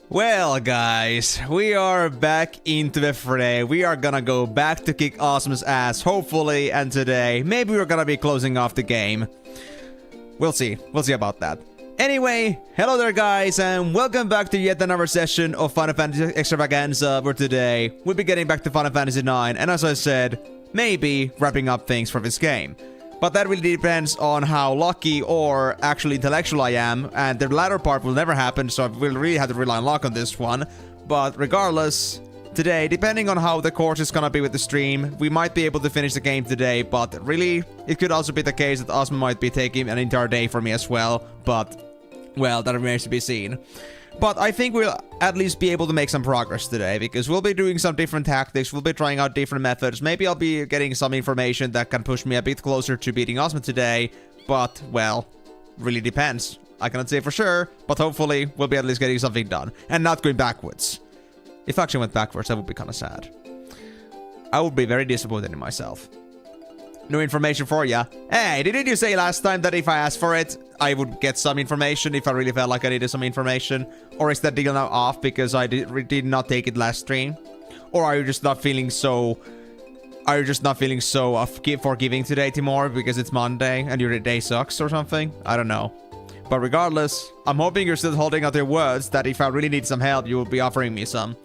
Well, guys, we are back into the fray. We are gonna go back to kick Awesome's ass, hopefully, and today, maybe we're gonna be closing off the game. We'll see. We'll see about that. Anyway, hello there, guys, and welcome back to yet another session of Final Fantasy Extravaganza, where today, we'll be getting back to Final Fantasy IX, and as I said, maybe wrapping up things for this game. But that really depends on how lucky or actually intellectual I am, and the latter part will never happen, so I will really have to rely on luck on this one. But regardless, today, depending on how the course is gonna be with the stream, we might be able to finish the game today, but really, it could also be the case that Osmo might be taking an entire day for me as well, but, well, that remains to be seen. But I think we'll at least be able to make some progress today, because we'll be doing some different tactics, we'll be trying out different methods, maybe I'll be getting some information that can push me a bit closer to beating Osmo today, but, well, really depends. I cannot say for sure, but hopefully we'll be at least getting something done, and not going backwards. If I actually went backwards, that would be kinda sad. I would be very disappointed in myself. No information for ya. Hey, didn't you say last time that if I asked for it, I would get some information if I really felt like I needed some information? Or is that deal now off because I did not take it last stream? Or are you just not feeling so... Are you just not feeling so forgiving today, Timor, because it's Monday and your day sucks or something? I don't know. But regardless, I'm hoping you're still holding out your words that if I really need some help, you will be offering me some.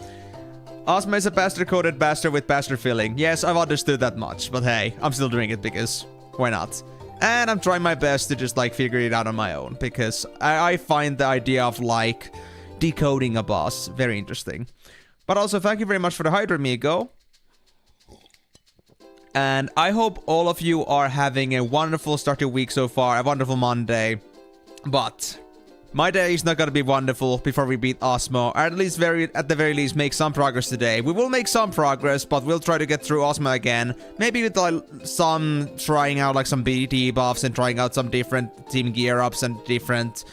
Osmo is a bastard-coated bastard with bastard filling. Yes, I've understood that much, but hey, I'm still doing it because why not? And I'm trying my best to just like figure it out on my own because I find the idea of like decoding a boss very interesting. But also, thank you very much for the Hydra Migo. And I hope all of you are having a wonderful start to your week so far, a wonderful Monday. But my day is not gonna be wonderful before we beat Osmo, or at the very least make some progress today. We will make some progress, but we'll try to get through Osmo again. Maybe with like some trying out like some BT buffs and trying out some different team gear ups and different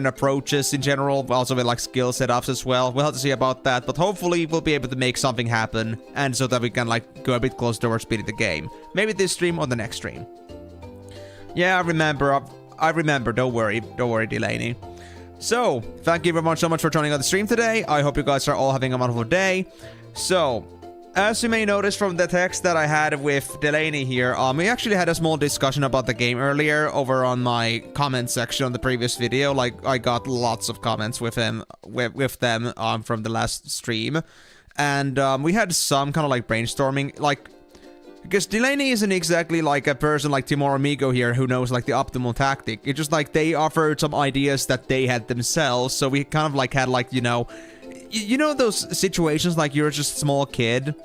approaches in general, also with like skill setups as well. We'll have to see about that, but hopefully we'll be able to make something happen, and so that we can like go a bit closer towards beating the game. Maybe this stream or the next stream. Yeah, I remember, don't worry, Delaney. So, thank you very much so much for joining on the stream today. I hope you guys are all having a wonderful day. So, as you may notice from the text that I had with Delaney here, we actually had a small discussion about the game earlier over on my comment section on the previous video. Like, I got lots of comments with them from the last stream. And we had some kind of like brainstorming, like, because Delaney isn't exactly like a person like Timor Amigo here who knows like the optimal tactic. It's just like they offered some ideas that they had themselves. So we kind of like had like, you know those situations like you're just a small kid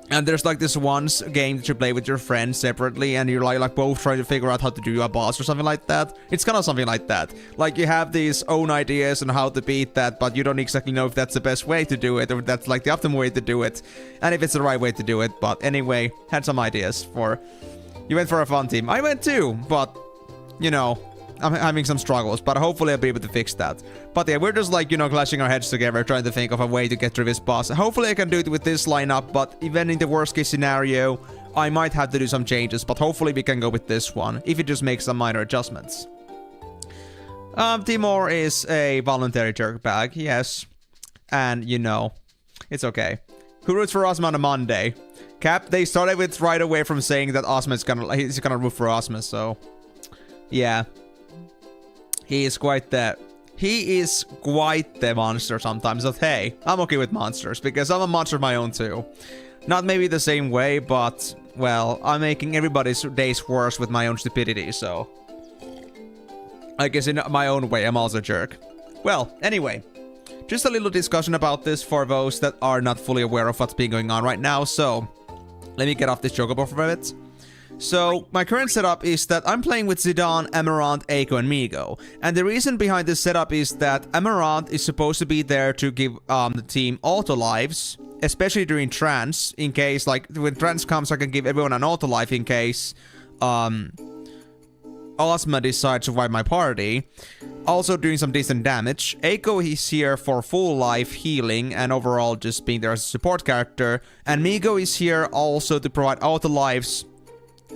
and there's like this one game that you play with your friends separately and you're like both trying to figure out how to do a boss or something like that. It's kind of something like that. Like you have these own ideas on how to beat that, but you don't exactly know if that's the best way to do it or if that's like the optimal way to do it and if it's the right way to do it. But anyway, had some ideas for... You went for a fun team. I went too, but you know, I'm having some struggles, but hopefully I'll be able to fix that. But yeah, we're just like, you know, clashing our heads together, trying to think of a way to get through this boss. Hopefully I can do it with this lineup, but even in the worst case scenario, I might have to do some changes, but hopefully we can go with this one, if it just makes some minor adjustments. Timor is a voluntary jerkbag, yes. And, you know, it's okay. Who roots for Ozma on a Monday? Cap, they started with right away from saying that Ozma is gonna root for Ozma, so... Yeah. He is quite the monster sometimes, but hey, I'm okay with monsters, because I'm a monster of my own too. Not maybe the same way, but, well, I'm making everybody's days worse with my own stupidity, so... I guess in my own way, I'm also a jerk. Well, anyway. Just a little discussion about this for those that are not fully aware of what's been going on right now, so... Let me get off this chocobo for a bit. So, my current setup is that I'm playing with Zidane, Amarant, Eiko, and Migo. And the reason behind this setup is that Amarant is supposed to be there to give the team auto lives, especially during trance, in case, like, when trance comes, I can give everyone an auto life in case Ozma decides to wipe my party. Also doing some decent damage. Eiko is here for full life healing and overall just being there as a support character. And Migo is here also to provide auto lives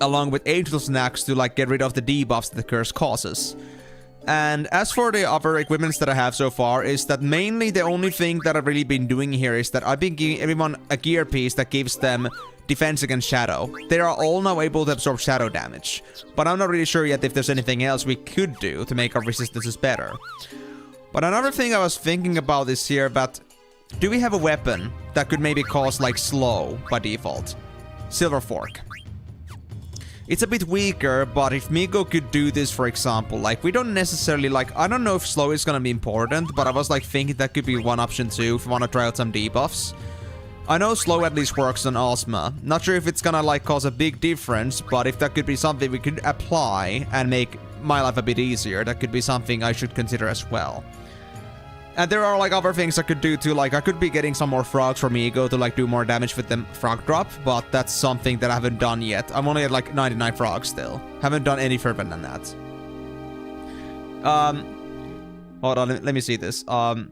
along with angel snacks to like get rid of the debuffs that the curse causes. And as for the other equipments that I have so far, is that mainly the only thing that I've really been doing here is that I've been giving everyone a gear piece that gives them defense against shadow. They are all now able to absorb shadow damage, but I'm not really sure yet if there's anything else we could do to make our resistances better. But another thing I was thinking about is here, but do we have a weapon that could maybe cause like slow by default? Silver Fork. It's a bit weaker, but if Migo could do this, for example, like, we don't necessarily, like, I don't know if slow is gonna be important, but I was, like, thinking that could be one option too, if we want to try out some debuffs. I know slow at least works on Ozma. Not sure if it's gonna, like, cause a big difference, but if that could be something we could apply and make my life a bit easier, that could be something I should consider as well. And there are, like, other things I could do too, like, I could be getting some more frogs from Migo to, like, do more damage with the frog drop, but that's something that I haven't done yet. I'm only at, like, 99 frogs still. Haven't done any further than that. Hold on, let me see this. You're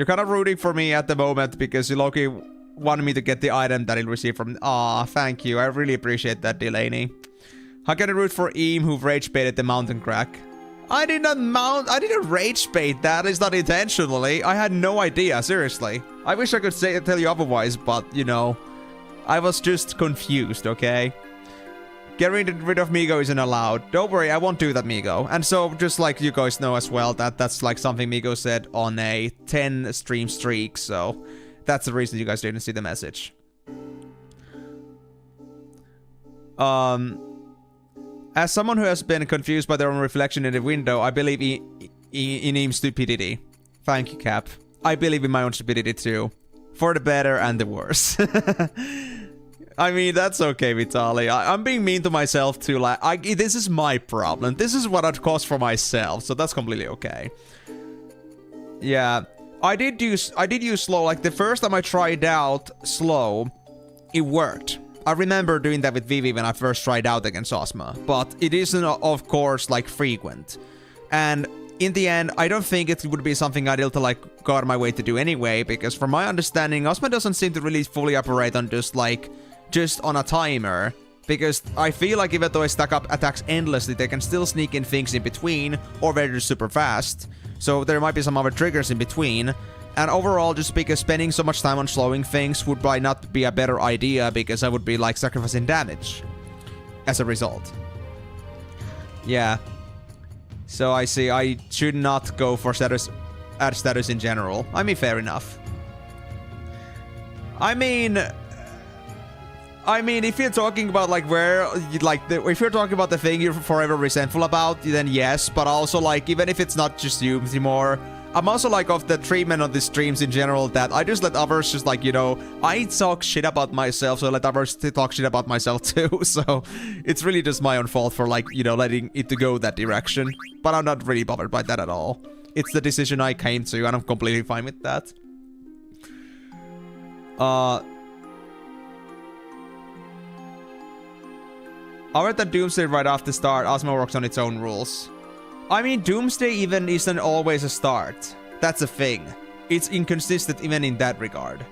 kind of rooting for me at the moment because you Loki wanted me to get the item that he'll receive from... Aw, thank you. I really appreciate that, Delaney. How can I root for Eam who rage baited the mountain crack? I didn't rage bait that. It's not intentionally. I had no idea, seriously. I wish I could tell you otherwise, but, you know, I was just confused, okay? Getting rid of Migo isn't allowed. Don't worry, I won't do that, Migo. And so, just like you guys know as well, that's like something Migo said on a 10 stream streak, so that's the reason you guys didn't see the message. As someone who has been confused by their own reflection in the window, I believe in Eam's stupidity. Thank you, Cap. I believe in my own stupidity too. For the better and the worse. I mean, that's okay, Vitali. I'm being mean to myself too. Like, this is my problem. This is what I've caused for myself, so that's completely okay. Yeah, I did use slow. Like the first time I tried out slow, it worked. I remember doing that with Vivi when I first tried out against Ozma, but it isn't, of course, like, frequent. And in the end, I don't think it would be something ideal to, like, go out of my way to do anyway, because from my understanding, Ozma doesn't seem to really fully operate on just on a timer, because I feel like even though I stack up attacks endlessly, they can still sneak in things in between, or they're just super fast. So there might be some other triggers in between. And overall, just because spending so much time on slowing things would probably not be a better idea, because I would be, like, sacrificing damage as a result. Yeah. So I see, I should not go for status in general. I mean, fair enough. I mean, if you're talking about, like, if you're talking about the thing you're forever resentful about, then yes, but also, like, even if it's not just you anymore, I'm also, like, of the treatment of the streams in general that I just let others just, like, you know, I talk shit about myself, so I let others talk shit about myself too, so it's really just my own fault for, like, you know, letting it to go that direction. But I'm not really bothered by that at all. It's the decision I came to, and I'm completely fine with that. I read that Doomsday right off the start, Ozma works on its own rules. I mean, Doomsday even isn't always a start. That's a thing. It's inconsistent even in that regard.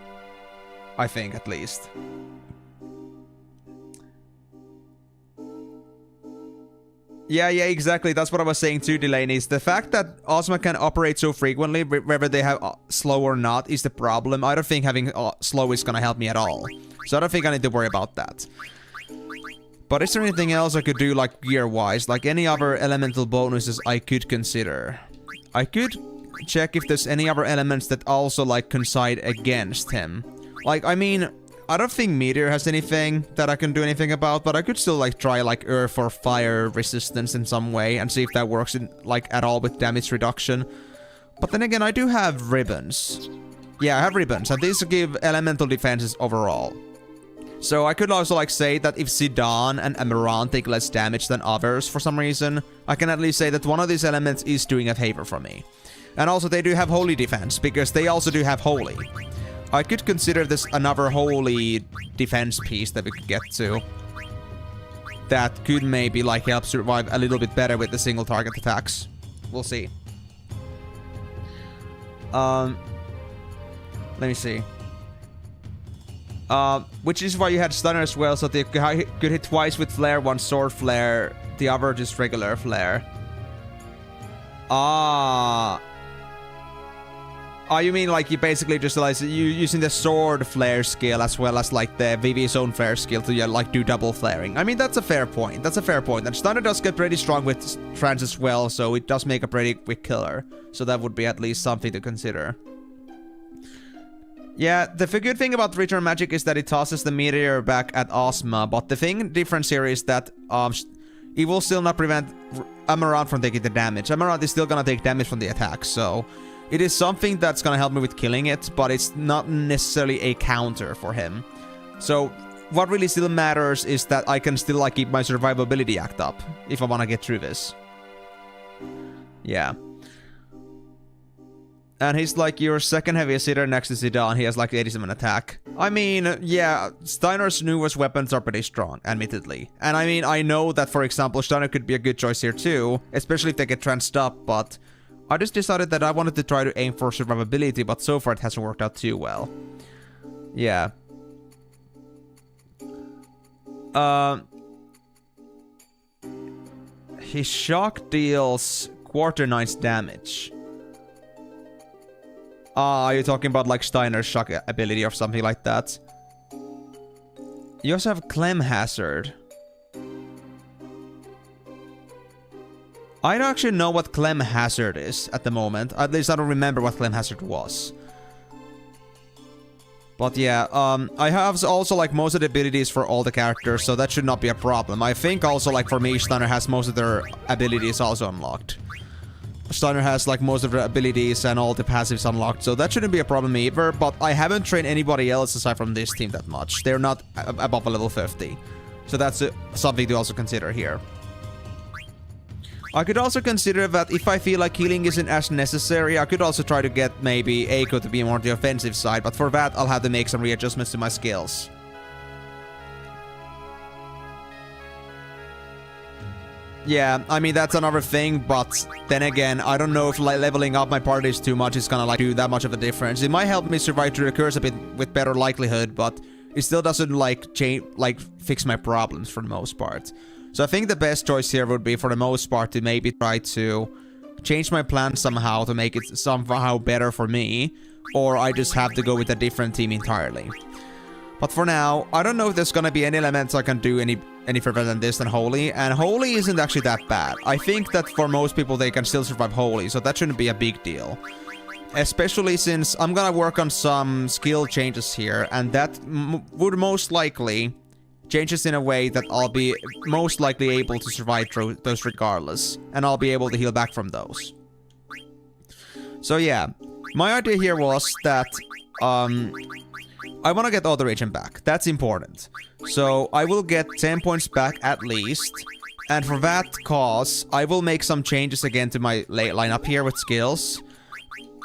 I think, at least. Yeah, exactly. That's what I was saying too, Delaney. Is the fact that Ozma can operate so frequently, whether they have slow or not, is the problem. I don't think having slow is gonna help me at all. So I don't think I need to worry about that. But is there anything else I could do, like gear-wise? Like any other elemental bonuses I could consider? I could check if there's any other elements that also, like, coincide against him. Like, I mean, I don't think Meteor has anything that I can do anything about, but I could still, like, try, like, Earth or Fire resistance in some way and see if that works, in, like, at all with damage reduction. But then again, I do have ribbons. Yeah, I have ribbons, and these give elemental defenses overall. So I could also, like, say that if Zidane and Amaran take less damage than others for some reason, I can at least say that one of these elements is doing a favor for me. And also they do have Holy Defense, because they also do have Holy. I could consider this another Holy Defense piece that we could get to. That could maybe, like, help survive a little bit better with the single target attacks. We'll see. Let me see. Which is why you had Stunner as well, so they could hit twice with Flare, one Sword Flare, the other just regular Flare. You mean like you basically just like you using the Sword Flare skill as well as like the VII's own Flare skill to like do double flaring. I mean, that's a fair point. That's a fair point. And Stunner does get pretty strong with Trance as well, so it does make a pretty quick killer. So that would be at least something to consider. Yeah, the good thing about Return Magic is that it tosses the Meteor back at Ozma, but the difference here is that it will still not prevent Amaranth from taking the damage. Amaranth is still gonna take damage from the attack, so it is something that's gonna help me with killing it, but it's not necessarily a counter for him. So what really still matters is that I can still like keep my survivability act up if I wanna get through this. Yeah. And he's like your second heaviest hitter next to Zidane. He has like 87 attack. I mean, yeah, Steiner's newest weapons are pretty strong, admittedly. And I mean, I know that, for example, Steiner could be a good choice here too, especially if they get tranced up, but I just decided that I wanted to try to aim for survivability, but so far it hasn't worked out too well. Yeah. His shock deals quarter night's damage. Are you talking about like Steiner's shock ability or something like that? You also have Clem Hazard. I don't actually know what Clem Hazard is at the moment. At least I don't remember what Clem Hazard was. But yeah, I have also like most of the abilities for all the characters, so that should not be a problem. I think also like for me, Steiner has most of their abilities also unlocked. Steiner has like most of the abilities and all the passives unlocked, so that shouldn't be a problem either, but I haven't trained anybody else aside from this team that much. They're not above a level 50. So that's something to also consider here. I could also consider that if I feel like healing isn't as necessary, I could also try to get maybe Eiko to be more on the offensive side, but for that I'll have to make some readjustments to my skills. Yeah, I mean, that's another thing, but then again, I don't know if like leveling up my parties too much is gonna like do that much of a difference. It might help me survive through the curse a bit with better likelihood, but it still doesn't like change, like fix my problems for the most part. So I think the best choice here would be for the most part to maybe try to change my plan somehow to make it somehow better for me, or I just have to go with a different team entirely. But for now, I don't know if there's gonna be any elements I can do any further than this than Holy, and Holy isn't actually that bad. I think that for most people they can still survive Holy, so that shouldn't be a big deal. Especially since I'm gonna work on some skill changes here, and that would most likely changes in a way that I'll be most likely able to survive through those regardless, and I'll be able to heal back from those. So yeah, my idea here was that I want to get Auto Regen back. That's important. So I will get 10 points back at least. And for that cause, I will make some changes again to my late lineup here with skills.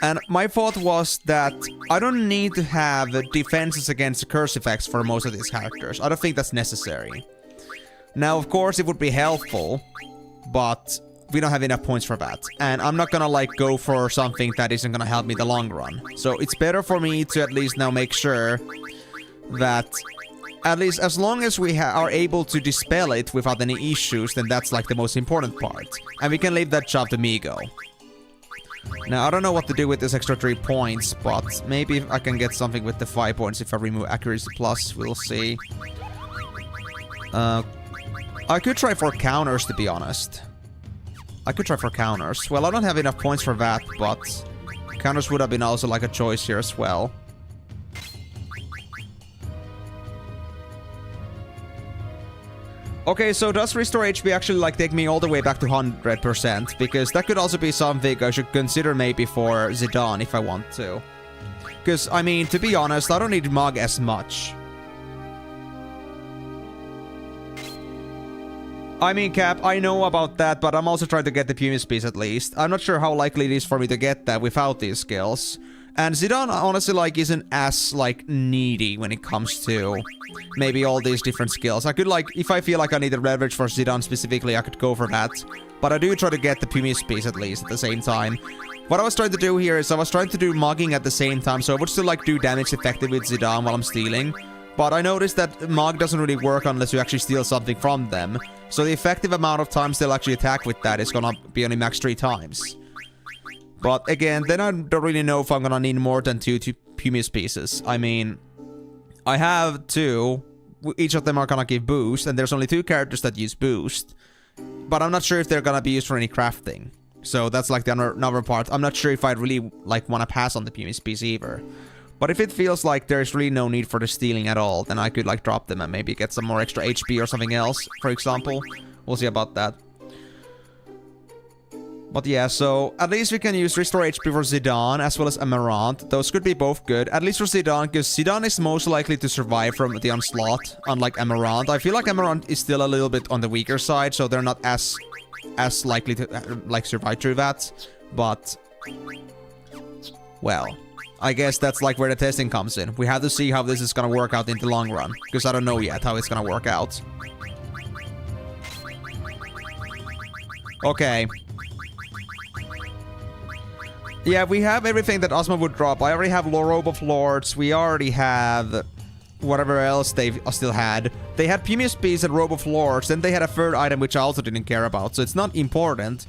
And my thought was that I don't need to have defenses against curse effects for most of these characters. I don't think that's necessary. Now, of course, it would be helpful, but we don't have enough points for that. And I'm not gonna like go for something that isn't gonna help me in the long run. So it's better for me to at least now make sure that at least as long as we are able to dispel it without any issues, then that's like the most important part. And we can leave that job to Migo. Now, I don't know what to do with this extra 3 points, but maybe I can get something with the 5 points if I remove accuracy plus. We'll see. I could try for counters, to be honest. I could try for counters. Well, I don't have enough points for that, but counters would have been also like a choice here as well. Okay, so does restore HP actually like take me all the way back to 100%? Because that could also be something I should consider maybe for Zidane if I want to. Because, I mean, to be honest, I don't need Mog as much. I mean, Cap, I know about that, but I'm also trying to get the Pumice piece at least. I'm not sure how likely it is for me to get that without these skills. And Zidane, honestly, like, isn't as, like, needy when it comes to maybe all these different skills. I could, like, if I feel like I need a leverage for Zidane specifically, I could go for that. But I do try to get the Pumice piece at least at the same time. What I was trying to do here is I was trying to do mugging at the same time, so I would still, like, do damage effectively with Zidane while I'm stealing. But I noticed that Mog doesn't really work unless you actually steal something from them. So the effective amount of times they'll actually attack with that is gonna be only max 3 times. But again, then I don't really know if I'm gonna need more than 2 Pumice pieces. I mean, I have 2. Each of them are gonna give boost, and there's only 2 characters that use boost. But I'm not sure if they're gonna be used for any crafting. So that's like the another part. I'm not sure if I really like want to pass on the Pumice piece either. But if it feels like there's really no need for the stealing at all, then I could like drop them and maybe get some more extra HP or something else, for example. We'll see about that. But yeah, so at least we can use Restore HP for Zidane as well as Amarant. Those could be both good. At least for Zidane, because Zidane is most likely to survive from the onslaught, unlike Amarant. I feel like Amarant is still a little bit on the weaker side, so they're not as likely to like survive through that. But well, I guess that's like where the testing comes in. We have to see how this is gonna work out in the long run, because I don't know yet how it's gonna work out. Okay. Yeah, we have everything that Ozma would drop. I already have Robe of Lords. We already have whatever else they still had. They had Pumice Piece and Robe of Lords. Then they had a third item which I also didn't care about. So it's not important.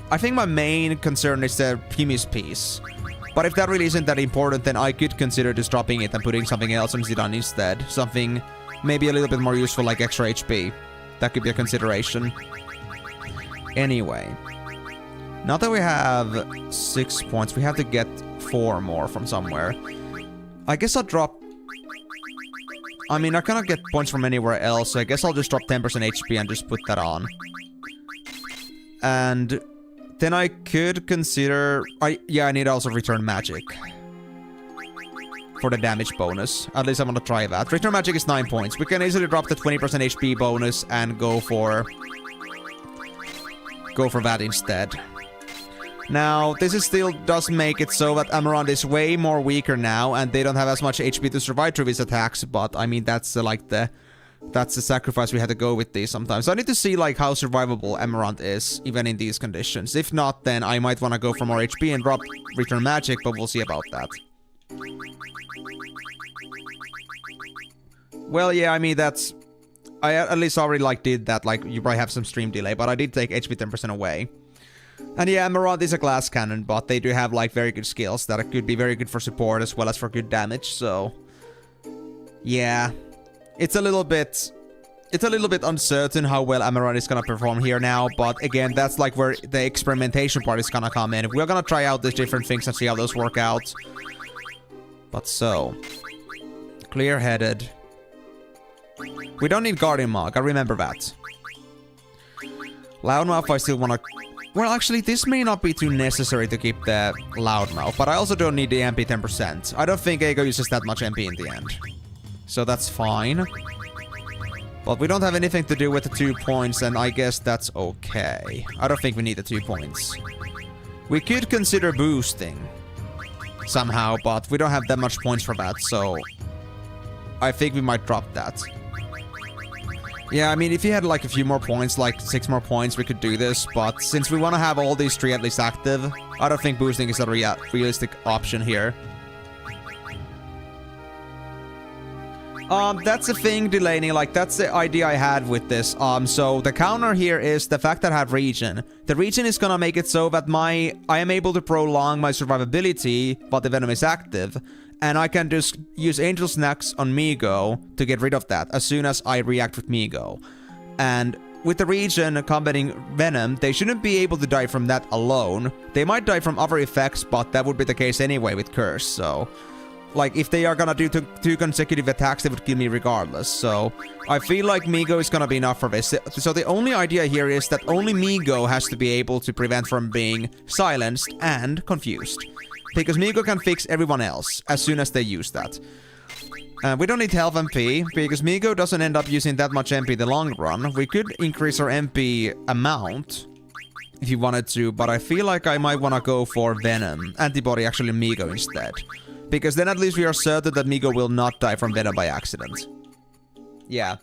I think my main concern is the Pumice Piece. But if that really isn't that important, then I could consider just dropping it and putting something else on Zidane instead. Something maybe a little bit more useful like extra HP. That could be a consideration. Anyway. Now that we have 6 points, we have to get 4 more from somewhere. I guess I'll drop... I mean, I cannot get points from anywhere else, so I guess I'll just drop 10% HP and just put that on. And then I could consider... Yeah, I need to also return magic. For the damage bonus. At least I'm gonna try that. Return magic is 9 points. We can easily drop the 20% HP bonus and go for that instead. Now, this is still does make it so that Amarant is way more weaker now, and they don't have as much HP to survive through his attacks, but I mean, that's that's the sacrifice we had to go with these sometimes. So I need to see like how survivable Amarant is, even in these conditions. If not, then I might want to go for more HP and drop return magic, but we'll see about that. Well, yeah, I mean, that's... I at least already like did that, like you probably have some stream delay, but I did take HP 10% away. And yeah, Amarant is a glass cannon, but they do have like very good skills that could be very good for support as well as for good damage, so... Yeah. It's a little bit uncertain how well Amarant is gonna perform here now, but again, that's like where the experimentation part is gonna come in. We're gonna try out these different things and see how those work out. But so... Clear-headed. We don't need Guardian Mog, I remember that. Loudmouth, I still wanna... Well, actually, this may not be too necessary to keep the Loudmouth, but I also don't need the MP 10%. I don't think Eigo uses that much MP in the end. So that's fine. But we don't have anything to do with the 2 points, and I guess that's okay. I don't think we need the 2 points. We could consider boosting somehow, but we don't have that much points for that, so I think we might drop that. Yeah, I mean, if you had like a few more points, like 6 more points, we could do this. But since we want to have all these 3 at least active, I don't think boosting is a realistic option here. That's the thing, Delaney, like, that's the idea I had with this. So the counter here is the fact that I have regen. The regen is gonna make it so that I am able to prolong my survivability while the venom is active. And I can just use Angel Snacks on Migo to get rid of that as soon as I react with Migo. And with the regen combating Venom, they shouldn't be able to die from that alone. They might die from other effects, but that would be the case anyway with Curse, so... Like, if they are gonna do two consecutive attacks, they would kill me regardless. So, I feel like Migo is gonna be enough for this. So the only idea here is that only Migo has to be able to prevent from being silenced and confused. Because Migo can fix everyone else as soon as they use that. We don't need health MP, because Migo doesn't end up using that much MP in the long run. We could increase our MP amount if you wanted to, but I feel like I might want to go for Venom. Antibody, actually Migo instead. Because then at least we are certain that Migo will not die from Venom by accident. Yeah.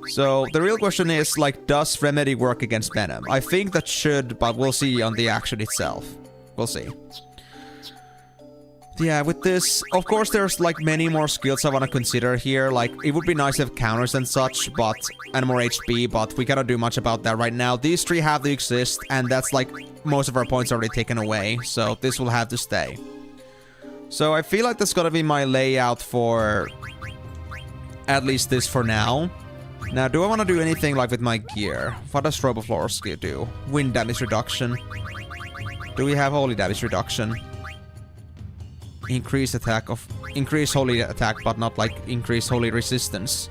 So, the real question is, like, does Remedy work against Venom? I think that should, but we'll see on the action itself. We'll see. Yeah, with this, of course there's, like, many more skills I want to consider here. Like, it would be nice to have counters and such, but... and more HP, but we cannot do much about that right now. These three have to exist, and that's, like, most of our points already taken away. So, this will have to stay. So, I feel like that's gonna be my layout for... at least this for now. Now, do I want to do anything, like, with my gear? What does Roboflor's do? Wind damage reduction. Do we have holy damage reduction? Increase attack of... increase holy attack, but not, like, increase holy resistance.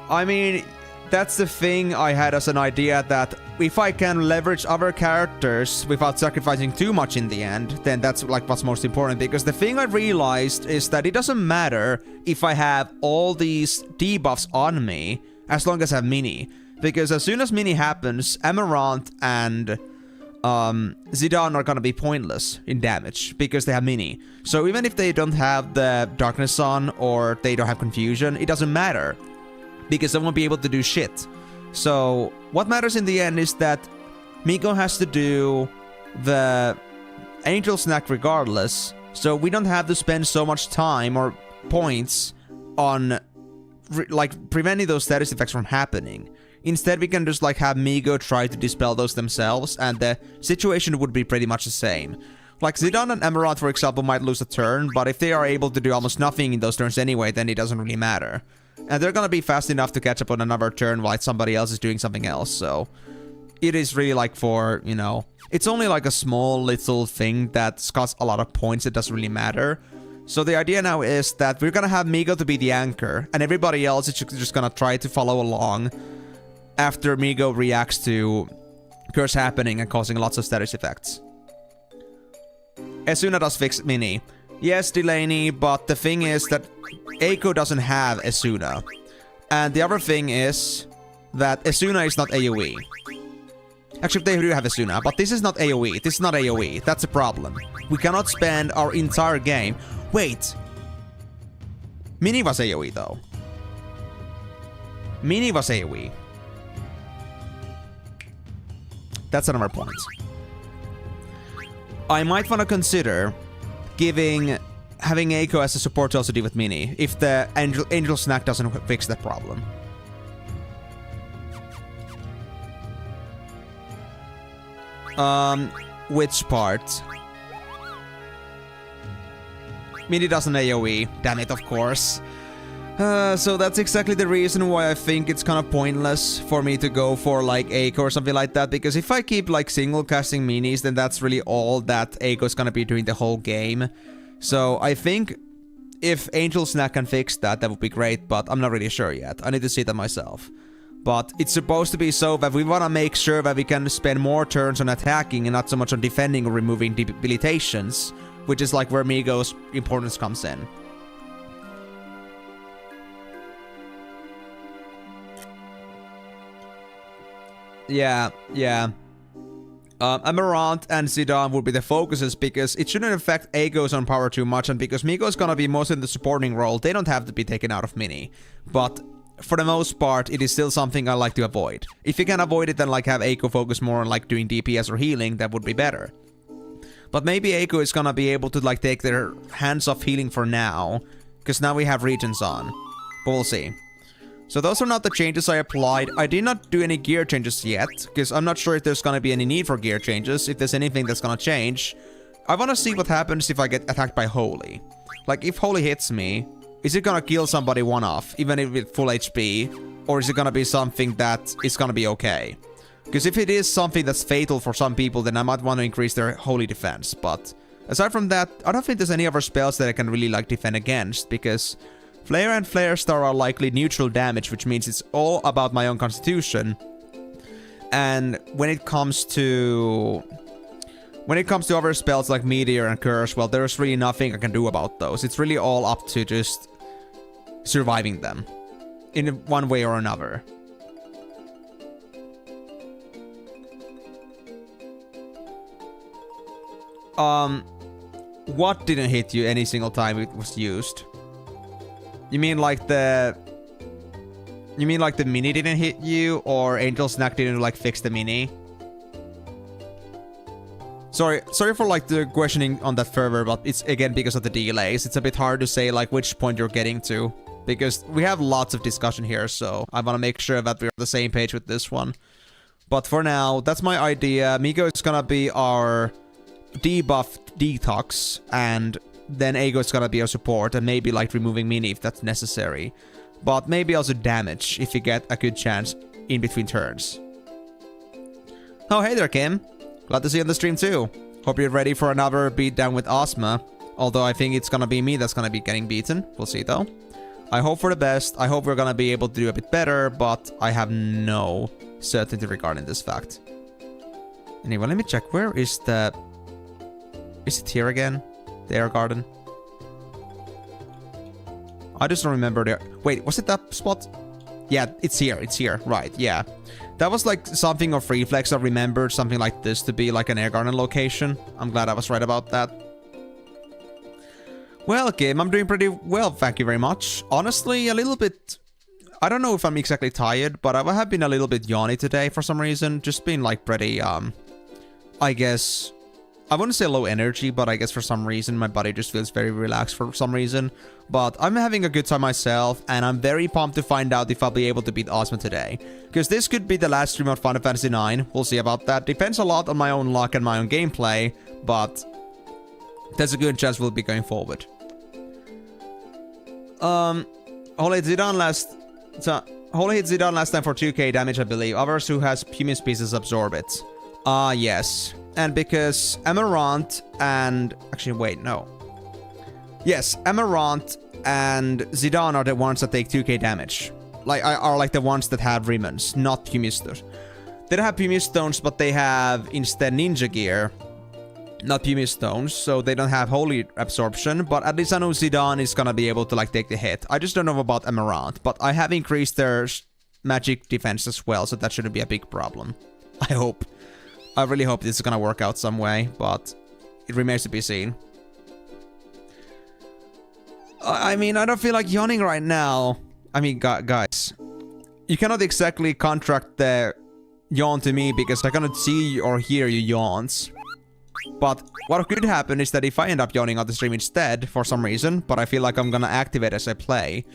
I mean, that's the thing I had as an idea, that if I can leverage other characters without sacrificing too much in the end, then that's like what's most important. Because the thing I realized is that it doesn't matter if I have all these debuffs on me, as long as I have Mini. Because as soon as Mini happens, Amaranth and Zidane are gonna be pointless in damage, because they have Mini. So even if they don't have the Darkness on, or they don't have Confusion, it doesn't matter. Because they won't be able to do shit. So, what matters in the end is that Migo has to do the Angel Snack regardless, so we don't have to spend so much time or points on, like, preventing those status effects from happening. Instead, we can just, like, have Migo try to dispel those themselves, and the situation would be pretty much the same. Like, Zidane and Amaranth, for example, might lose a turn, but if they are able to do almost nothing in those turns anyway, then it doesn't really matter. And they're gonna be fast enough to catch up on another turn while somebody else is doing something else, so... It is really like for, you know... It's only like a small little thing that costs a lot of points, it doesn't really matter. So the idea now is that we're gonna have Migo to be the anchor, and everybody else is just gonna try to follow along after Migo reacts to Curse happening and causing lots of status effects. Esuna does fix Mini. Yes, Delaney, but the thing is that Eiko doesn't have Esuna. And the other thing is that Esuna is not AoE. Actually, they do have Esuna, but this is not AoE. This is not AoE. That's a problem. We cannot spend our entire game... Wait! Mini was AoE, though. Mini was AoE. That's another point. I might want to consider... having Eiko as a support to also deal with Mini, if the Angel Snack doesn't fix that problem. Which part? Mini doesn't AoE. Damn it, of course. So that's exactly the reason why I think it's kind of pointless for me to go for, like, Eiko or something like that. Because if I keep, like, single casting Minis, then that's really all that Eiko's gonna be doing the whole game. So I think if Angel Snack can fix that, that would be great, but I'm not really sure yet. I need to see that myself. But it's supposed to be so that we want to make sure that we can spend more turns on attacking and not so much on defending or removing debilitations, which is like where Migo's importance comes in. Yeah. Amaranth and Zidane would be the focuses because it shouldn't affect Eiko's on power too much, and because Migo's gonna be mostly in the supporting role, they don't have to be taken out of Mini. But for the most part, it is still something I like to avoid. If you can avoid it, then like have Eiko focus more on like doing DPS or healing, that would be better. But maybe Eiko is gonna be able to like take their hands off healing for now, because now we have regions on. But we'll see. So those are not the changes I applied. I did not do any gear changes yet, because I'm not sure if there's gonna be any need for gear changes, if there's anything that's gonna change. I wanna see what happens if I get attacked by Holy. Like, if Holy hits me, is it gonna kill somebody one-off, even if with full HP? Or is it gonna be something that is gonna be okay? Because if it is something that's fatal for some people, then I might want to increase their Holy defense. But aside from that, I don't think there's any other spells that I can really like defend against, because Flare and Flare Star are likely neutral damage, which means it's all about my own constitution. And when it comes to other spells like Meteor and Curse, well, there's really nothing I can do about those. It's really all up to just surviving them in one way or another. What didn't hit you any single time it was used? You mean like the mini didn't hit you, or Angel Snack didn't like fix the mini? Sorry for like the questioning on that further, but it's again because of the delays. It's a bit hard to say like which point you're getting to, because we have lots of discussion here, so I want to make sure that we're on the same page with this one. But for now, that's my idea. Miko is gonna be our debuff detox, and then Eiko is gonna be our support, and maybe like removing mini if that's necessary. But maybe also damage if you get a good chance in between turns. Oh, hey there, Kim. Glad to see you on the stream too. Hope you're ready for another beatdown with Ozma. Although I think it's gonna be me that's gonna be getting beaten. We'll see though. I hope for the best. I hope we're gonna be able to do a bit better, but I have no certainty regarding this fact. Anyway, let me check. Where is the... Is it here again? The air garden? I just don't remember there. Wait, was it that spot? Yeah, it's here. It's here. Right, yeah. That was like something of reflex. I remembered something like this to be like an air garden location. I'm glad I was right about that. Well, Kim, I'm doing pretty well, thank you very much. Honestly, a little bit... I don't know if I'm exactly tired, but I have been a little bit yawny today for some reason. Just been like pretty, I guess... I wouldn't say low energy, but I guess for some reason my body just feels very relaxed for some reason. But I'm having a good time myself, and I'm very pumped to find out if I'll be able to beat Ozma today. Because this could be the last stream of Final Fantasy EXTRAVAGANZA. We'll see about that. Depends a lot on my own luck and my own gameplay, but there's a good chance we'll be going forward. Holy hit Zidane last time for 2k damage, I believe. Others who has pumice pieces absorb it. Yes. And because Amaranth and... Actually, wait, no. Yes, Amaranth and Zidane are the ones that take 2k damage. Like, are like the ones that have ribbons, not pumice stones. They don't have pumice stones, but they have instead ninja gear. Not pumice stones, so they don't have holy absorption. But at least I know Zidane is gonna be able to like take the hit. I just don't know about Amaranth, but I have increased their magic defense as well, so that shouldn't be a big problem. I hope. I really hope this is gonna work out some way, but it remains to be seen. I mean, I don't feel like yawning right now. I mean, guys, you cannot exactly contract the yawn to me because I cannot see or hear your yawns. But what could happen is that if I end up yawning on the stream instead for some reason, but I feel like I'm gonna activate as I play,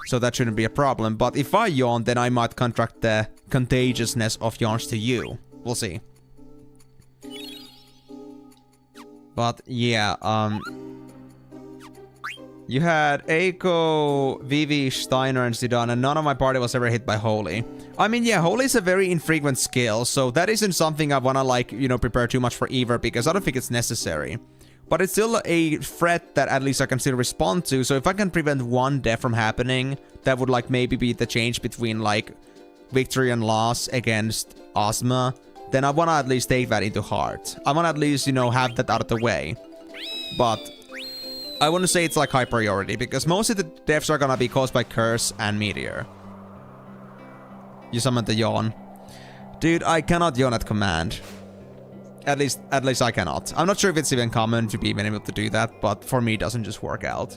so that shouldn't be a problem. But if I yawn, then I might contract the contagiousness of yawns to you. We'll see. But yeah, you had Eiko, Vivi, Steiner, and Zidane, and none of my party was ever hit by Holy. I mean, yeah, Holy is a very infrequent skill, so that isn't something I wanna, like, you know, prepare too much for either, because I don't think it's necessary. But it's still a threat that at least I can still respond to, so if I can prevent one death from happening, that would, like, maybe be the change between, like, victory and loss against Ozma, then I wanna at least take that into heart. I wanna at least, you know, have that out of the way. But I wouldn't say it's like high priority, because most of the deaths are gonna be caused by Curse and Meteor. You summoned the yawn. Dude, I cannot yawn at command. At least I cannot. I'm not sure if it's even common to be even able to do that, but for me it doesn't just work out.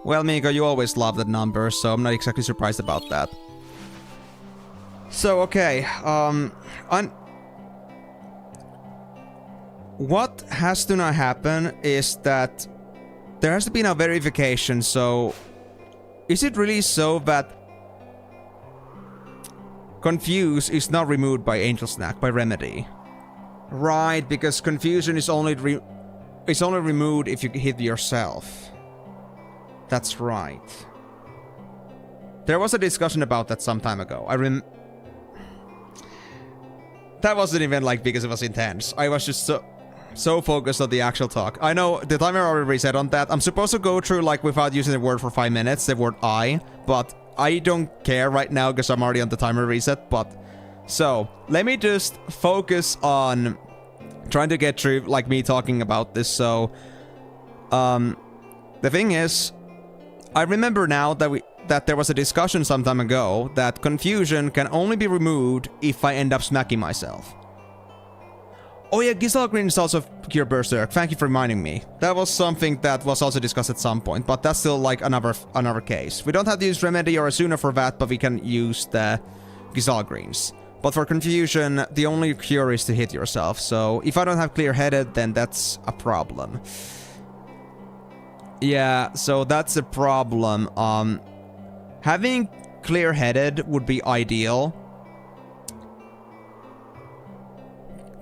Well, Miko, you always love that number, so I'm not exactly surprised about that. So, okay, what has to now happen is that there has to be now verification, so... Is it really so that... Confuse is not removed by Angel Snack, by Remedy? Right, because confusion is only removed if you hit yourself. That's right. There was a discussion about that some time ago. That wasn't even like because it was intense. I was just so focused on the actual talk. I know the timer already reset on that. I'm supposed to go through like without using the word for 5 minutes, the word I, but I don't care right now because I'm already on the timer reset. But so let me just focus on trying to get through like me talking about this. So the thing is, I remember now that there was a discussion some time ago that confusion can only be removed if I end up smacking myself. Oh yeah, Giselle Green is also Cure Berserk. Thank you for reminding me. That was something that was also discussed at some point, but that's still like another case. We don't have to use Remedy or Asuna for that, but we can use the Giselle Greens. But for confusion, the only cure is to hit yourself. So if I don't have clear-headed, then that's a problem. Yeah, so that's a problem. Having clear-headed would be ideal.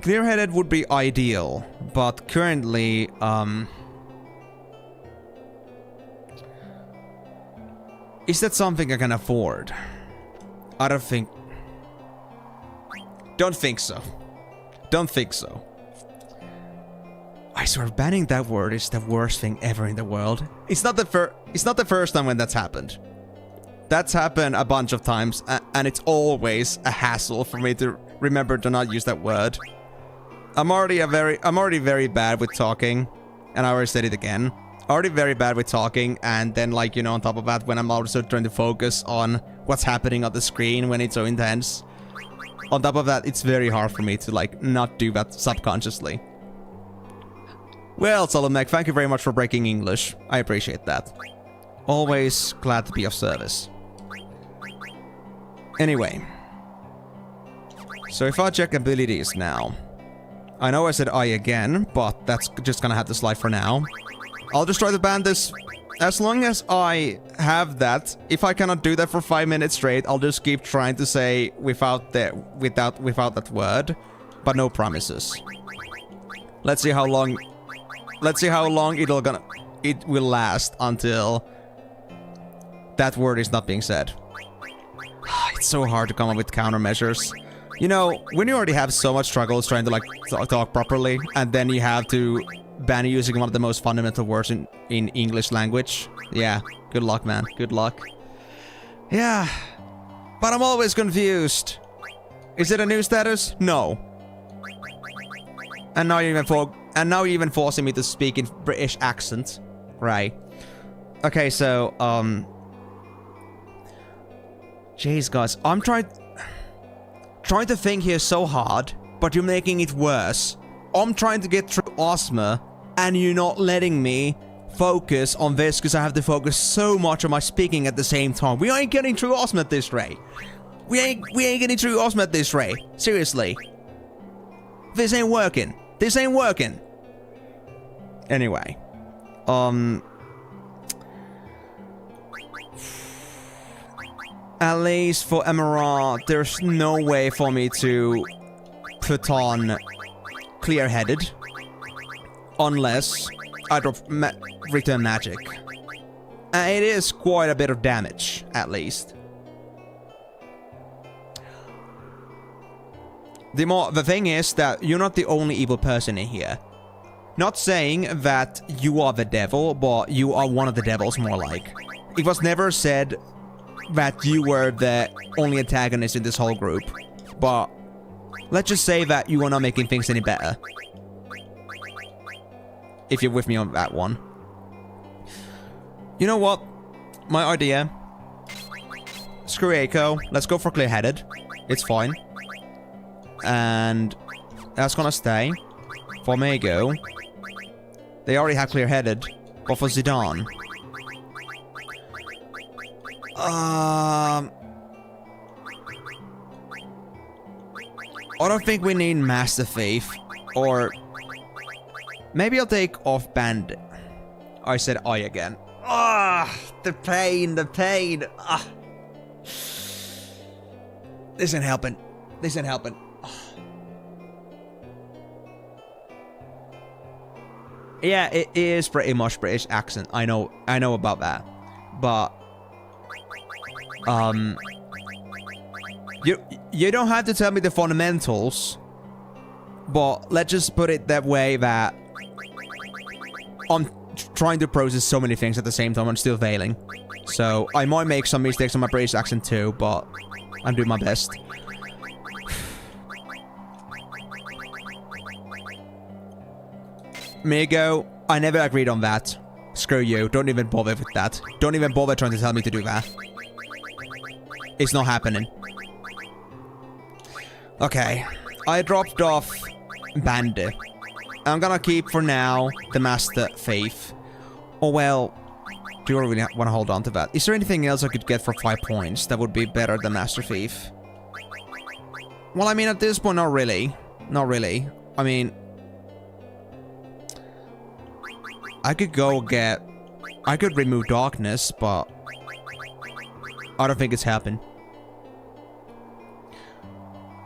Clear-headed would be ideal, but currently, is that something I can afford? I don't think so. Don't think so. I swear, banning that word is the worst thing ever in the world. It's not the first time when that's happened. That's happened a bunch of times, and it's always a hassle for me to remember to not use that word. I'm already very bad with talking, and I already said it again. Already very bad with talking, and then like, you know, on top of that, when I'm also trying to focus on what's happening on the screen when it's so intense. On top of that, it's very hard for me to like not do that subconsciously. Well, Solomek, thank you very much for breaking English. I appreciate that. Always glad to be of service. Anyway. So if I check abilities now. I know I said I again, but that's just gonna have to slide for now. I'll just try to ban this. As long as I have that, if I cannot do that for 5 minutes straight, I'll just keep trying to say without that word, but no promises. Let's see how long it will last until that word is not being said. It's so hard to come up with countermeasures. You know, when you already have so much struggles trying to like talk properly, and then you have to ban using one of the most fundamental words in English language. Yeah, good luck, man. Good luck. Yeah, but I'm always confused. Is it a new status? No. And now you're even forcing me to speak in British accent, right? Okay, so jeez, guys, I'm trying to think here so hard, but you're making it worse. I'm trying to get through Osma, and you're not letting me focus on this because I have to focus so much on my speaking at the same time. We ain't getting through Osma at this rate. We ain't getting through Osma at this rate. Seriously. This ain't working. This ain't working. Anyway. At least for Emerald, there's no way for me to put on clear-headed. Unless I drop return magic. And it is quite a bit of damage, at least. The thing is that you're not the only evil person in here. Not saying that you are the devil, but you are one of the devils, more like. It was never said that you were the only antagonist in this whole group. But let's just say that you are not making things any better. If you're with me on that one. You know what? My idea. Screw Eiko. Let's go for clear-headed. It's fine. And that's gonna stay. For Mago. They already have clear-headed. But for Zidane. I don't think we need Master Thief. Or... maybe I'll take off Bandit. I said I again. Ah, the pain, the pain. Ah. This ain't helping. This ain't helping. Yeah, it is pretty much British accent. I know about that. But you don't have to tell me the fundamentals, but let's just put it that way that I'm trying to process so many things at the same time. I'm still failing. So I might make some mistakes on my British accent too, but I'm doing my best. Migo, I never agreed on that. Screw you. Don't even bother with that. Don't even bother trying to tell me to do that. It's not happening. Okay. I dropped off Bandit. I'm gonna keep for now the Master Thief. Oh well. Do I really want to hold on to that? Is there anything else I could get for 5 points that would be better than Master Thief? Well, I mean, at this point, not really. Not really. I mean... I could go get... I could remove Darkness, but... I don't think it's happened.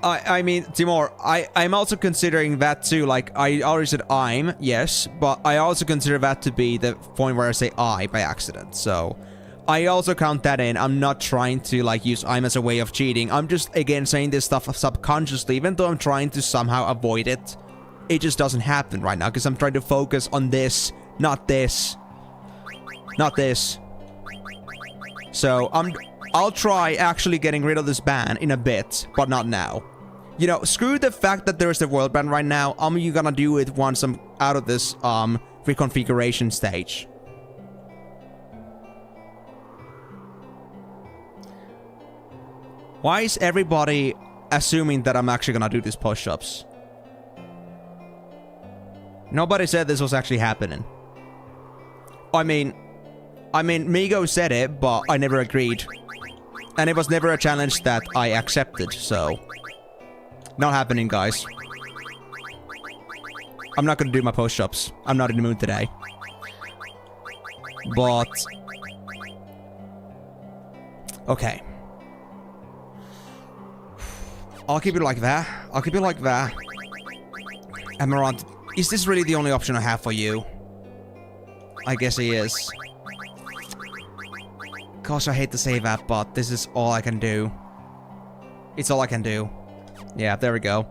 I mean, Timur, I'm also considering that too. Like, I already said I'm, yes, but I also consider that to be the point where I say I by accident. So, I also count that in. I'm not trying to, like, use I'm as a way of cheating. I'm just, again, saying this stuff subconsciously, even though I'm trying to somehow avoid it. It just doesn't happen right now, because I'm trying to focus on this, not this. Not this. So, I'll try actually getting rid of this ban in a bit, but not now. You know, screw the fact that there's a world ban right now. I'm gonna do it once I'm out of this, reconfiguration stage. Why is everybody assuming that I'm actually gonna do these push-ups? Nobody said this was actually happening. I mean, Migo said it, but I never agreed. And it was never a challenge that I accepted, so... Not happening, guys. I'm not gonna do my push-ups. I'm not in the mood today. But... okay. I'll keep it like that. I'll keep it like that. Emerald, is this really the only option I have for you? I guess he is. Gosh, I hate to say that, but this is all I can do. It's all I can do. Yeah, there we go.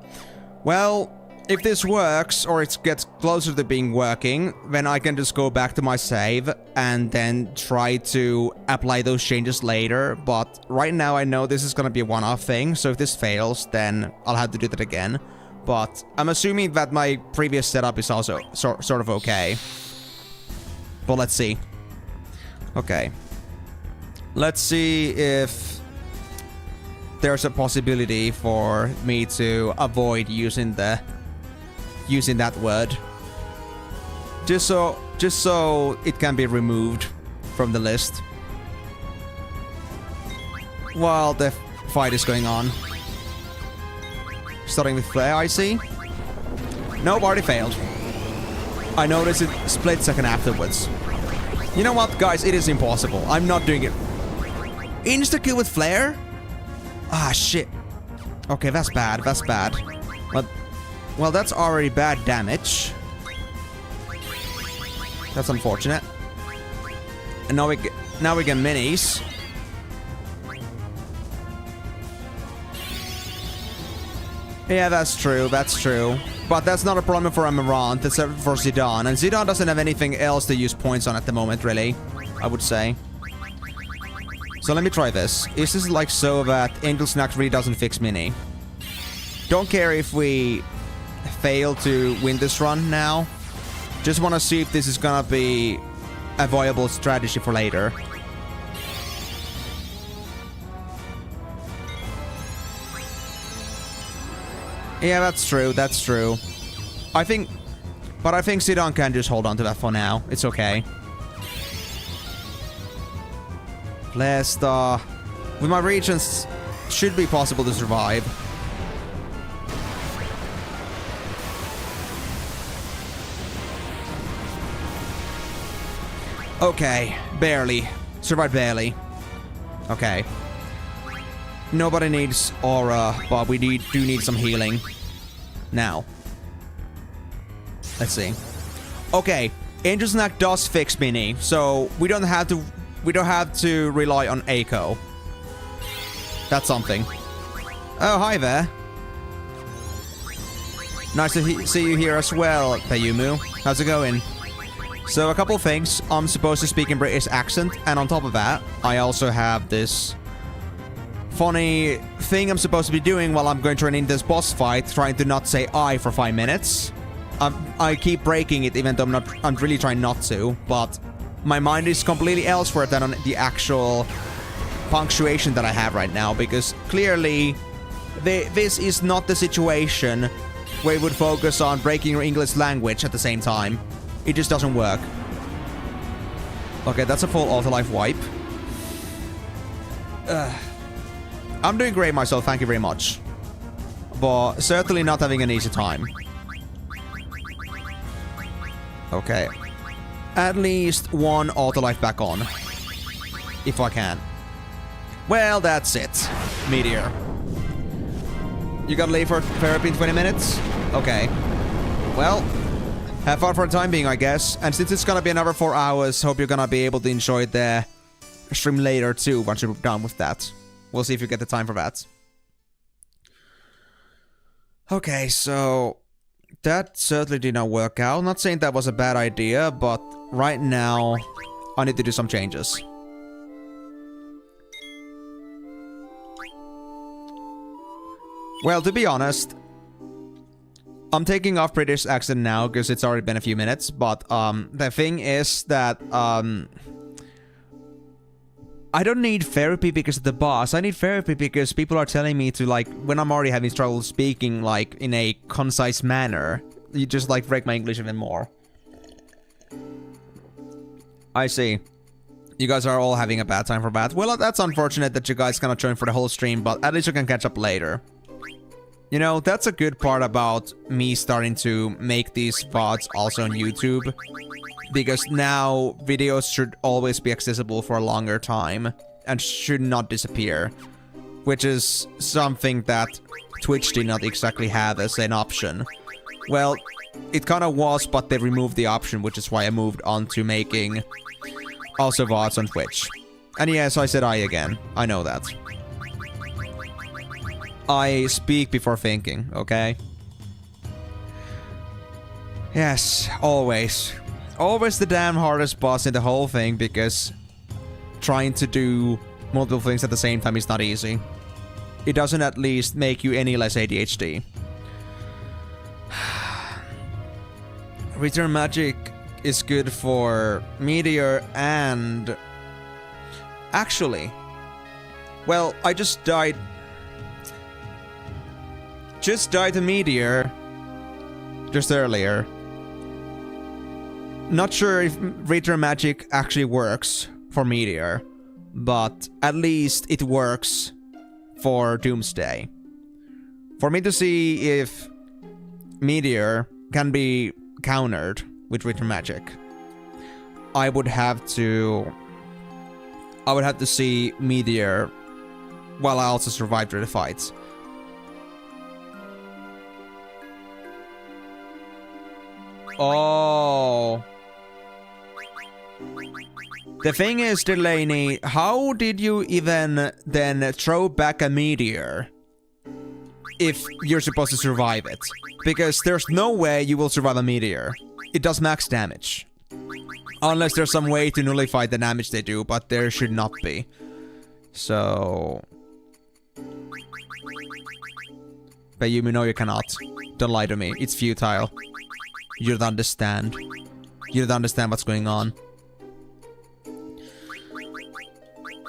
Well, if this works, or it gets closer to being working, then I can just go back to my save and then try to apply those changes later. But right now I know this is gonna be a one-off thing, so if this fails, then I'll have to do that again. But I'm assuming that my previous setup is also sort of okay. But let's see. Okay. Let's see if there's a possibility for me to avoid using that word. Just so it can be removed from the list while the fight is going on. Starting with Flare, I see. Nope, already failed. I noticed it split second afterwards. You know what, guys? It is impossible. I'm not doing it. Insta-kill with Flare? Ah, shit. Okay, that's bad. That's bad. But, well, that's already bad damage. That's unfortunate. And now we get minis. Yeah, that's true. That's true. But that's not a problem for Amarant. That's for Zidane. And Zidane doesn't have anything else to use points on at the moment, really. I would say. So let me try this. Is this like so that Angel Snack really doesn't fix Mini? Don't care if we fail to win this run now. Just want to see if this is gonna be a viable strategy for later. Yeah, that's true. That's true. I think Zidane can just hold on to that for now. It's okay. Lesta. With my regions, should be possible to survive. Okay, barely. Survived barely. Okay. Nobody needs aura, but we do need some healing. Now. Let's see. Okay, Angel Snack does fix Mini, so we don't have to rely on Echo. That's something. Oh, hi there. Nice to see you here as well, Payumu. How's it going? So, a couple things. I'm supposed to speak in British accent, and on top of that, I also have this funny thing I'm supposed to be doing while I'm going to run into this boss fight, trying to not say I for 5 minutes. I keep breaking it, even though I'm really trying not to, but my mind is completely elsewhere than on the actual punctuation that I have right now, because clearly this is not the situation where you would focus on breaking your English language at the same time. It just doesn't work. Okay, that's a full auto-life wipe. I'm doing great myself, thank you very much. But certainly not having an easy time. Okay. At least one auto-life back on. If I can. Well, that's it. Meteor. You gotta leave for therapy in 20 minutes? Okay. Well, have fun for the time being, I guess. And since it's gonna be another 4 hours, hope you're gonna be able to enjoy the stream later too, once you're done with that. We'll see if you get the time for that. Okay, so that certainly did not work out. I'm not saying that was a bad idea, but right now, I need to do some changes. Well, to be honest, I'm taking off British accent now because it's already been a few minutes, but the thing is that I don't need therapy because of the boss. I need therapy because people are telling me to, like, when I'm already having trouble speaking, like, in a concise manner, you just, like, break my English even more. I see. You guys are all having a bad time for that. Well, that's unfortunate that you guys cannot join for the whole stream, but at least you can catch up later. You know, that's a good part about me starting to make these VODs also on YouTube. Because now videos should always be accessible for a longer time and should not disappear. Which is something that Twitch did not exactly have as an option. Well, it kind of was, but they removed the option, which is why I moved on to making also VODs on Twitch. And yes, I said I again. I know that. I speak before thinking, okay? Yes, always. Always the damn hardest boss in the whole thing, because trying to do multiple things at the same time is not easy. It doesn't at least make you any less ADHD. Return Magic is good for Meteor and... Actually... Well, I just died... to Meteor just earlier. Not sure if Return Magic actually works for Meteor, but at least it works for Doomsday. For me to see if Meteor can be countered with Return Magic, I would have to see Meteor while I also survive through the fights. Oh. The thing is, Delaney, how did you even then throw back a meteor if you're supposed to survive it? Because there's no way you will survive a meteor. It does max damage. Unless there's some way to nullify the damage they do, but there should not be. So... But you know you cannot. Don't lie to me. It's futile. You don't understand. You don't understand what's going on.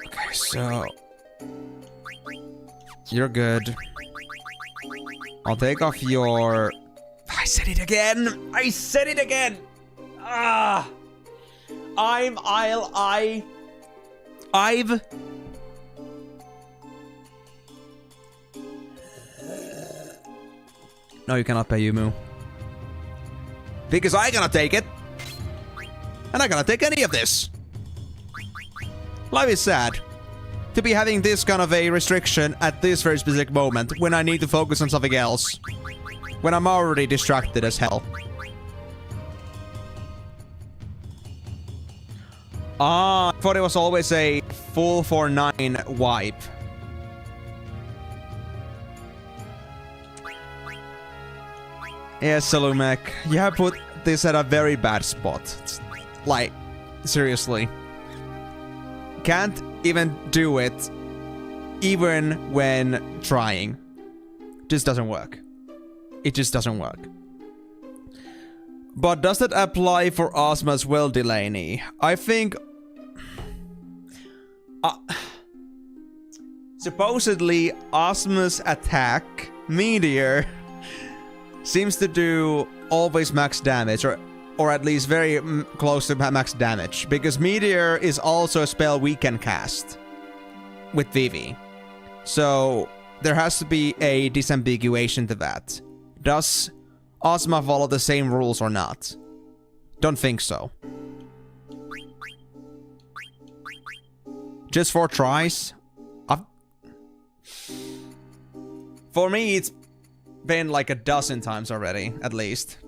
Okay, so... You're good. I'll take off your... I said it again! I said it again! Ah! I've... No, you cannot pay Yumu. Because I cannot take it. And I cannot take any of this. Life is sad. To be having this kind of a restriction at this very specific moment when I need to focus on something else. When I'm already distracted as hell. Ah, I thought it was always a full 4-9 wipe. Yes, Salumek, you have put this at a very bad spot. It's like, seriously. Can't even do it, even when trying. Just doesn't work. It just doesn't work. But does that apply for Ozma as well, Delaney? I think... supposedly, Ozma's attack, Meteor, seems to do always max damage, or at least very close to max damage. Because Meteor is also a spell we can cast with VIII. So, there has to be a disambiguation to that. Does Ozma follow the same rules or not? Don't think so. Just 4 tries? For me, it's been like a dozen times already, at least.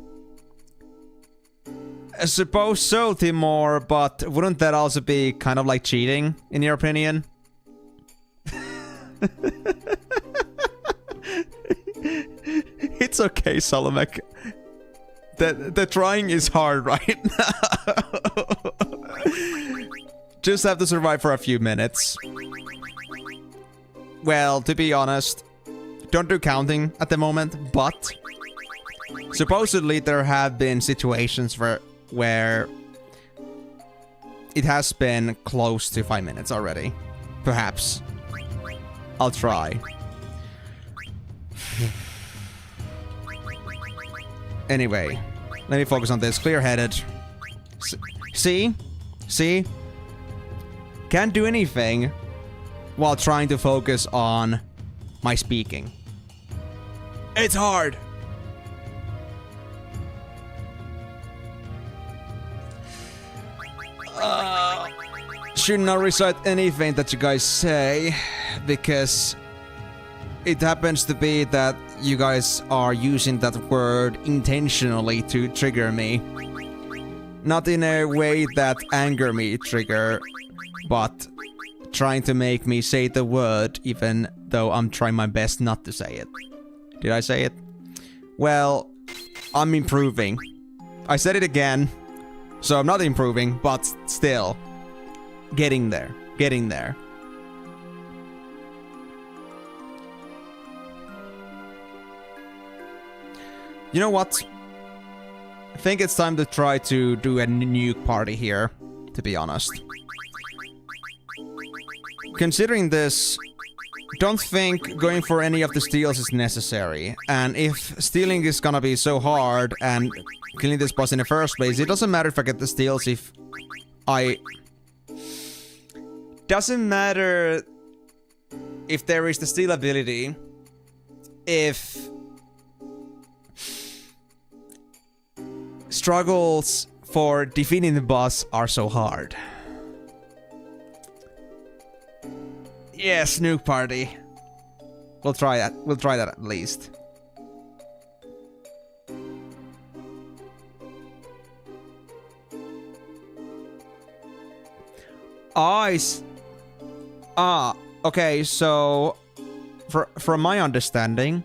I suppose so, Timor, but wouldn't that also be kind of like cheating, in your opinion? It's okay, Solomek. The trying is hard right now. Just have to survive for a few minutes. Well, to be honest, don't do counting at the moment, but supposedly there have been situations where it has been close to 5 minutes already. Perhaps. I'll try. Anyway, let me focus on this. Clear-headed. See? See? Can't do anything while trying to focus on my speaking. It's hard! Should not recite anything that you guys say, because it happens to be that you guys are using that word intentionally to trigger me. Not in a way that anger me trigger, but trying to make me say the word even though I'm trying my best not to say it. Did I say it? Well, I'm improving. I said it again, so I'm not improving, but still. Getting there. Getting there. You know what? I think it's time to try to do a nuke party here, to be honest. Considering this, don't think going for any of the steals is necessary. And if stealing is gonna be so hard and killing this boss in the first place, it doesn't matter if I get the steals if I... Doesn't matter if there is the steal ability, if struggles for defeating the boss are so hard. Yes, nuke party. We'll try that. We'll try that at least. Okay, so from my understanding,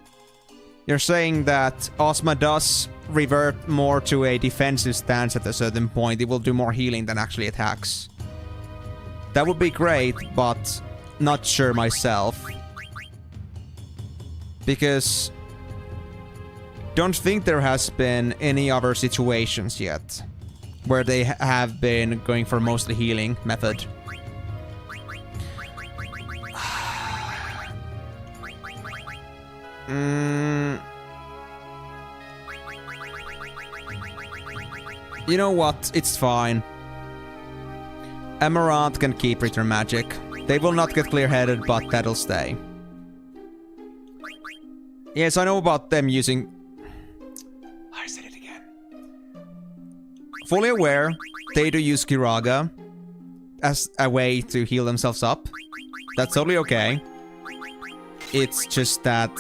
you're saying that Ozma does revert more to a defensive stance at a certain point. It will do more healing than actually attacks. That would be great, but not sure myself. Because don't think there has been any other situations yet where they have been going for mostly healing method. You know what? It's fine. Amaranth can keep return magic. They will not get clear-headed, but that'll stay. Yes, I know about them using... I said it again. Fully aware, they do use Kiraga as a way to heal themselves up. That's totally okay. It's just that...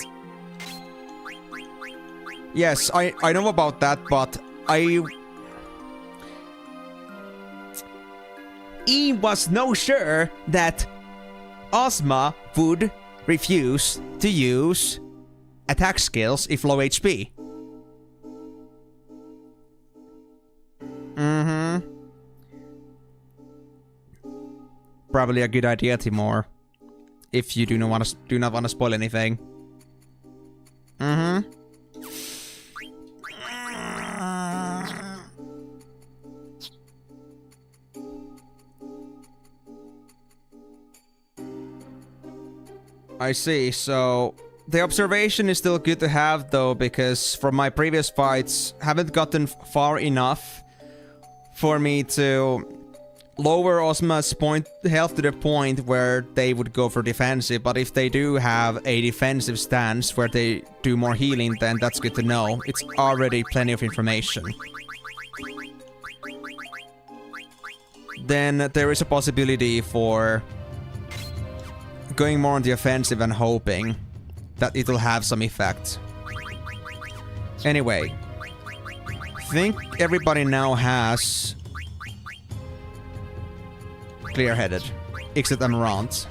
Yes, I know about that, but he was no sure that Ozma would refuse to use attack skills if low HP. Probably a good idea, Timor. If you do not want to spoil anything. I see, so the observation is still good to have though, because from my previous fights, haven't gotten far enough for me to lower Ozma's health to the point where they would go for defensive, but if they do have a defensive stance where they do more healing, then that's good to know. It's already plenty of information. Then there is a possibility for going more on the offensive and hoping that it'll have some effect. Anyway, I think everybody now has clear-headed, except Amaranth.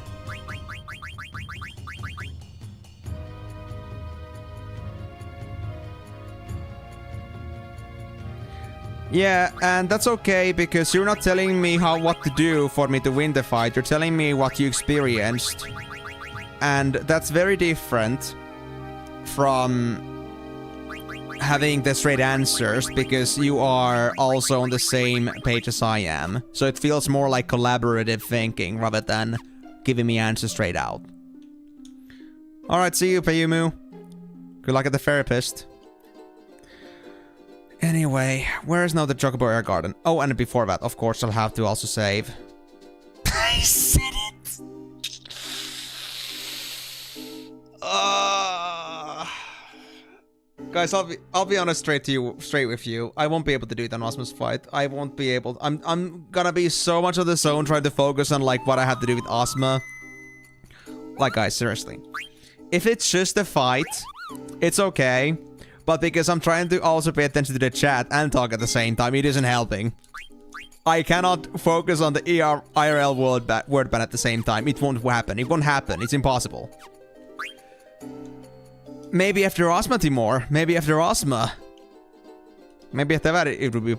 Yeah, and that's okay, because you're not telling me what to do for me to win the fight. You're telling me what you experienced. And that's very different from having the straight answers, because you are also on the same page as I am. So it feels more like collaborative thinking rather than giving me answers straight out. Alright, see you, Payumu. Good luck at the therapist. Anyway, where is now the Chocobo Air Garden? Oh, and before that, of course, I'll have to also save. I said it! Guys, I'll be honest straight with you. I won't be able to do it on Ozma's fight. I won't be able. I'm gonna be so much of the zone trying to focus on like what I have to do with Ozma. Like, guys, seriously. If it's just a fight, it's okay. But because I'm trying to also pay attention to the chat and talk at the same time, it isn't helping. I cannot focus on the IRL word ban at the same time. It won't happen. It won't happen. It's impossible. Maybe after Ozma, Timor. Maybe after Ozma. Maybe after that it would be...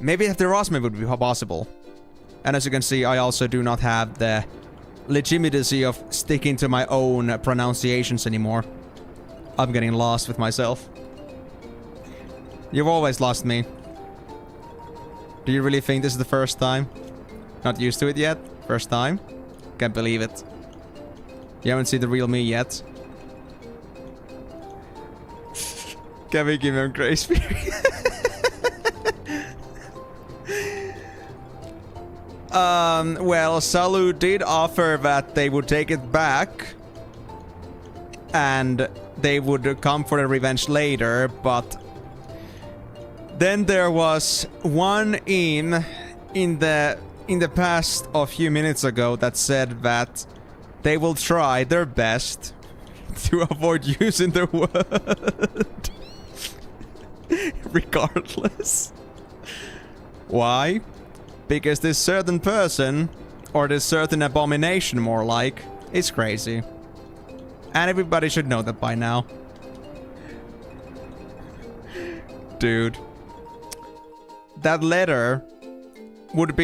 Maybe after Ozma it would be possible. And as you can see, I also do not have the legitimacy of sticking to my own pronunciations anymore. I'm getting lost with myself. You've always lost me. Do you really think this is the first time? Not used to it yet? First time? Can't believe it. You haven't seen the real me yet. Can we give him grace period? Well, Salu did offer that they would take it back. And they would come for the revenge later, but... Then there was one in the past a few minutes ago that said that they will try their best to avoid using the word. Regardless. Why? Because this certain person, or this certain abomination more like, is crazy. And everybody should know that by now. Dude. That letter would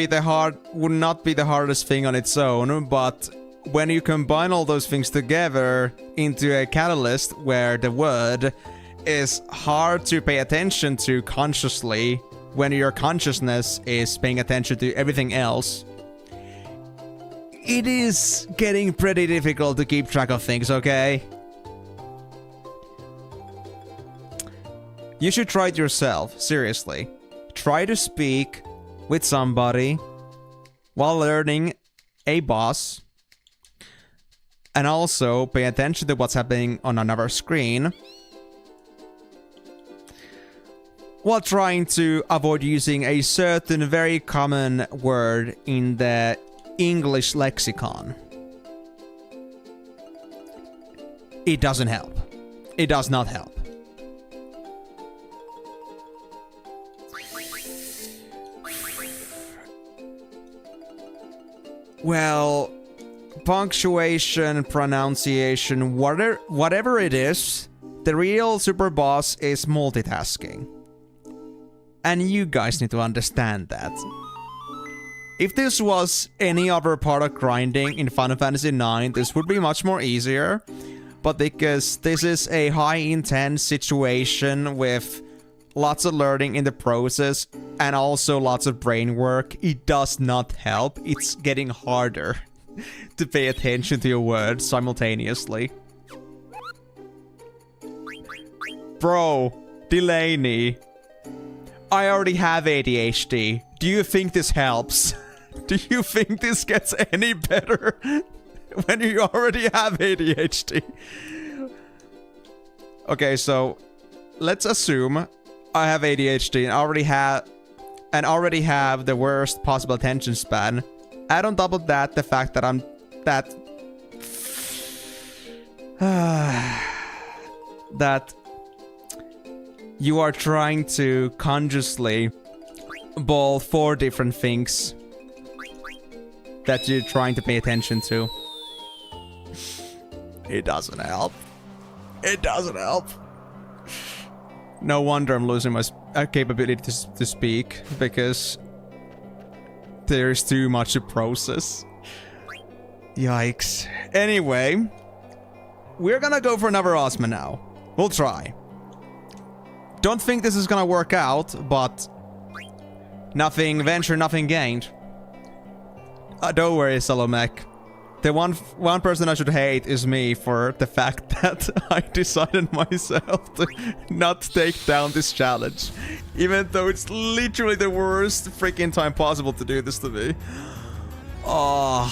not be the hardest thing on its own, but when you combine all those things together into a catalyst where the word is hard to pay attention to consciously when your consciousness is paying attention to everything else, it is getting pretty difficult to keep track of things, okay? You should try it yourself, seriously. Try to speak with somebody while learning a boss, and also pay attention to what's happening on another screen, while trying to avoid using a certain very common word in the English lexicon. It doesn't help. It does not help. Well, punctuation, pronunciation, whatever it is, the real super boss is multitasking. And you guys need to understand that. If this was any other part of grinding in Final Fantasy IX, this would be much more easier. But because this is a high-intense situation with lots of learning in the process and also lots of brain work, it does not help. It's getting harder to pay attention to your words simultaneously. Bro, Delaney, I already have ADHD. Do you think this helps? Do you think this gets any better when you already have ADHD? Okay, so let's assume I have ADHD and already have the worst possible attention span. Add on top of that the fact that that you are trying to consciously ball 4 different things that you're trying to pay attention to. It doesn't help. It doesn't help. No wonder I'm losing my capability to speak, because there is too much to process. Yikes. Anyway, we're gonna go for another Ozma now. We'll try. Don't think this is gonna work out, but nothing ventured, nothing gained. Don't worry, Salomech. The one person I should hate is me for the fact that I decided myself to not take down this challenge. Even though it's literally the worst freaking time possible to do this to me. Oh.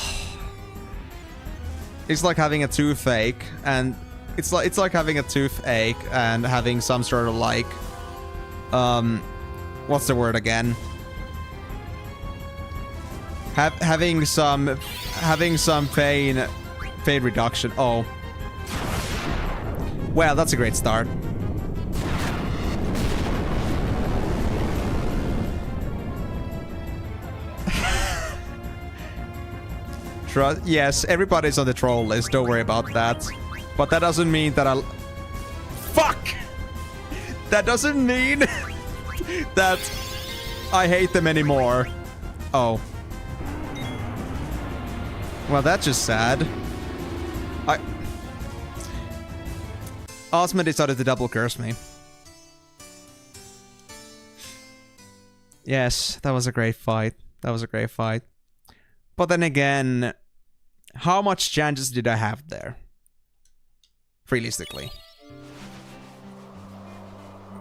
It's like having a toothache, and it's like having a toothache and having some sort of like what's the word again? Having some pain reduction. Oh. Well, that's a great start. Yes, everybody's on the troll list, don't worry about that. But that doesn't mean that Fuck! That doesn't mean that I hate them anymore. Oh. Well, that's just sad. Ozma decided to double curse me. Yes, that was a great fight. That was a great fight. But then again, how much chances did I have there? Realistically.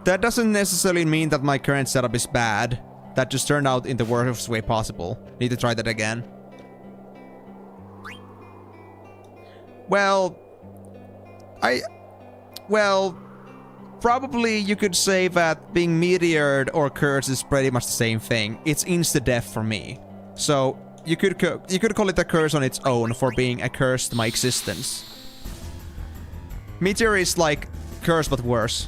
That doesn't necessarily mean that my current setup is bad. That just turned out in the worst way possible. Need to try that again. Well, probably you could say that being meteored or cursed is pretty much the same thing. It's insta-death for me. So, you could call it a curse on its own for being a curse to my existence. Meteor is like curse but worse.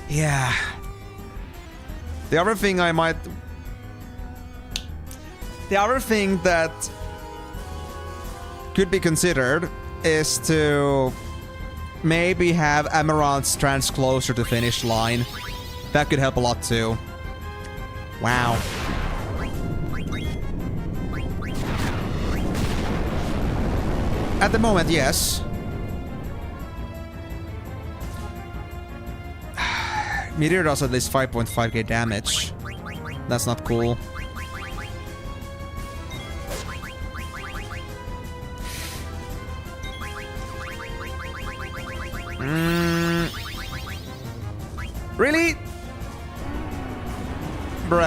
Yeah. The other thing that could be considered is to maybe have Amaranth's trance closer to finish line. That could help a lot too. Wow. At the moment, yes. Meteor does at least 5.5k damage. That's not cool. Really? Bro.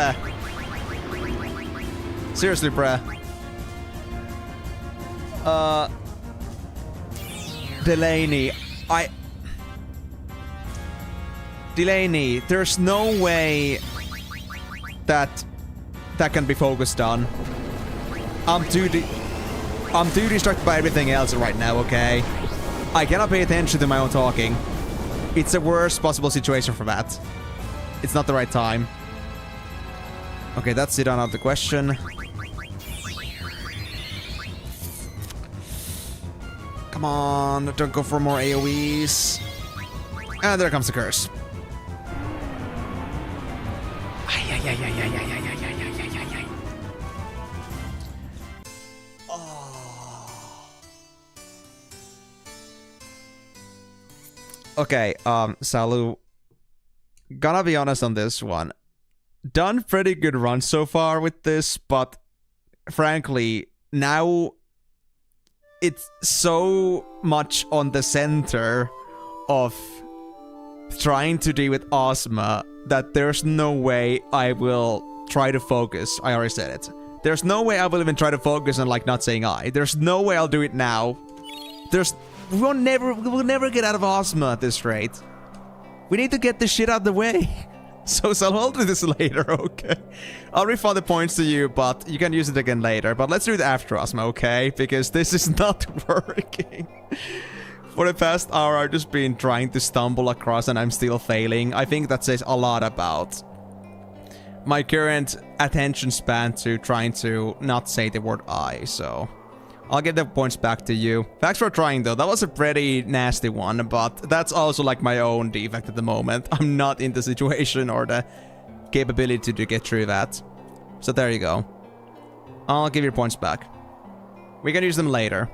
Seriously, bruh. Delaney, Delaney, there's no way that can be focused on. I'm too distracted by everything else right now, okay? I cannot pay attention to my own talking. It's the worst possible situation for that. It's not the right time. Okay, that's it, out of the question. Come on, don't go for more AoEs. And there comes the curse. Okay, Salu, gonna be honest on this one. Done pretty good run so far with this, but frankly, now it's so much on the center of trying to deal with Ozma that there's no way I will try to focus. I already said it. There's no way I will even try to focus on like not saying I. There's no way I'll do it now. We will never get out of Ozma at this rate. We need to get this shit out of the way. So I'll do this later, okay? I'll refund the points to you, but you can use it again later. But let's do it after Ozma, okay? Because this is not working. For the past hour, I've just been trying to stumble across and I'm still failing. I think that says a lot about my current attention span to trying to not say the word I, so I'll get the points back to you. Thanks for trying, though. That was a pretty nasty one, but that's also like my own defect at the moment. I'm not in the situation or the capability to get through that. So there you go. I'll give your points back. We can use them later.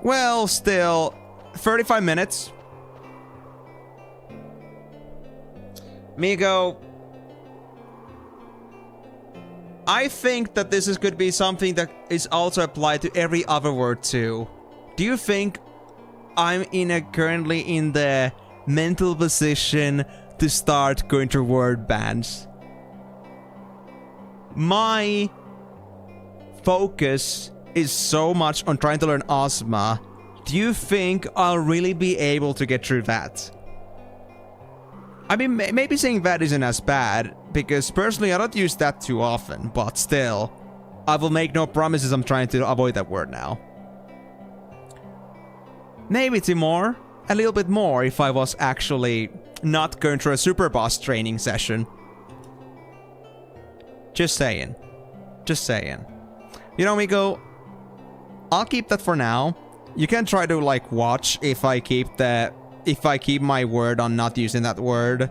Well, still, 35 minutes. Migo, I think that this could be something that is also applied to every other word too. Do you think I'm currently in the mental position to start going through word bans? My focus is so much on trying to learn Ozma. Do you think I'll really be able to get through that? I mean, maybe saying that isn't as bad, because personally I don't use that too often, but still, I will make no promises. I'm trying to avoid that word now. Maybe Timor, a little bit more if I was actually not going through a super boss training session. Just saying. Just saying. You know, Miko, I'll keep that for now. You can try to like watch if I keep my word on not using that word.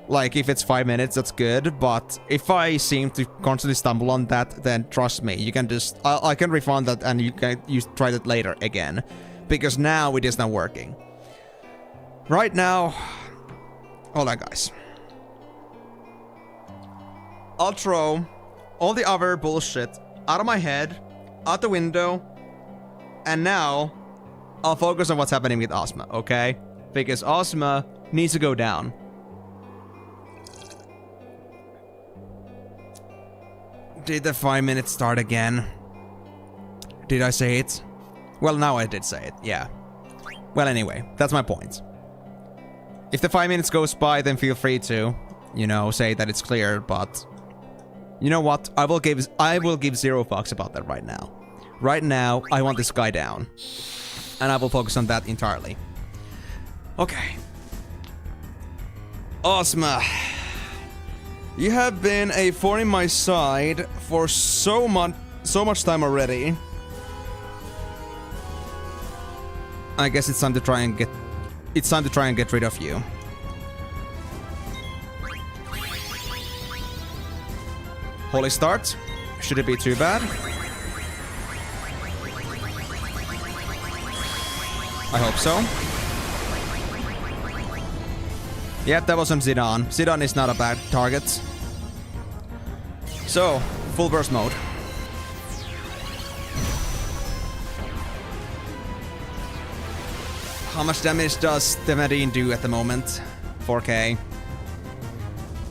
Like, if it's 5 minutes, that's good. But if I seem to constantly stumble on that, then trust me, you can just... I can refund that and you can try that later again. Because now it is not working. Right now... Hold on, guys. I'll throw all the other bullshit out of my head, out the window, and now I'll focus on what's happening with Ozma, okay? Because Ozma needs to go down. Did the 5 minutes start again? Did I say it? Well, now I did say it, yeah. Well, anyway, that's my point. If the 5 minutes goes by, then feel free to, you know, say that it's clear, but... You know what? I will give 0 fucks about that right now. Right now, I want this guy down. And I will focus on that entirely. Okay. Ozma. You have been a thorn in my side for so much time already. I guess it's time to try and get rid of you. Holy start. Should it be too bad? I hope so. Yep, that was from Zidane. Zidane is not a bad target. So, full burst mode. How much damage does the Medine do at the moment? 4k.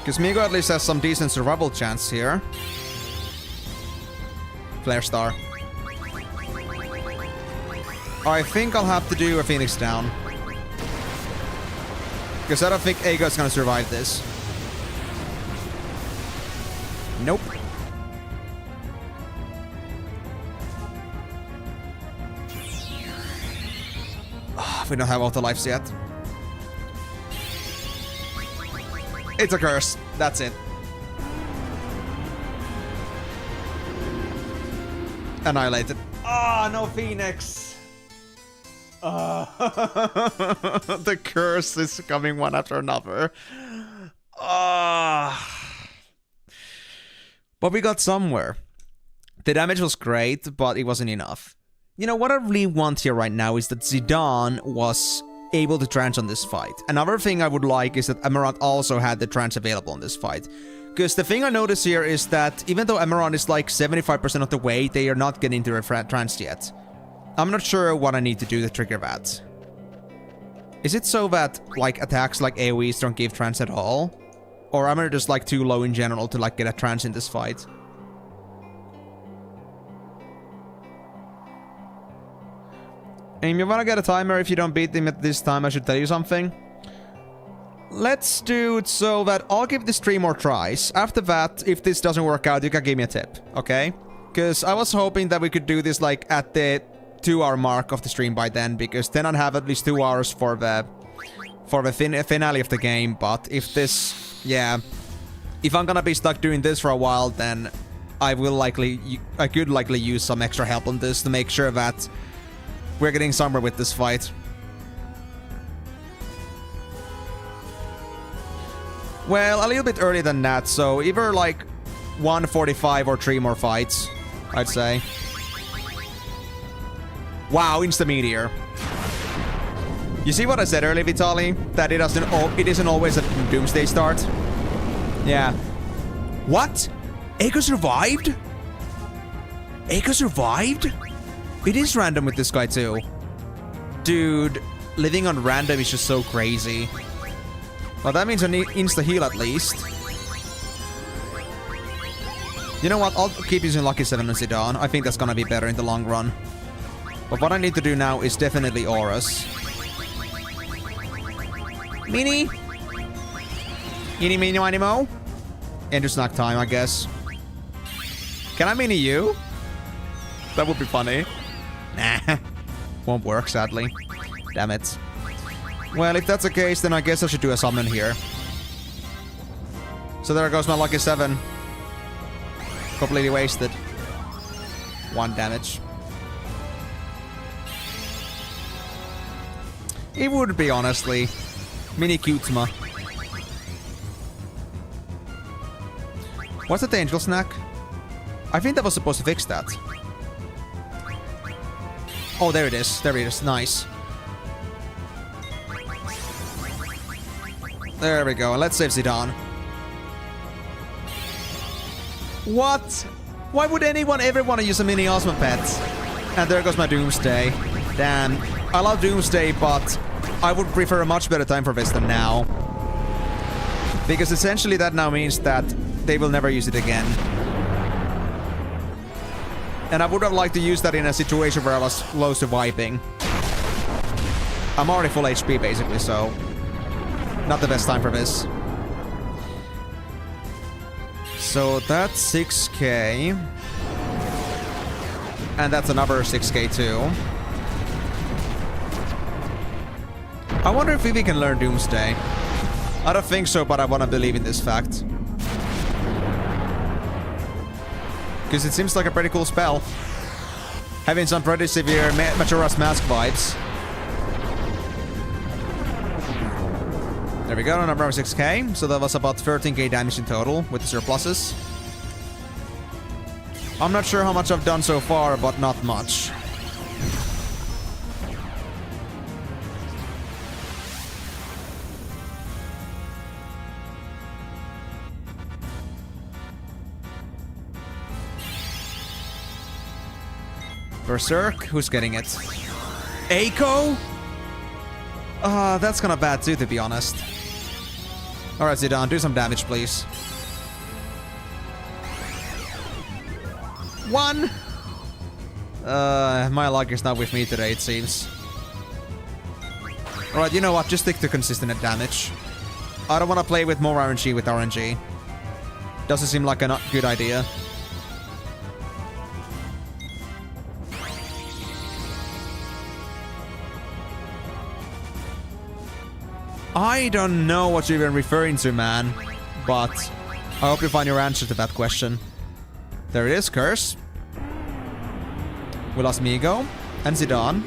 Because Migo at least has some decent survival chance here. Flare Star. I think I'll have to do a Phoenix down. Because I don't think Aego's gonna survive this. Nope. We don't have auto lives yet. It's a curse. That's it. Annihilated. Ah, no Phoenix. The curse is coming one after another. But we got somewhere. The damage was great, but it wasn't enough. You know, what I really want here right now is that Zidane was able to trance on this fight. Another thing I would like is that Amarant also had the trance available in this fight. Because the thing I notice here is that even though Amarant is like 75% of the way, they are not getting into a trance yet. I'm not sure what I need to do to trigger that. Is it so that like attacks like AoEs don't give trance at all? Or am I just like too low in general to like get a trance in this fight? And you wanna get a timer if you don't beat him at this time, I should tell you something. Let's do it so that I'll give this 3 more tries. After that, if this doesn't work out, you can give me a tip, okay? Because I was hoping that we could do this like at the 2-hour mark of the stream by then, because then I'd have at least 2 hours for the finale of the game. But if this, yeah, if I'm gonna be stuck doing this for a while, then I could likely use some extra help on this to make sure that we're getting somewhere with this fight. Well, a little bit earlier than that, so either like 1:45 or 3 more fights, I'd say. Wow, insta-meteor. You see what I said earlier, Vitali? That it isn't always a doomsday start? Yeah. What? Eiko survived? Eiko survived? It is random with this guy too. Dude, living on random is just so crazy. Well, that means I need insta-heal at least. You know what? I'll keep using Lucky 7 and Zidane. I think that's gonna be better in the long run. But what I need to do now is definitely auras. Mini? Eeny, meeny, miny, mo? Ender snack time, I guess. Can I mini you? That would be funny. Nah. Won't work, sadly. Damn it. Well, if that's the case, then I guess I should do a summon here. So there goes my Lucky 7. Completely wasted. 1 damage. It would be, honestly. Mini Cutesma. What's the angel snack? I think that was supposed to fix that. Oh, there it is. There it is. Nice. There we go. Let's save Zidane. What? Why would anyone ever want to use a mini Osmo pet? And there goes my Doomsday. Damn. I love Doomsday, but I would prefer a much better time for this than now. Because essentially that now means that they will never use it again. And I would have liked to use that in a situation where I was close to wiping. I'm already full HP basically, so not the best time for this. So that's 6k. And that's another 6k too. I wonder if we can learn Doomsday. I don't think so, but I want to believe in this fact. Because it seems like a pretty cool spell. Having some pretty severe Majora's Mask vibes. There we go, number 6k. So that was about 13k damage in total with the surpluses. I'm not sure how much I've done so far, but not much. Berserk? Who's getting it? Eiko? That's kinda bad too, to be honest. Alright, Zidane, do some damage, please. 1! My luck is not with me today, it seems. Alright, you know what? Just stick to consistent damage. I don't want to play with more RNG with RNG. Doesn't seem like a not good idea. I don't know what you're even referring to, man. But I hope you find your answer to that question. There it is, Curse. We lost Migo and Zidane.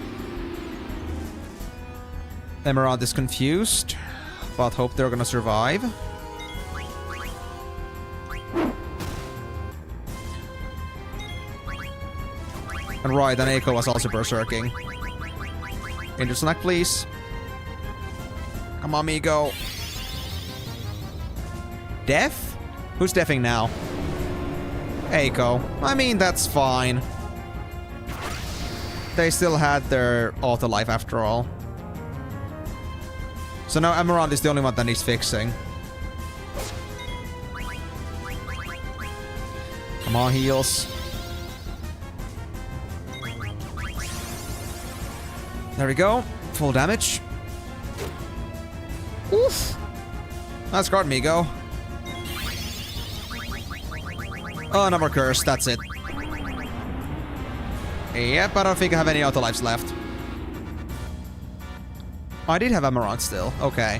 Emerald is confused, but hope they're gonna survive. And right, and Eiko was also berserking. Into snack, please. Come on, Migo. Deaf? Who's deafing now? Eiko. I mean, that's fine. They still had their auto life after all. So now Emerald is the only one that needs fixing. Come on, heals. There we go. Full damage. Oof. That's guard Migo. Oh, another curse. That's it. Yep, I don't think I have any auto lives left. I did have Amarant still. Okay.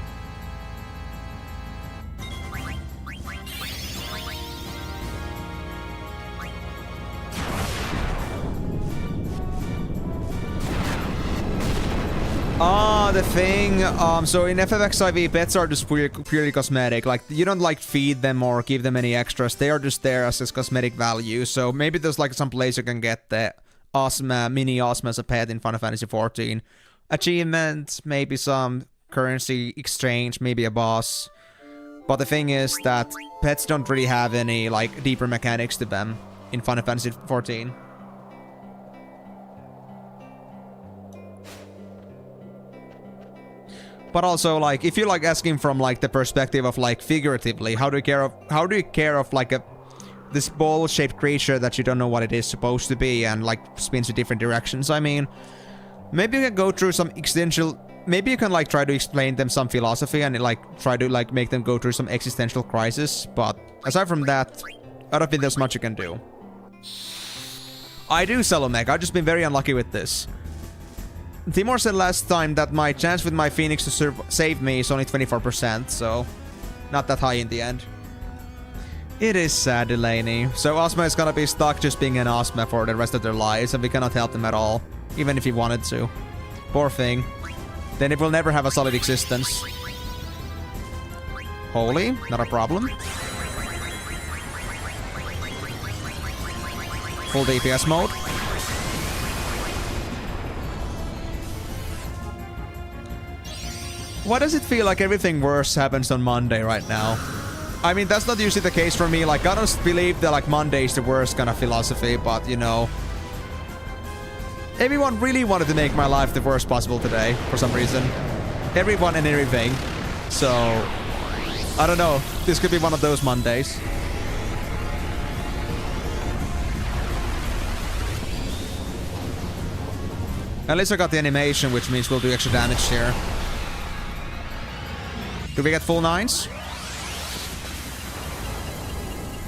Ah, the thing. So in FF7 pets are just purely cosmetic. Like, you don't like feed them or give them any extras. They are just there as cosmetic value. So maybe there's like some place you can get the Ozma, mini Ozma as a pet in Final Fantasy 14. Achievement, maybe some currency exchange, maybe a boss. But the thing is that pets don't really have any like deeper mechanics to them in Final Fantasy 14. But also, like, if you're like asking from like the perspective of like figuratively, how do you care of like this ball-shaped creature that you don't know what it is supposed to be and like spins in different directions? I mean, maybe you can go through some existential. Maybe you can like try to explain them some philosophy and like try to like make them go through some existential crisis. But aside from that, I don't think there's much you can do. I do Salomech. I've just been very unlucky with this. Timor said last time that my chance with my Phoenix to save me is only 24%, so not that high in the end. It is sad, Delaney. So Ozma is gonna be stuck just being an Ozma for the rest of their lives, and we cannot help them at all, even if we wanted to. Poor thing. Then it will never have a solid existence. Holy, not a problem. Full DPS mode. Why does it feel like everything worse happens on Monday right now? I mean, that's not usually the case for me. Like, I don't believe that like Monday is the worst kind of philosophy, but you know, everyone really wanted to make my life the worst possible today for some reason. Everyone and everything. So, I don't know. This could be one of those Mondays. At least I got the animation, which means we'll do extra damage here. Do we get full 9s?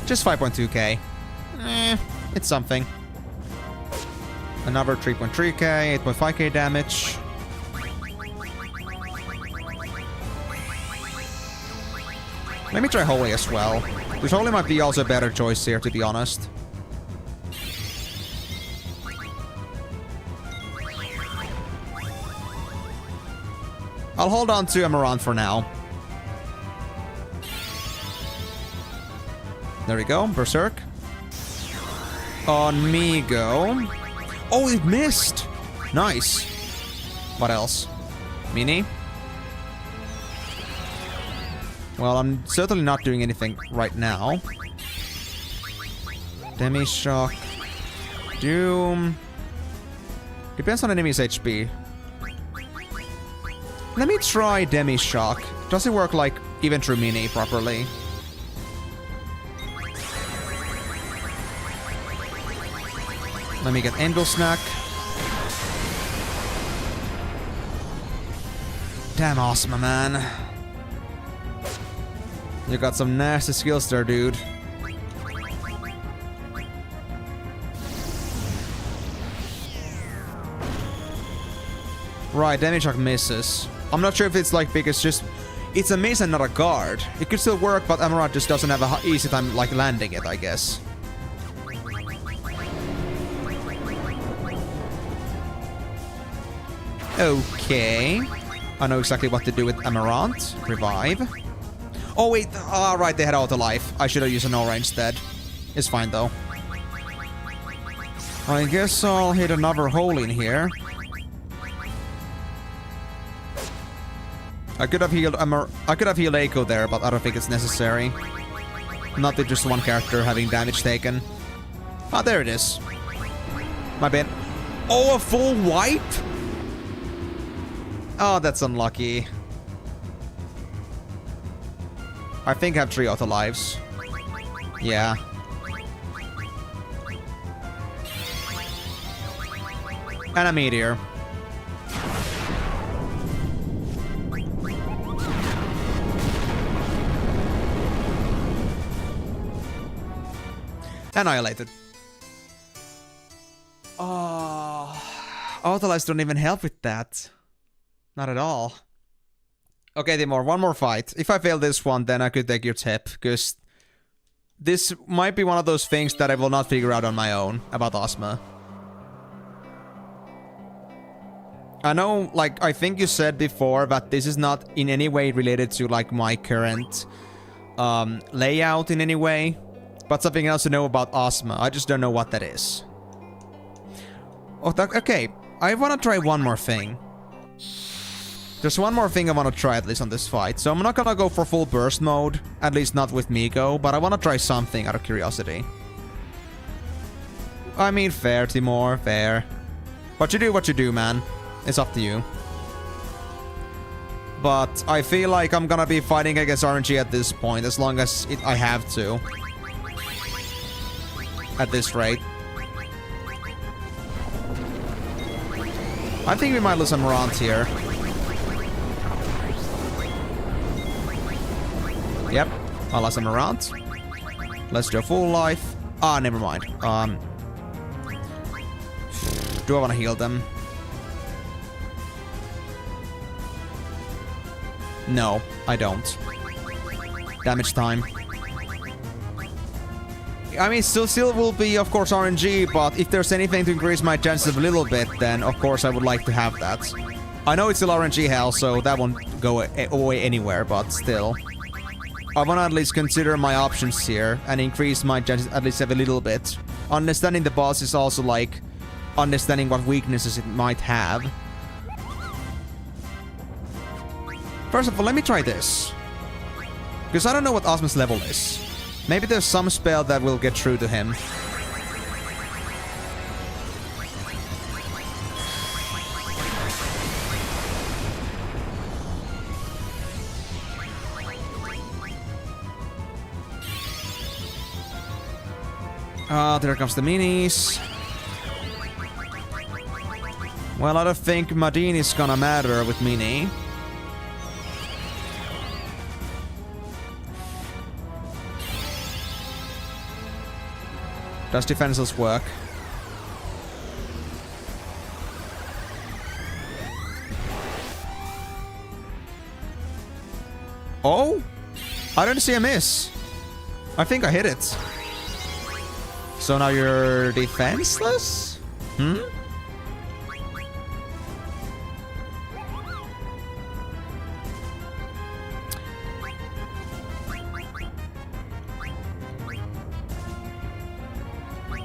Just 5.2k. It's something. Another 3.3k, 8.5k damage. Let me try Holy as well. Because Holy might be also a better choice here, to be honest. I'll hold on to Amaranth for now. There we go, Berserk. On Migo. Oh, it missed! Nice. What else? Mini? Well, I'm certainly not doing anything right now. Demi-Shock. Doom. Depends on enemy's HP. Let me try Demi-Shock. Does it work like even through mini properly. Let me get Angel Snack. Damn awesome, man. You got some nasty skills there, dude. Right, damage shock misses. I'm not sure if it's like because just it's a miss and not a guard. It could still work, but Amaranth just doesn't have a easy time like landing it, I guess. Okay. I know exactly what to do with Amaranth. Revive. Oh wait, right, they had auto life. I should have used an aura instead. It's fine though. I guess I'll hit another hole in here. I could have healed Eiko there, but I don't think it's necessary. Not with just one character having damage taken. Ah, there it is. My bad. Oh, a full wipe? Oh, that's unlucky. I think I have 3 auto lives. Yeah. And a meteor. Annihilated. Oh, auto lives don't even help with that. Not at all. Okay, Timor, one more fight. If I fail this one, then I could take your tip, because this might be one of those things that I will not figure out on my own about Ozma. I know, like, I think you said before that this is not in any way related to, like, my current layout in any way, but something else to know about Ozma. I just don't know what that is. Oh, okay, I want to try one more thing. There's one more thing I want to try at least on this fight. So I'm not gonna go for full burst mode, at least not with Miko, but I want to try something out of curiosity. I mean, fair, Timor, fair. But you do what you do, man. It's up to you. But I feel like I'm gonna be fighting against RNG at this point, as long as I have to. At this rate. I think we might lose some Amaranth here. Yep, I lost him around. Let's do a full life. Ah, never mind. Do I want to heal them? No, I don't. Damage time. I mean, still will be, of course, RNG, but if there's anything to increase my chances a little bit, then, of course, I would like to have that. I know it's still RNG hell, so that won't go away anywhere, but still. I want to at least consider my options here and increase my chances at least a little bit. Understanding the boss is also like understanding what weaknesses it might have. First of all, let me try this. Because I don't know what Ozma's level is. Maybe there's some spell that will get through to him. There comes the minis. Well, I don't think Madine is gonna matter with mini. Does defenseless work? Oh? I didn't see a miss. I think I hit it. So now you're defenseless? Hmm?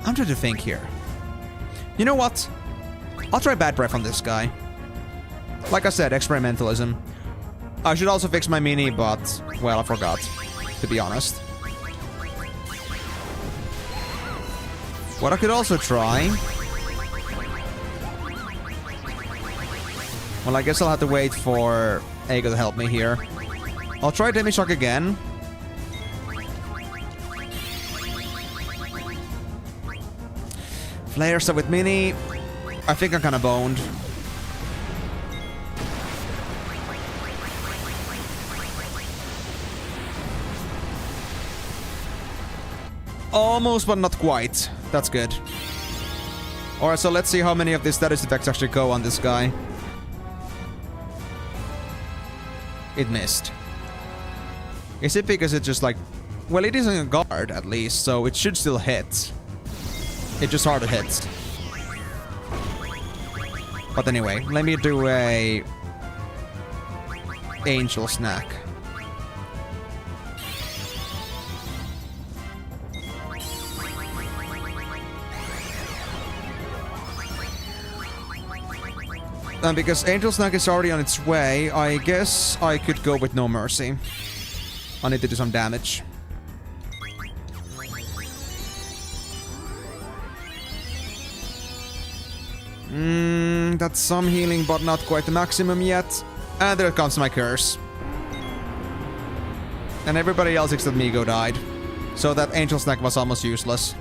I'm trying to think here. You know what? I'll try Bad Breath on this guy. Like I said, experimentalism. I should also fix my mini, but, well, I forgot, to be honest. What I could also try... Well, I guess I'll have to wait for Eiko to help me here. I'll try Demi Shock again. Flare stuff with Mini. I think I'm kind of boned. Almost, but not quite. That's good. Alright, so let's see how many of these status effects actually go on this guy. It missed. Is it because it's just like... Well, it isn't a guard, at least, so it should still hit. It just hardly hits. But anyway, let me do a... Angel Snack. And because Angel Snack is already on its way, I guess I could go with No Mercy. I need to do some damage. That's some healing, but not quite the maximum yet. And there comes my curse. And everybody else except Migo died. So that Angel Snack was almost useless.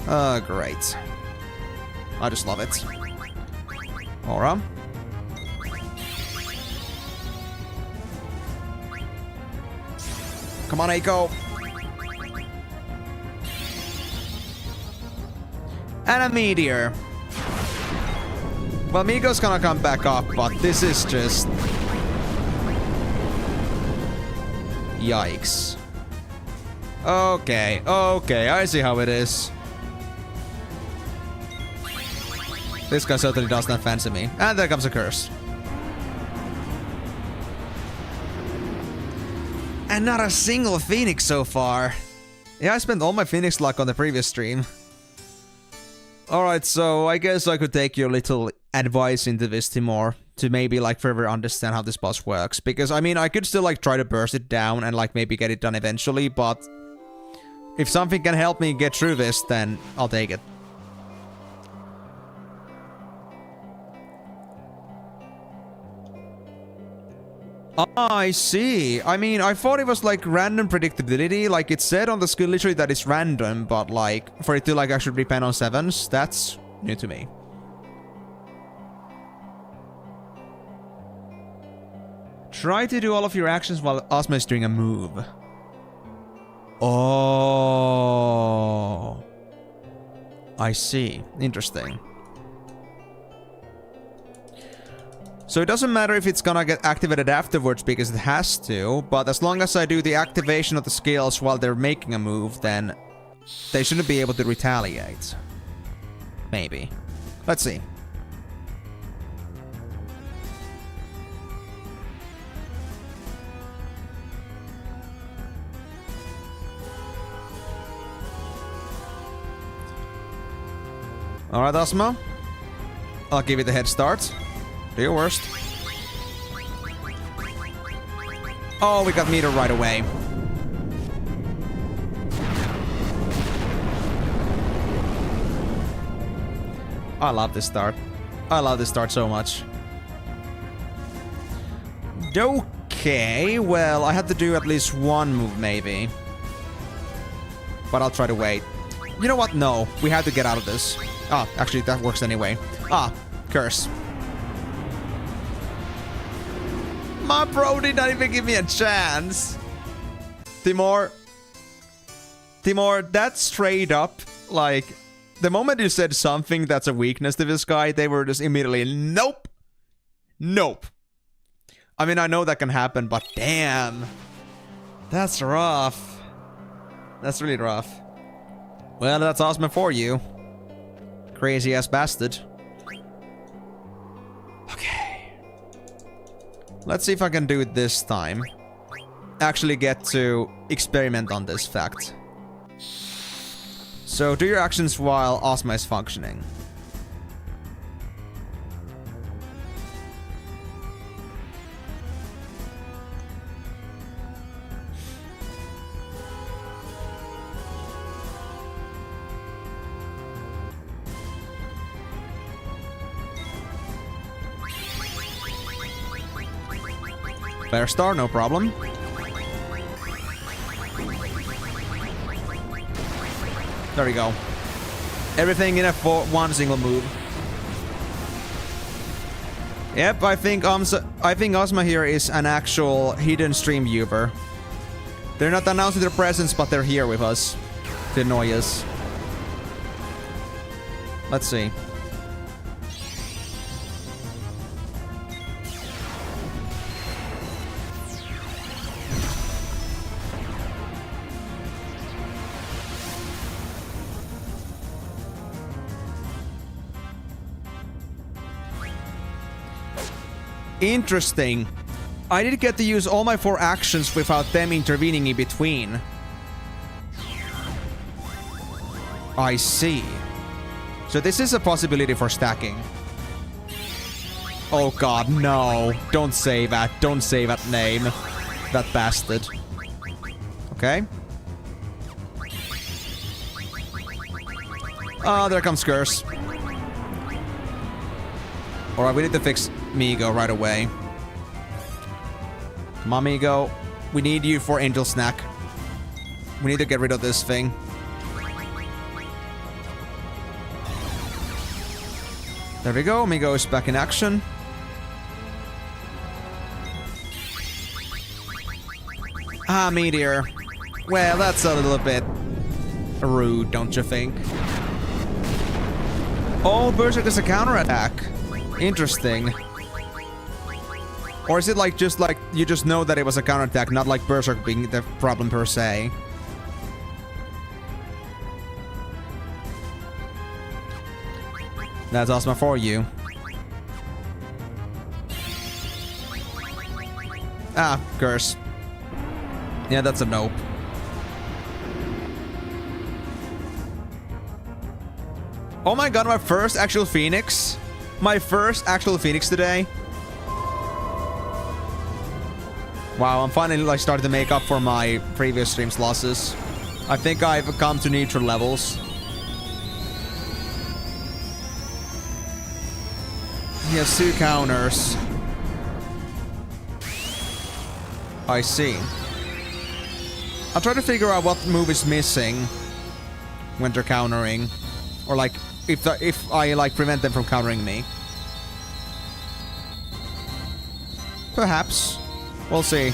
Great. I just love it. Aura. Come on, Eiko. And a meteor. Well, Migo's gonna come back up, but this is just... Yikes. Okay, okay, I see how it is. This guy certainly does not fancy me. And there comes a curse. And not a single Phoenix so far. Yeah, I spent all my Phoenix luck on the previous stream. Alright, so I guess I could take your little advice into this, Timor. To maybe, like, further understand how this boss works. Because, I mean, I could still, like, try to burst it down and, like, maybe get it done eventually. But if something can help me get through this, then I'll take it. Ah, I see. I mean, I thought it was like random predictability. Like it said on the skill literally that it's random, but like for it to like actually depend on sevens, that's new to me. Try to do all of your actions while Ozma is doing a move. Oh. I see. Interesting. So it doesn't matter if it's gonna get activated afterwards because it has to, but as long as I do the activation of the skills while they're making a move, then they shouldn't be able to retaliate. Maybe. Let's see. Alright, Ozma. I'll give you the head start. Do your worst. Oh, we got meter right away. I love this start. I love this start so much. Okay, well, I have to do at least one move, maybe. But I'll try to wait. You know what? No, we have to get out of this. Ah, actually, that works anyway. Ah, curse. My bro did not even give me a chance. Timor, that's straight up, like, the moment you said something that's a weakness to this guy, they were just immediately, nope. Nope. I mean, I know that can happen, but damn. That's rough. That's really rough. Well, that's Ozma for you. Crazy ass bastard. Okay. Let's see if I can do it this time. Actually get to experiment on this fact. So do your actions while Ozma is functioning. Bear Star, no problem. There we go. Everything in one single move. Yep, I think Ozma here is an actual hidden stream viewer. They're not announcing their presence, but they're here with us to annoy us. Let's see. Interesting. I did get to use all my 4 actions without them intervening in between. I see. So this is a possibility for stacking. Oh god, no. Don't say that. Don't say that name. That bastard. Okay. Ah, there comes Curse. Alright, we need to fix Migo right away. Come on, Migo. We need you for Angel Snack. We need to get rid of this thing. There we go. Migo is back in action. Ah, Meteor. Well, that's a little bit rude, don't you think? Oh, Berserk is a counterattack. Interesting. Or is it like just like you just know that it was a counterattack, not like Berserk being the problem per se? That's Ozma for you. Ah, Curse. Yeah, that's a nope. Oh my god, my first actual Phoenix. My first actual Phoenix today. Wow, I'm finally like starting to make up for my previous stream's losses. I think I've come to neutral levels. He has 2 counters. I see. I'll try to figure out what move is missing when they're countering. Or like, if I like prevent them from countering me. Perhaps. We'll see.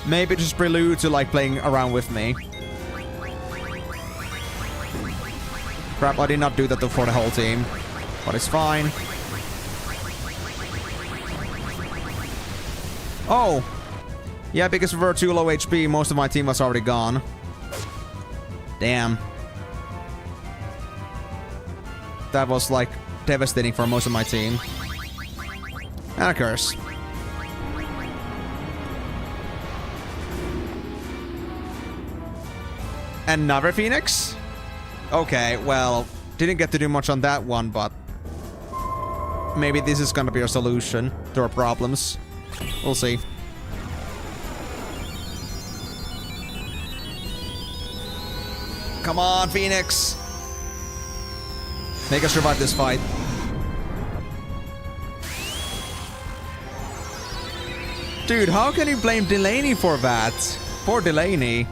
Maybe just prelude to like playing around with me. Crap, I did not do that for the whole team. But it's fine. Oh! Yeah, because we were too low HP, most of my team was already gone. Damn. That was like devastating for most of my team. And a Curse. Another Phoenix? Okay, well, didn't get to do much on that one, but maybe this is gonna be a solution to our problems. We'll see. Come on, Phoenix! Make us survive this fight. Dude, how can you blame Delaney for that? Poor Delaney.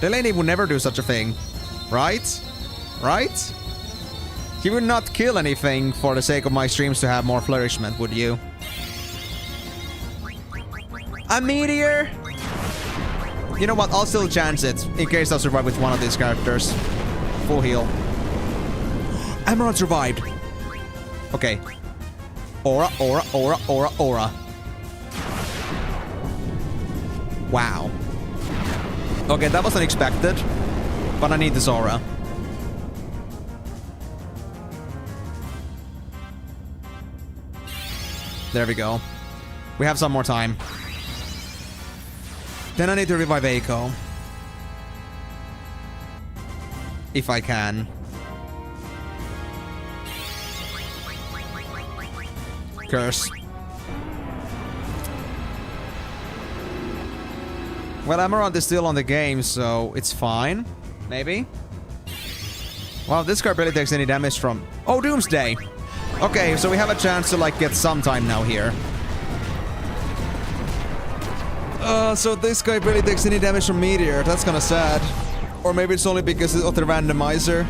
Delaney would never do such a thing. Right? Right? You would not kill anything for the sake of my streams to have more flourishment, would you? A meteor? You know what? I'll still chance it in case I survive with one of these characters. Full heal. Emerald survived. Okay. Aura, aura, aura, aura, aura. Wow. Okay, that was unexpected. But I need this aura. There we go. We have some more time. Then I need to revive Eiko. If I can. Curse. Well, Emerald is still on the game, so it's fine. Maybe. Wow, this card barely takes any damage from... Oh, Doomsday! Okay, so we have a chance to, like, get some time now here. So this guy barely takes any damage from Meteor. That's kinda sad. Or maybe it's only because of the randomizer.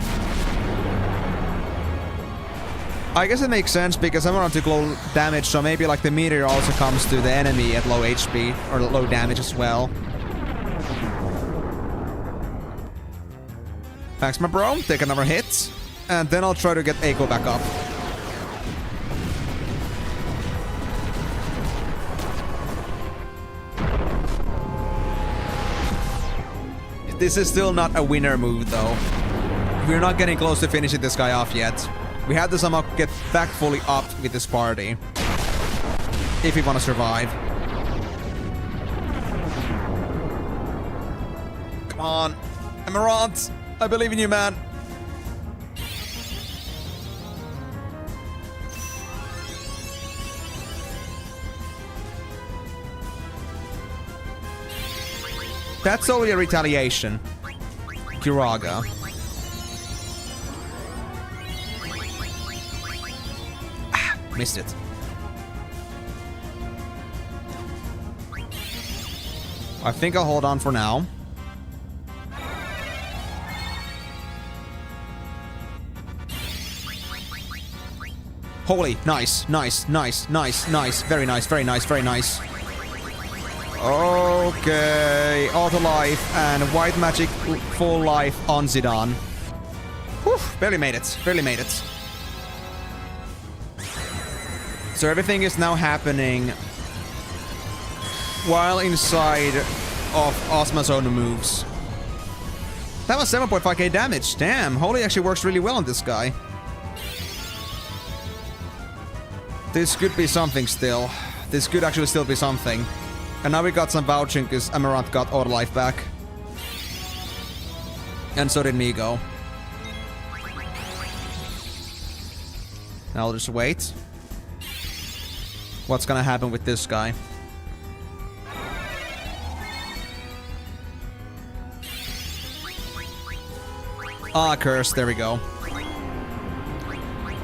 I guess it makes sense because Emerald took low damage, so maybe like the Meteor also comes to the enemy at low HP or low damage as well. Thanks, my bro. Take another hit. And then I'll try to get Echo back up. This is still not a winner move, though. We're not getting close to finishing this guy off yet. We have to somehow get back fully up with this party. If we want to survive. Come on. Emerald! I believe in you, man. That's only a retaliation. Kiraga. Ah, missed it. I think I'll hold on for now. Holy, nice, nice, nice, nice, nice. Very nice, very nice, very nice. Okay, auto life and white magic full life on Zidane. Whew, barely made it, barely made it. So everything is now happening while inside of Ozma's own moves. That was 7.5k damage, damn. Holy actually works really well on this guy. This could be something still. This could actually still be something. And now we got some vouching because Amaranth got auto life back. And so did Migo. Now I'll just wait. What's gonna happen with this guy? Ah, curse. There we go.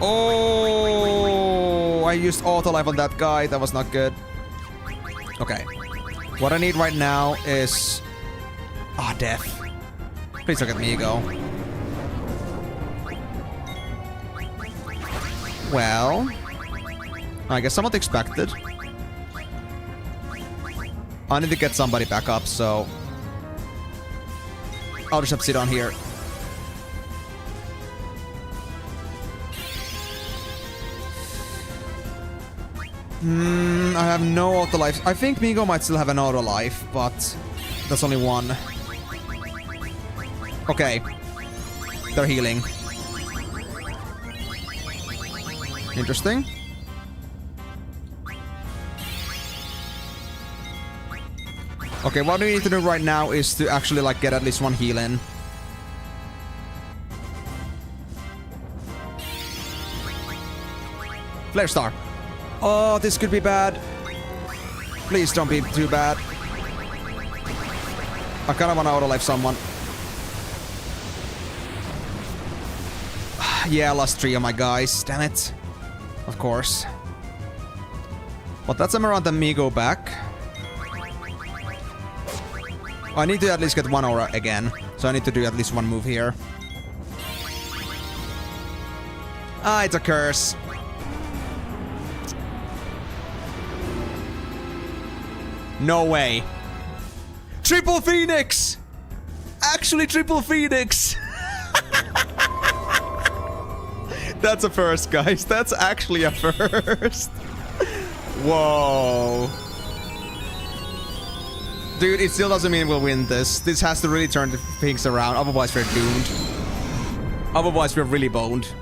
Oh, I used auto life on that guy. That was not good. Okay. What I need right now is... Ah, death. Please look at me go. Well... I guess somewhat expected. I need to get somebody back up, so... I'll just have to sit on here. I have no auto life. I think Migo might still have an auto life, but that's only one. Okay. They're healing. Interesting. Okay, what we need to do right now is to actually like get at least one heal in. Flare Star. Oh, this could be bad. Please don't be too bad. I kinda wanna auto life someone. Yeah, I lost 3 of my guys. Damn it. Of course. But that's Amaranth and Migo back. I need to at least get one aura again. So I need to do at least one move here. Ah, it's a curse. No way. Triple Phoenix! Actually, Triple Phoenix! That's a first, guys. That's actually a first. Whoa. Dude, it still doesn't mean we'll win this. This has to really turn things around. Otherwise, we're doomed. Otherwise, we're really boned.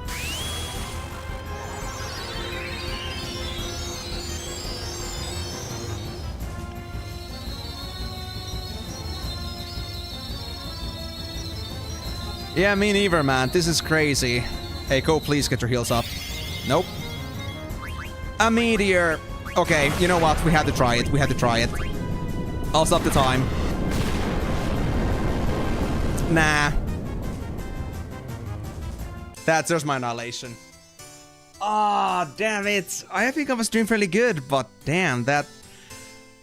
Yeah, me neither, man. This is crazy. Hey, Ko, please get your heals up. Nope. A meteor. Okay, you know what? We had to try it. We had to try it. I'll stop the time. Nah. There's my annihilation. Ah, damn it. I think I was doing fairly good, but damn, that...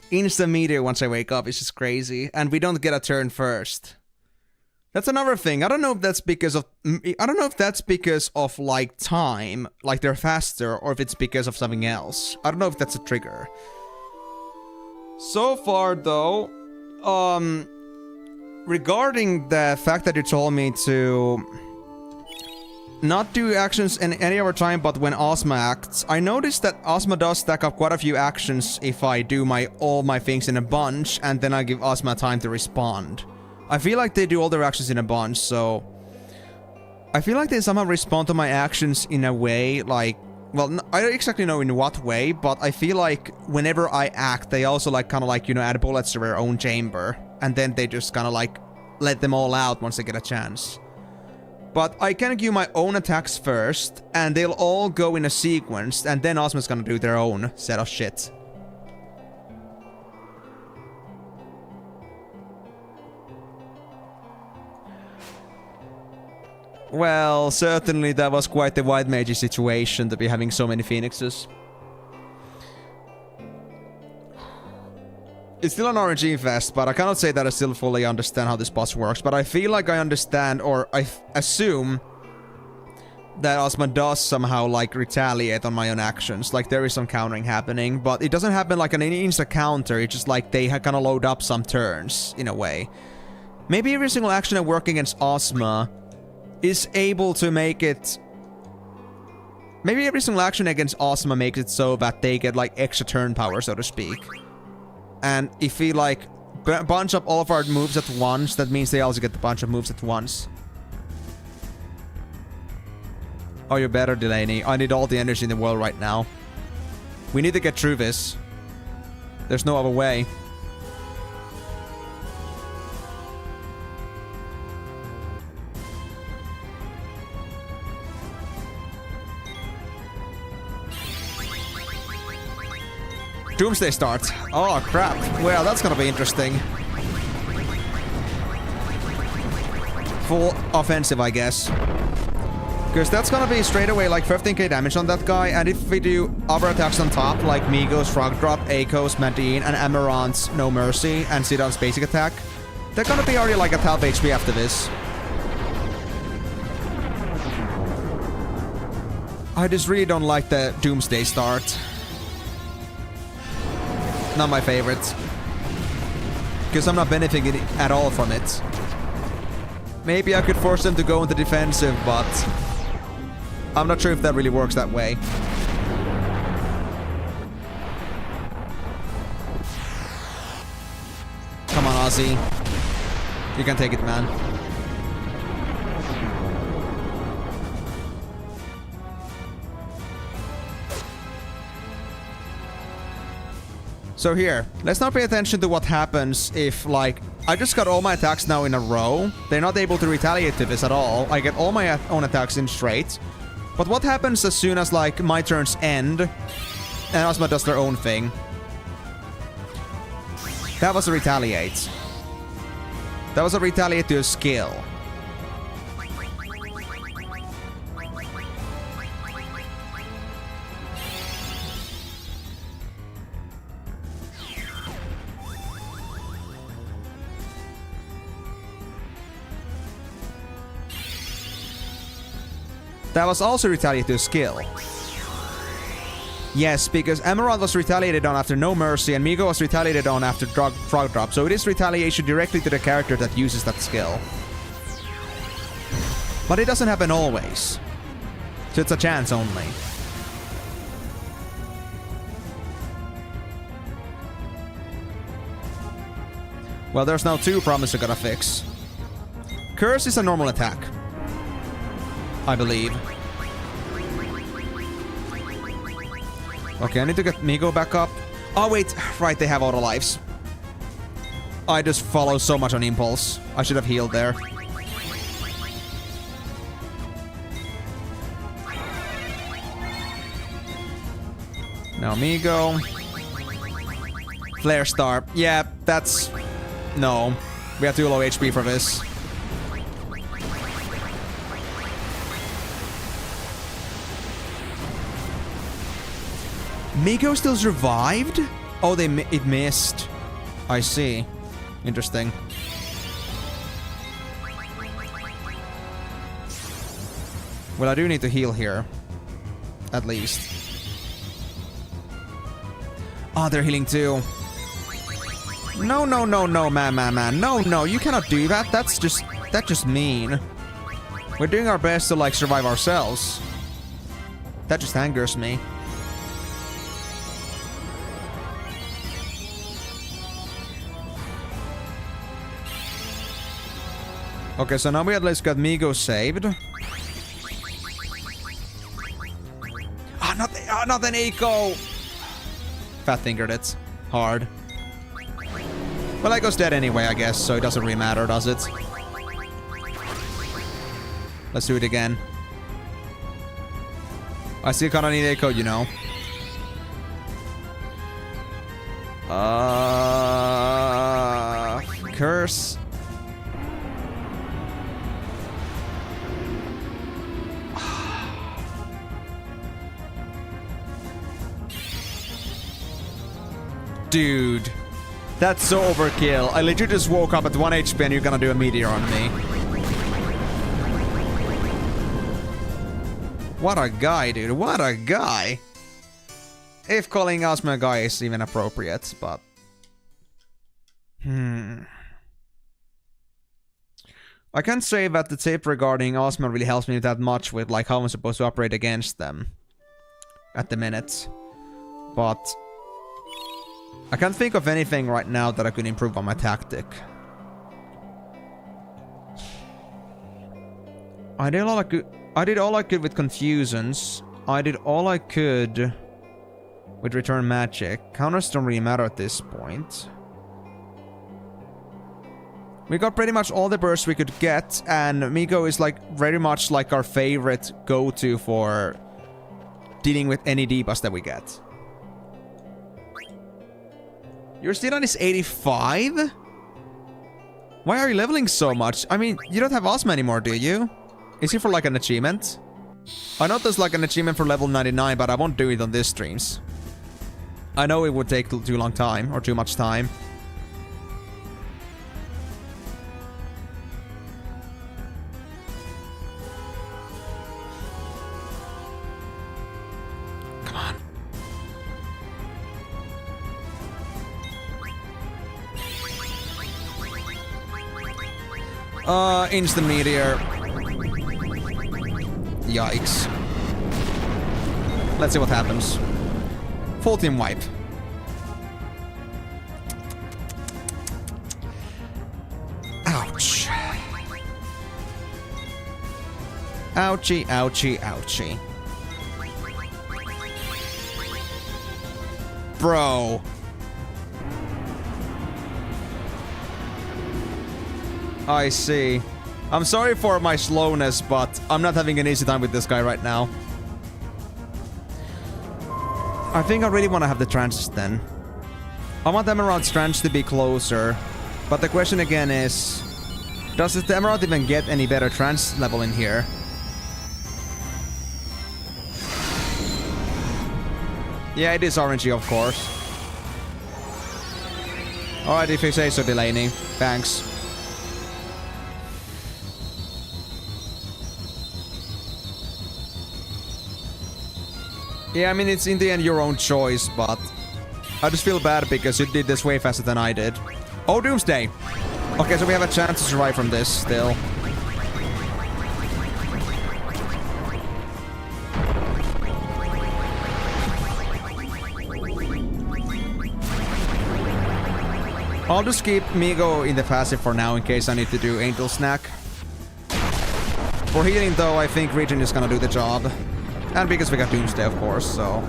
Instant meteor once I wake up. It's just crazy. And we don't get a turn first. That's another thing. I don't know if that's because of... like, time. Like, they're faster. Or if it's because of something else. I don't know if that's a trigger. So far, though... regarding the fact that you told me to... not do actions in any other time but when Ozma acts, I noticed that Ozma does stack up quite a few actions if I do all my things in a bunch, and then I give Ozma time to respond. I feel like they do all their actions in a bunch, so... I feel like they somehow respond to my actions in a way, like... Well, I don't exactly know in what way, but I feel like whenever I act, they also like kind of like, you know, add bullets to their own chamber. And then they just kind of like let them all out once they get a chance. But I can do my own attacks first, and they'll all go in a sequence, and then Ozma's gonna do their own set of shit. Well, certainly that was quite the white mage situation to be having so many phoenixes. It's still an RNG fest, but I cannot say that I still fully understand how this boss works, but I feel like I understand, or I assume that Ozma does somehow, like, retaliate on my own actions. Like, there is some countering happening, but it doesn't happen like an insta counter, it's just like they kind of load up some turns, in a way. Maybe every single action I work against Ozma is able to make it... Maybe every single action against Ozma makes it so that they get, like, extra turn power, so to speak. And if we, like, bunch up all of our moves at once, that means they also get a bunch of moves at once. Oh, you're better, Delaney. I need all the energy in the world right now. We need to get through this. There's no other way. Doomsday start. Oh, crap. Well, that's gonna be interesting. Full offensive, I guess. Because that's gonna be straight away like 15k damage on that guy, and if we do other attacks on top, like Migo's Frog Drop, Aiko's Madine, and Amarant's No Mercy, and Zidon's basic attack, they're gonna be already like at half HP after this. I just really don't like the Doomsday start. Not my favorite. Because I'm not benefiting at all from it. Maybe I could force them to go into defensive, but I'm not sure if that really works that way. Come on, Ozzy. You can take it, man. So here, let's not pay attention to what happens if, like, I just got all my attacks now in a row. They're not able to retaliate to this at all. I get all my own attacks in straight. But what happens as soon as, like, my turns end and Ozma does their own thing? That was a retaliate. That was a retaliate to a skill. That was also retaliate to a skill. Yes, because Emerald was retaliated on after No Mercy, and Migo was retaliated on after Frog Drop, so it is retaliation directly to the character that uses that skill. But it doesn't happen always. So it's a chance only. Well, there's now two problems I gotta fix. Curse is a normal attack, I believe. Okay, I need to get Migo back up. Oh, wait. Right, they have auto lives. I just follow so much on impulse. I should have healed there. Now Migo. Flare Star. Yeah, that's... No. We have too low HP for this. Migo still survived? Oh, it missed. I see. Interesting. Well, I do need to heal here. At least. Oh, they're healing too. No, no, no, no, man. No, you cannot do that. That's just mean. We're doing our best to, like, survive ourselves. That just angers me. Okay, so now we at least got Migo saved. Not an Eiko! Fat fingered it. Hard. Well, Eiko's dead anyway, I guess, so it doesn't really matter, does it? Let's do it again. I still kinda need Eiko, you know. Curse. Dude, that's so overkill. I literally just woke up at 1 HP and you're gonna do a meteor on me. What a guy, dude. What a guy. If calling Asma a guy is even appropriate, but... I can't say that the tip regarding Asma really helps me that much with, like, how I'm supposed to operate against them. At the minute. But... I can't think of anything right now that I could improve on my tactic. I did all I could with confusions. I did all I could with return magic. Counters don't really matter at this point. We got pretty much all the bursts we could get, and Migo is like very much like our favorite go-to for dealing with any debuffs that we get. You're still on his 85? Why are you leveling so much? I mean, you don't have Ozma anymore, do you? Is he for like an achievement? I know there's like an achievement for level 99, but I won't do it on this streams. I know it would take too long time, or too much time. Instant meteor. Yikes. Let's see what happens. Full team wipe. Ouch. Ouchie, ouchie, ouchie. Bro. I see. I'm sorry for my slowness, but I'm not having an easy time with this guy right now. I think I really want to have the trans then. I want the Emerald's trans to be closer. But the question again is... does the Emerald even get any better trans level in here? Yeah, it is orangey, of course. Alright, if you say so, Delaney. Thanks. Yeah, I mean, it's in the end your own choice, but... I just feel bad because you did this way faster than I did. Oh, Doomsday! Okay, so we have a chance to survive from this, still. I'll just keep Migo in the passive for now in case I need to do Angel Snack. For healing, though, I think Regen is gonna do the job. And because we got Doomsday, of course, so...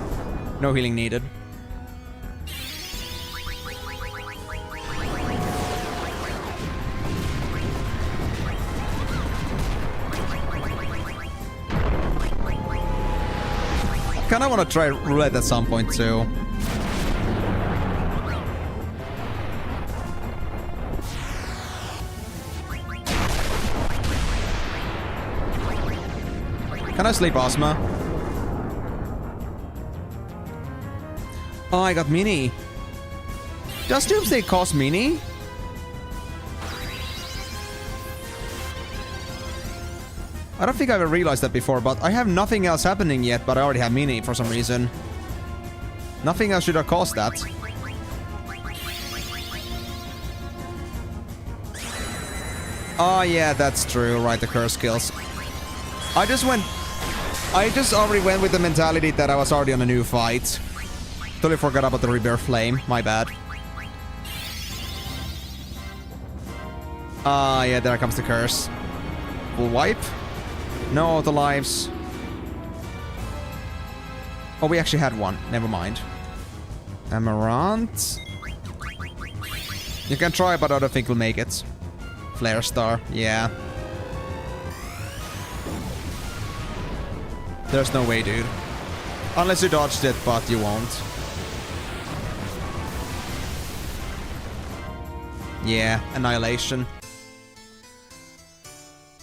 no healing needed. Kinda wanna try roulette at some point, too. Can I sleep Ozma? Oh, I got Mini. Does Doomsday cost mini? I don't think I ever realized that before, but I have nothing else happening yet, but I already have mini for some reason. Nothing else should have cost that. Oh yeah, that's true, right, the curse skills. I just already went with the mentality that I was already on a new fight. Totally forgot about the Rebirth Flame, my bad. Ah, yeah, there comes the curse. Full wipe. No auto lives. Oh, we actually had one. Never mind. Amaranth. You can try, but I don't think we'll make it. Flare Star, yeah. There's no way, dude. Unless you dodged it, but you won't. Yeah, Annihilation.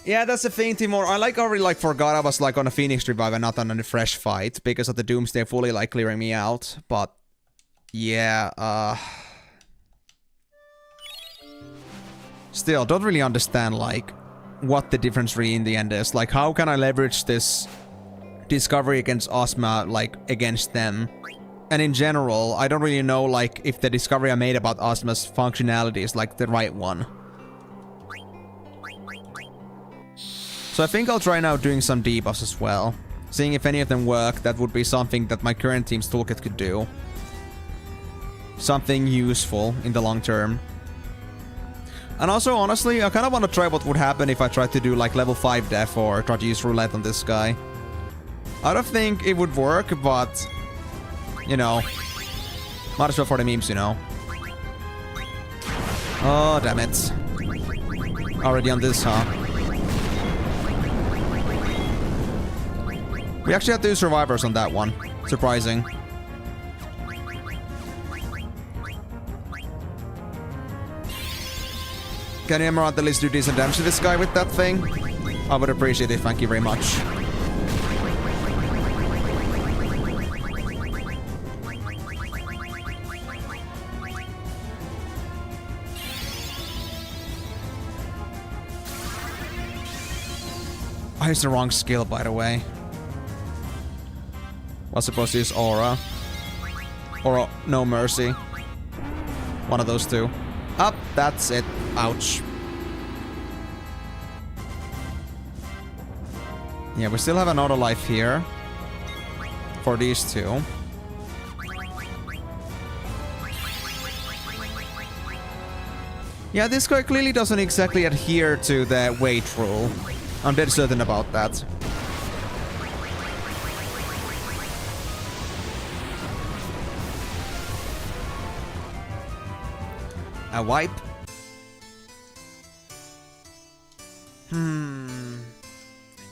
Yeah, that's the thing, Timor. I already forgot I was on a Phoenix Revive and not on a fresh fight because of the Doomsday fully clearing me out. But yeah, still don't really understand what the difference really in the end is. How can I leverage this discovery against Ozma against them? And in general, I don't really know if the discovery I made about Ozma's functionality is the right one. So I think I'll try now doing some debuffs as well. Seeing if any of them work, that would be something that my current team's toolkit could do. Something useful in the long term. And also, honestly, I kind of want to try what would happen if I tried to do level 5 def or try to use roulette on this guy. I don't think it would work, but... you know. Might as well for the memes, you know. Oh, damn it. Already on this, huh? We actually had 2 survivors on that one. Surprising. Can you Emerald at least do decent damage to this guy with that thing? I would appreciate it, thank you very much. I used the wrong skill, by the way. Was supposed to use Aura. Or No Mercy. One of those two. Up, that's it. Ouch. Yeah, we still have an auto life here. For these two. Yeah, this guy clearly doesn't exactly adhere to the weight rule. I'm dead certain about that. A wipe.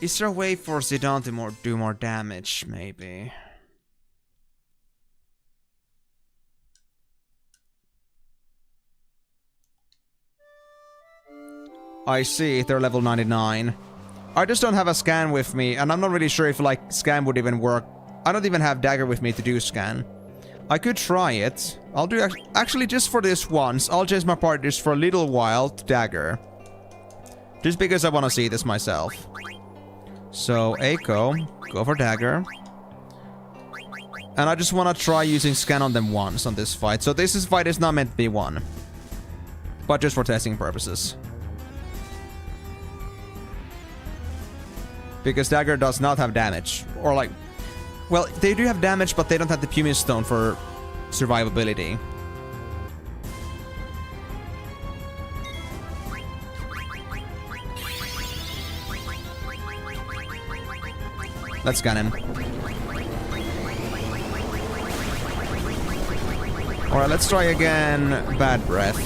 Is there a way for Zidane to do more damage, maybe? I see, they're level 99. I just don't have a scan with me, and I'm not really sure if scan would even work. I don't even have dagger with me to do scan. I could try it. I'll do actually just for this once. I'll change my partners for a little while to dagger. Just because I want to see this myself. So, Eiko, go for dagger. And I just want to try using scan on them once on this fight. So this fight is not meant to be won. But just for testing purposes. Because dagger does not have damage. Or well, they do have damage, but they don't have the Pumice Stone for survivability. Let's scan him. Alright, let's try again Bad Breath.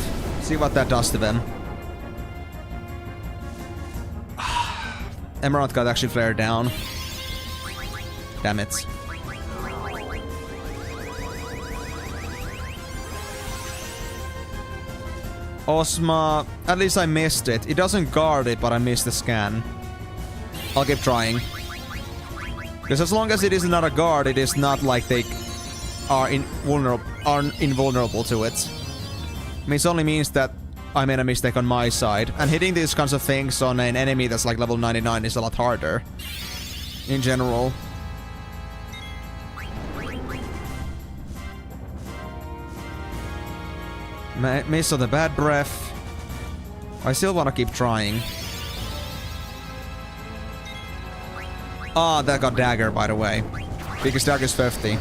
See what that does to them. Emerald got actually flared down. Damn it. Ozma, at least I missed it. It doesn't guard it, but I missed the scan. I'll keep trying. Because as long as it is not a guard, it is not like they are invulnerable to it. This only means that I made a mistake on my side. And hitting these kinds of things on an enemy that's like level 99 is a lot harder. In general. Miss on the bad breath. I still want to keep trying. Ah, that got dagger, by the way. Because dagger is 50.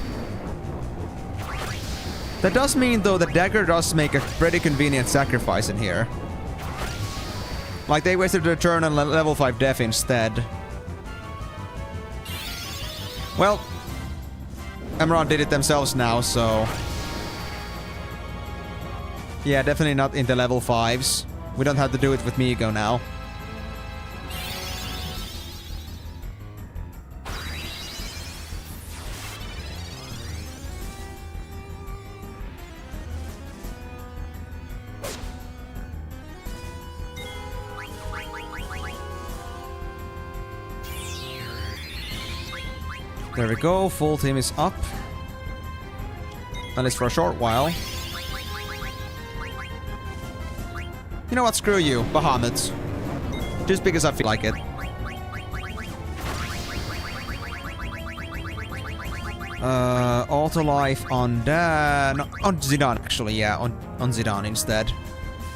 That does mean, though, that dagger does make a pretty convenient sacrifice in here. Like, they wasted their turn on level 5 death instead. Well, Emerald did it themselves now, so... Yeah, definitely not into level 5s. We don't have to do it with Migo now. There we go, full team is up. At least for a short while. You know what, screw you, Bahamut. Just because I feel like it. Auto life on Dan. On Zidane, actually, yeah, on Zidane instead.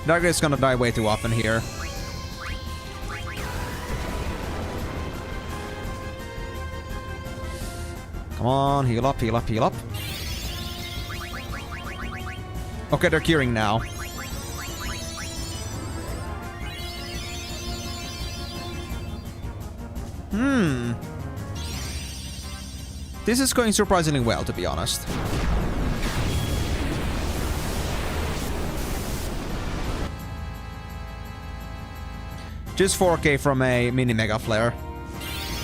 Dagger is gonna die way too often here. Come on, heal up, heal up, heal up. Okay, they're curing now. This is going surprisingly well, to be honest. Just 4k from a mini mega flare.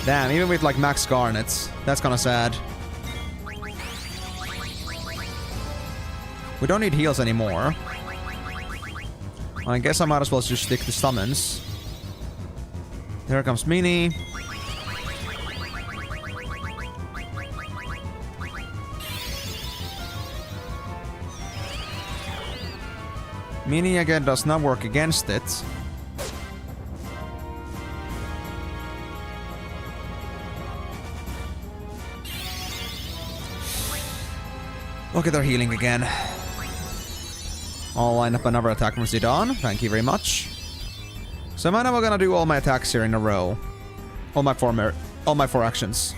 Damn, even with like max garnets. That's kinda sad. We don't need heals anymore. I guess I might as well just stick to summons. There comes Mini. Mini again does not work against it. Okay, they're healing again. I'll line up another attack from Zidane. Thank you very much. So I'm now gonna do all my attacks here in a row. All my four actions.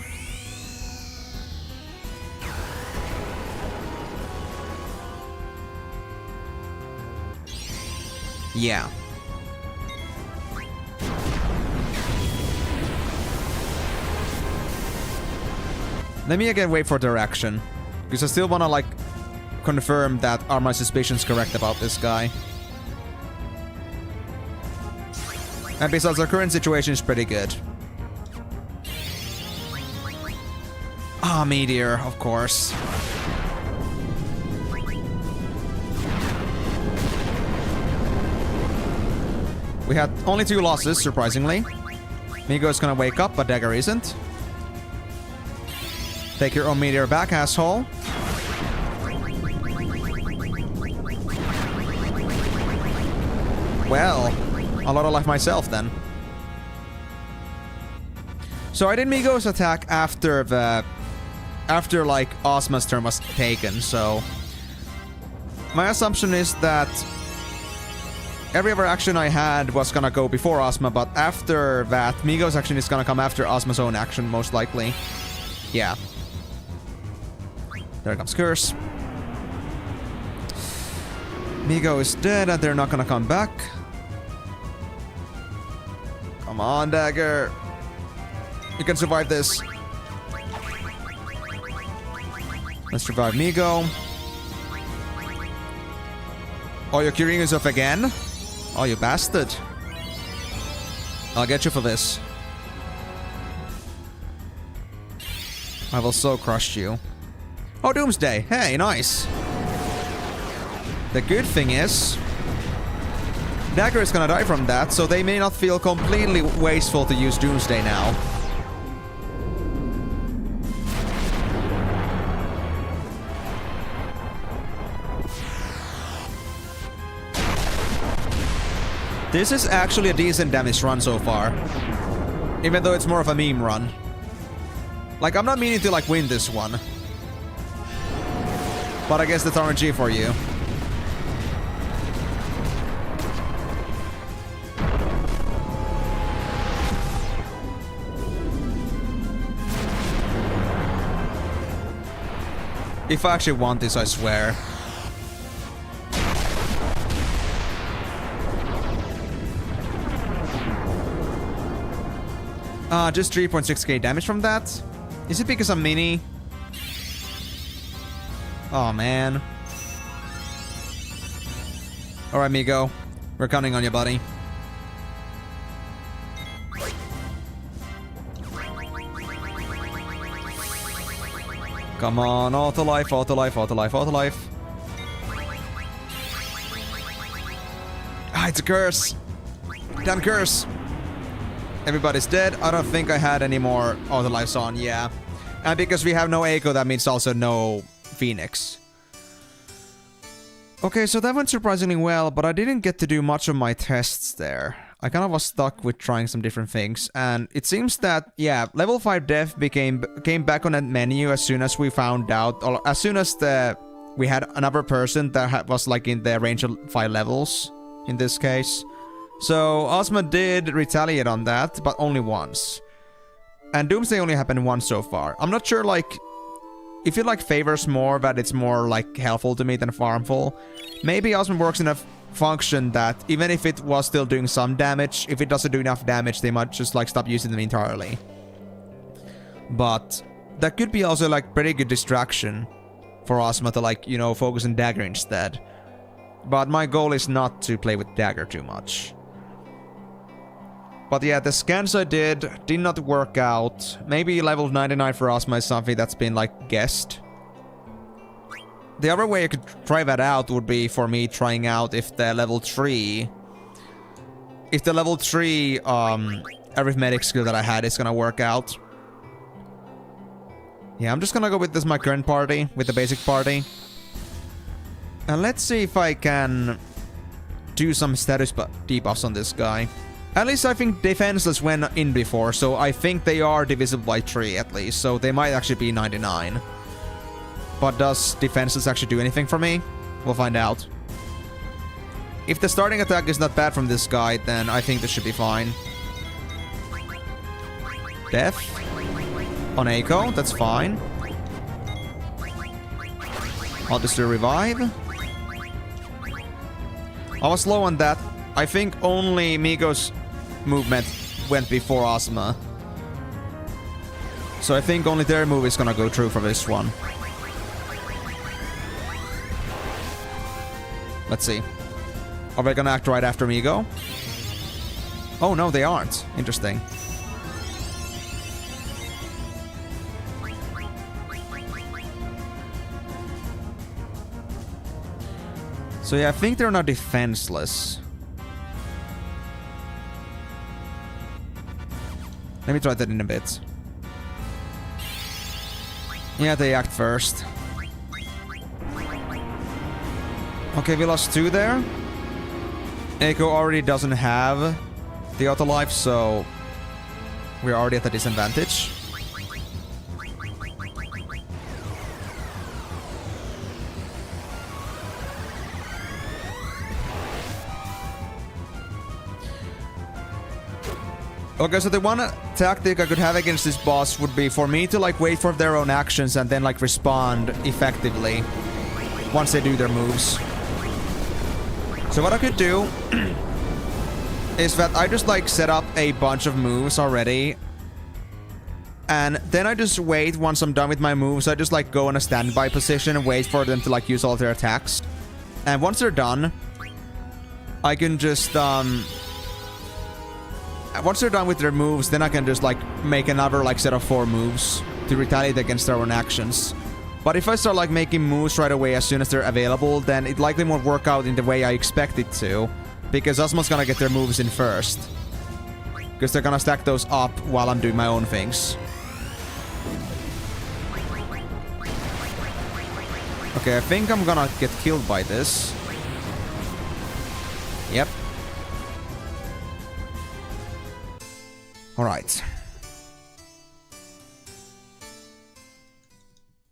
Yeah. Let me again wait for their action. Because I still wanna, like, confirm that are my suspicions correct about this guy. And besides, our current situation is pretty good. Ah, Meteor, of course. We had only 2 losses, surprisingly. Migo's gonna wake up, but Dagger isn't. Take your own Meteor back, asshole. Well, a lot of life myself then. So I did Migo's attack after like Ozma's turn was taken, so my assumption is that every other action I had was gonna go before Ozma, but after that, Migo's action is gonna come after Ozma's own action, most likely. Yeah. There comes Curse. Migo is dead and they're not gonna come back. Come on, Dagger. You can survive this. Let's revive Migo. Oh, you're curing yourself again? Oh, you bastard. I'll get you for this. I will so crush you. Oh, Doomsday. Hey, nice. The good thing is, Dagger is gonna die from that, so they may not feel completely wasteful to use Doomsday now. This is actually a decent damage run so far. Even though it's more of a meme run. Like, I'm not meaning to, like, win this one. But I guess that's RNG for you. If I actually want this, I swear. Just 3.6k damage from that? Is it because I'm mini? Oh, man. Alright, Migo. We're counting on you, buddy. Come on, auto life, auto life, auto life, auto life. Ah, it's a curse. Damn curse. Everybody's dead. I don't think I had any more auto lives on, yeah. And because we have no Echo, that means also no Phoenix. Okay, so that went surprisingly well, but I didn't get to do much of my tests there. I kind of was stuck with trying some different things, and it seems that, yeah, level 5 death came back on that menu as soon as we found out, or as soon as we had another person that was like in the range of 5 levels, in this case. So Ozma did retaliate on that, but only once. And Doomsday only happened once so far. I'm not sure, like, if it like favors more that it's more like helpful to me than harmful. Maybe Ozma works in a function that even if it was still doing some damage, if it doesn't do enough damage, they might just like stop using them entirely. But that could be also like pretty good distraction for Ozma to, like, you know, focus on Dagger instead. But my goal is not to play with Dagger too much. But yeah, the scans I did not work out. Maybe level 99 for Ozma is something that's been like guessed. The other way I could try that out would be for me trying out if the level 3 arithmetic skill that I had is gonna work out. Yeah, I'm just gonna go with this my current party, with the basic party. And let's see if I can do some status debuffs on this guy. At least I think Defenseless went in before, so I think they are divisible by 3 at least, so they might actually be 99. But does Defenseless actually do anything for me? We'll find out. If the starting attack is not bad from this guy, then I think this should be fine. Death on Echo, that's fine. I'll just do Revive. I was low on that. I think only Migo's movement went before Ozma. So I think only their move is gonna go through for this one. Let's see. Are they gonna act right after Migo? Oh no, they aren't. Interesting. So yeah, I think they're not defenseless. Let me try that in a bit. Yeah, they act first. Okay, we lost 2 there. Echo already doesn't have the auto life, so we're already at a disadvantage. Okay, so the one tactic I could have against this boss would be for me to like wait for their own actions and then like respond effectively once they do their moves. So what I could do is that I just like set up a bunch of moves already, and then I just wait once I'm done with my moves. I just like go in a standby position and wait for them to like use all their attacks. And once they're done, I can just once they're done with their moves, then I can just like make another like set of 4 moves to retaliate against their own actions. But if I start like making moves right away as soon as they're available, then it likely won't work out in the way I expect it to, because Ozma's gonna get their moves in first. Because they're gonna stack those up while I'm doing my own things. Okay, I think I'm gonna get killed by this. Yep. Alright.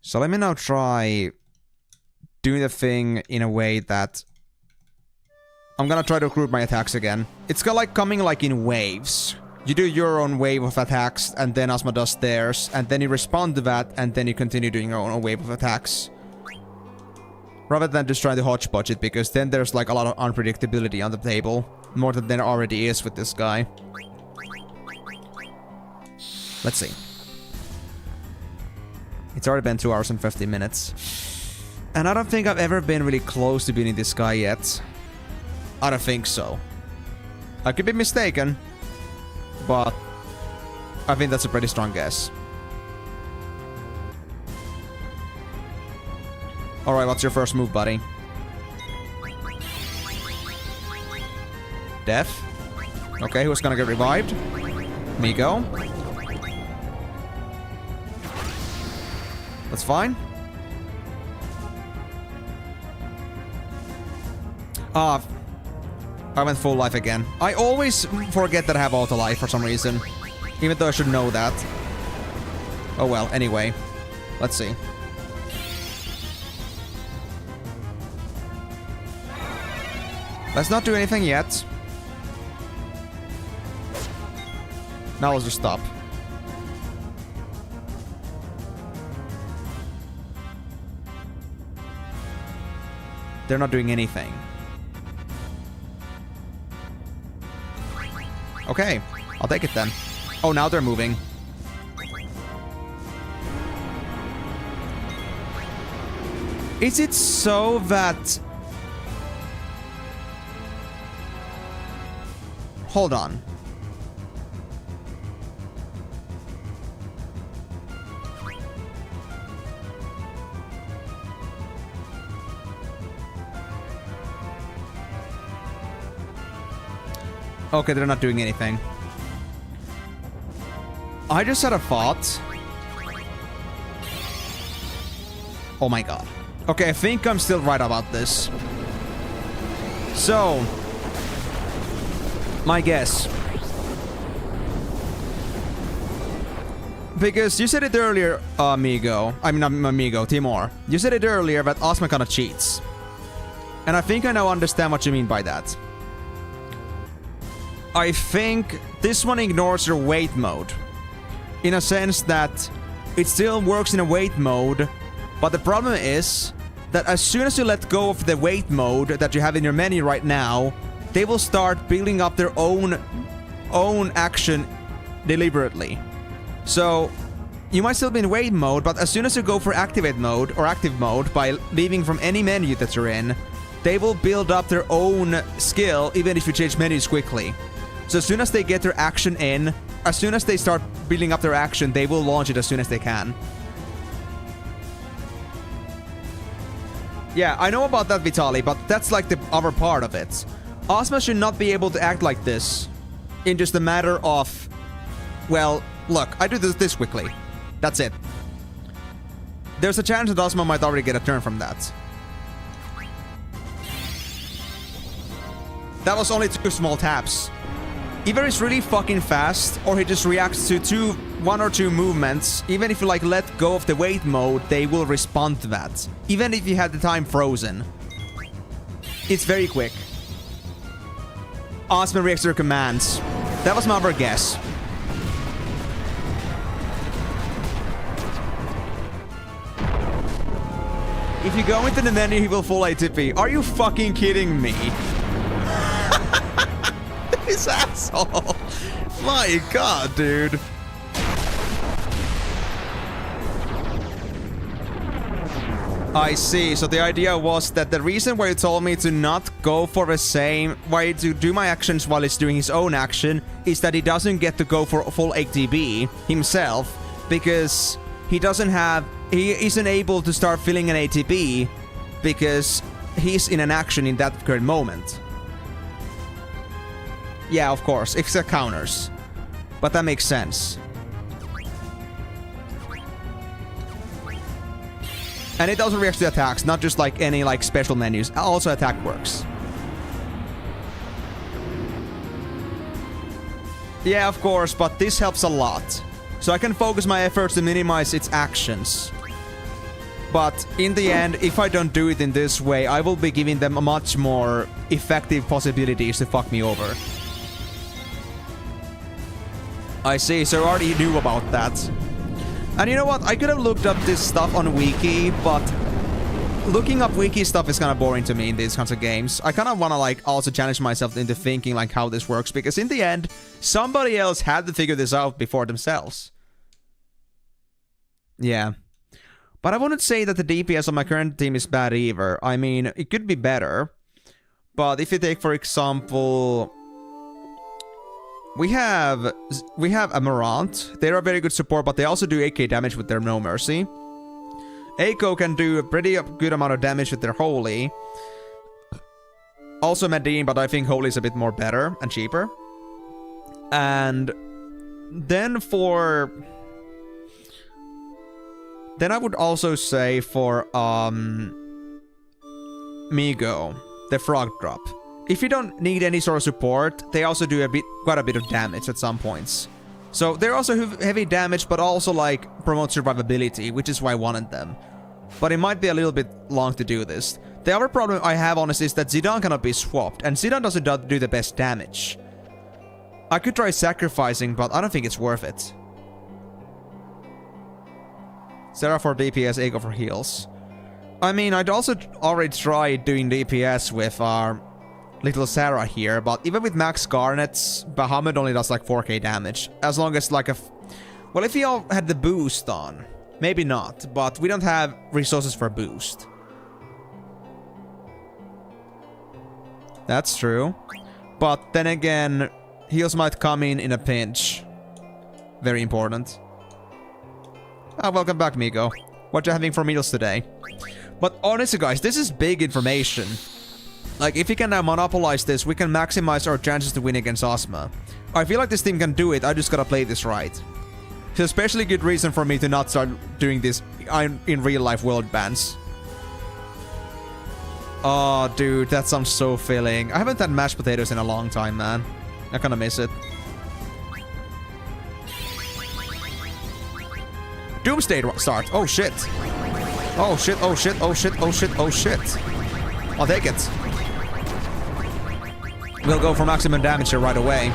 So let me now try doing the thing in a way that I'm gonna try to group my attacks again. It's got like coming like in waves. You do your own wave of attacks, and then Asma does theirs, and then you respond to that, and then you continue doing your own wave of attacks. Rather than just trying to hodgepodge it, because then there's like a lot of unpredictability on the table. More than there already is with this guy. Let's see. It's already been 2 hours and 50 minutes. And I don't think I've ever been really close to beating this guy yet. I don't think so. I could be mistaken. But I think that's a pretty strong guess. Alright, what's your first move, buddy? Death. Okay, who's gonna get revived? Migo. That's fine. Ah, I went full life again. I always forget that I have auto life for some reason. Even though I should know that. Oh well, anyway. Let's see. Let's not do anything yet. Now let's just stop. They're not doing anything. Okay, I'll take it then. Oh, now they're moving. Is it so that... Hold on. Okay, they're not doing anything. I just had a thought. Oh my god. Okay, I think I'm still right about this. So... my guess. Because you said it earlier, amigo. I mean, amigo, Timor. You said it earlier that Asma kinda cheats. And I think I now understand what you mean by that. I think this one ignores your wait mode. In a sense that it still works in a wait mode, but the problem is that as soon as you let go of the wait mode that you have in your menu right now, they will start building up their own action deliberately. So you might still be in wait mode, but as soon as you go for activate mode or active mode by leaving from any menu that you're in, they will build up their own skill even if you change menus quickly. So as soon as they get their action in, as soon as they start building up their action, they will launch it as soon as they can. Yeah, I know about that, Vitaly, but that's like the other part of it. Asma should not be able to act like this in just a matter of... Well, look, I do this quickly. That's it. There's a chance that Asma might already get a turn from that. That was only 2 small taps. Either he's really fucking fast, or he just reacts to 1 or 2 movements. Even if you like let go of the wait mode, they will respond to that. Even if you had the time frozen. It's very quick. Asma reacts to your commands. That was my other guess. If you go into the menu, he will full ATP. Are you fucking kidding me? This asshole. My god, dude. I see. So the idea was that the reason why you told me to not go for the same... why to do my actions while he's doing his own action is that he doesn't get to go for full ATB himself because he doesn't have... he isn't able to start filling an ATB because he's in an action in that current moment. Yeah, of course, it's a counters. But that makes sense. And it also reacts to attacks, not just like any like special menus. Also attack works. Yeah, of course, but this helps a lot. So I can focus my efforts to minimize its actions. But in the end, if I don't do it in this way, I will be giving them a much more effective possibilities to fuck me over. I see, so I already knew about that. And you know what? I could have looked up this stuff on Wiki, but looking up Wiki stuff is kind of boring to me in these kinds of games. I kind of want to like also challenge myself into thinking like how this works, because in the end, somebody else had to figure this out before themselves. Yeah. But I wouldn't say that the DPS on my current team is bad either. I mean, it could be better. But if you take, for example, we have Amarant. They're a very good support, but they also do 8k damage with their No Mercy. Eiko can do a pretty good amount of damage with their Holy. Also Medine, but I think Holy is a bit more better and cheaper. And then for... Then I would also say for Migo, the Frog Drop. If you don't need any sort of support, they also do quite a bit of damage at some points. So they're also heavy damage, but also like promote survivability, which is why I wanted them. But it might be a little bit long to do this. The other problem I have, honestly, is that Zidane cannot be swapped, and Zidane doesn't do the best damage. I could try sacrificing, but I don't think it's worth it. Sarah for DPS, Eiko for heals. I mean, I'd also already tried doing DPS with our little Sarah here, but even with max Garnets, Bahamut only does like 4k damage. As long as like well, if he all had the boost on. Maybe not, but we don't have resources for boost. That's true. But then again, heals might come in a pinch. Very important. Welcome back, Migo. What you having for meals today? But honestly, guys, this is big information. Like, if we can now monopolize this, we can maximize our chances to win against Ozma. I feel like this team can do it, I just gotta play this right. It's especially good reason for me to not start doing this in real life world bans. Oh, dude, that sounds so filling. I haven't had mashed potatoes in a long time, man. I kinda miss it. Doomsday start. Oh shit. Oh shit, oh shit, oh shit, oh shit, oh shit. I'll take it. We'll go for maximum damage here right away.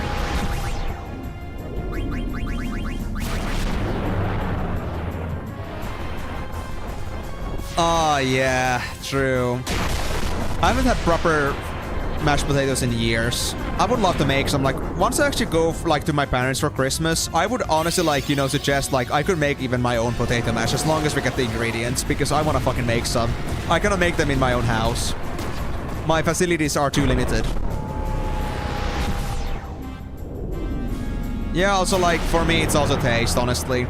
Oh yeah, true. I haven't had proper mashed potatoes in years. I would love to make some, like, once I actually go like to my parents for Christmas, I would honestly like, you know, suggest like I could make even my own potato mash as long as we get the ingredients, because I want to fucking make some. I cannot make them in my own house. My facilities are too limited. Yeah, also like for me it's also taste, honestly.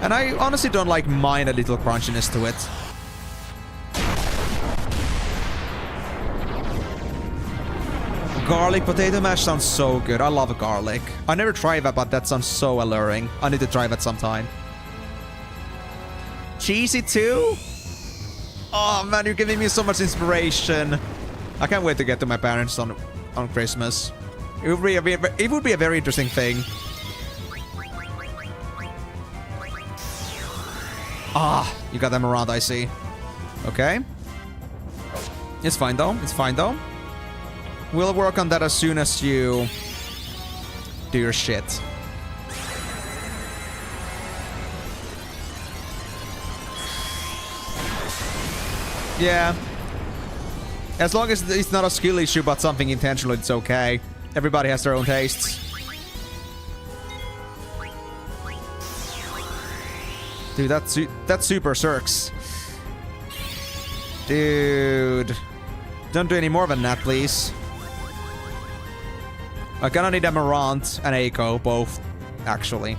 And I honestly don't like mind a little crunchiness to it. Garlic potato mash sounds so good. I love garlic. I never tried that, but that sounds so alluring. I need to try that sometime. Cheesy too? Oh man, you're giving me so much inspiration. I can't wait to get to my parents on Christmas. It would be a very interesting thing. Ah, you got them around, I see. Okay. It's fine though. It's fine though. We'll work on that as soon as you do your shit. Yeah. As long as it's not a skill issue but something intentional, it's okay. Everybody has their own tastes. Dude, that's super Cirques. Dude. Don't do any more than that, please. I'm gonna need a Marant and Eiko, both, actually.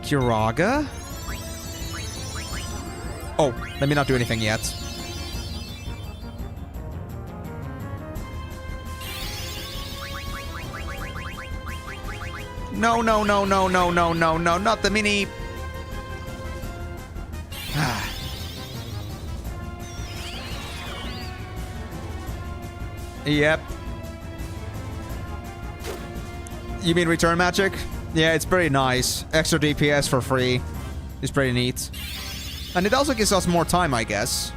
Kiraga? Oh, let me not do anything yet. No, no, no, no, no, no, no, no, not the mini. Yep. You mean return magic? Yeah, it's pretty nice. Extra DPS for free. It's pretty neat. And it also gives us more time, I guess.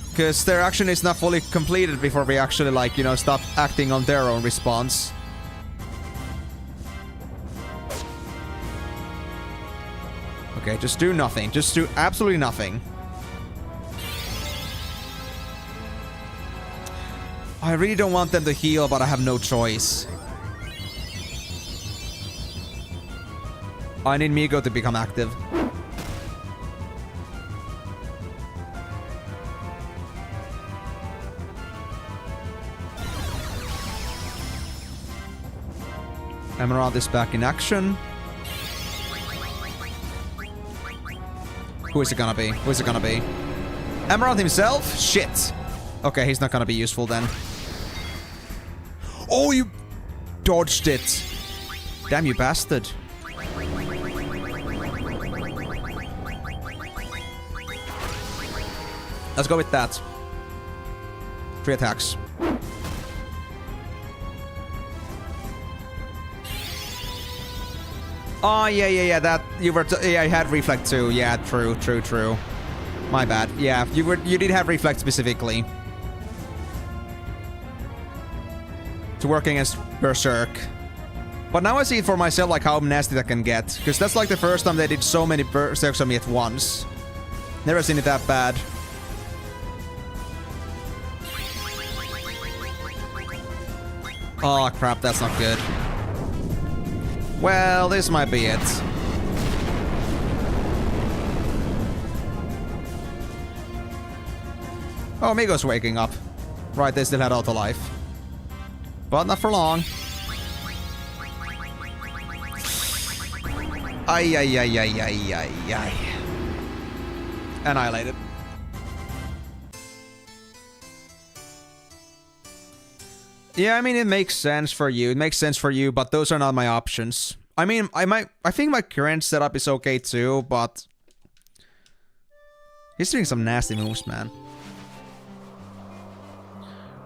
Because their action is not fully completed before we actually, like, you know, stop acting on their own response. Okay, just do nothing. Just do absolutely nothing. I really don't want them to heal, but I have no choice. I need Migo to become active. Emerald is back in action. Who is it gonna be? Who is it gonna be? Emerald himself? Shit. Okay, he's not gonna be useful then. Oh, you dodged it. Damn, you bastard. Let's go with that. 3 attacks. Oh, yeah, that, you were, yeah, I had Reflect too. Yeah, true. My bad. Yeah, you did have Reflect specifically. To work against Berserk. But now I see it for myself, like, how nasty that can get. Because that's like the first time they did so many Berserks on me at once. Never seen it that bad. Oh, crap, that's not good. Well, this might be it. Oh, Migo's waking up. Right, they still had auto life. But not for long. Ay. Annihilated. Yeah, I mean, it makes sense for you. It makes sense for you, but those are not my options. I mean, I think my current setup is okay too, but he's doing some nasty moves, man.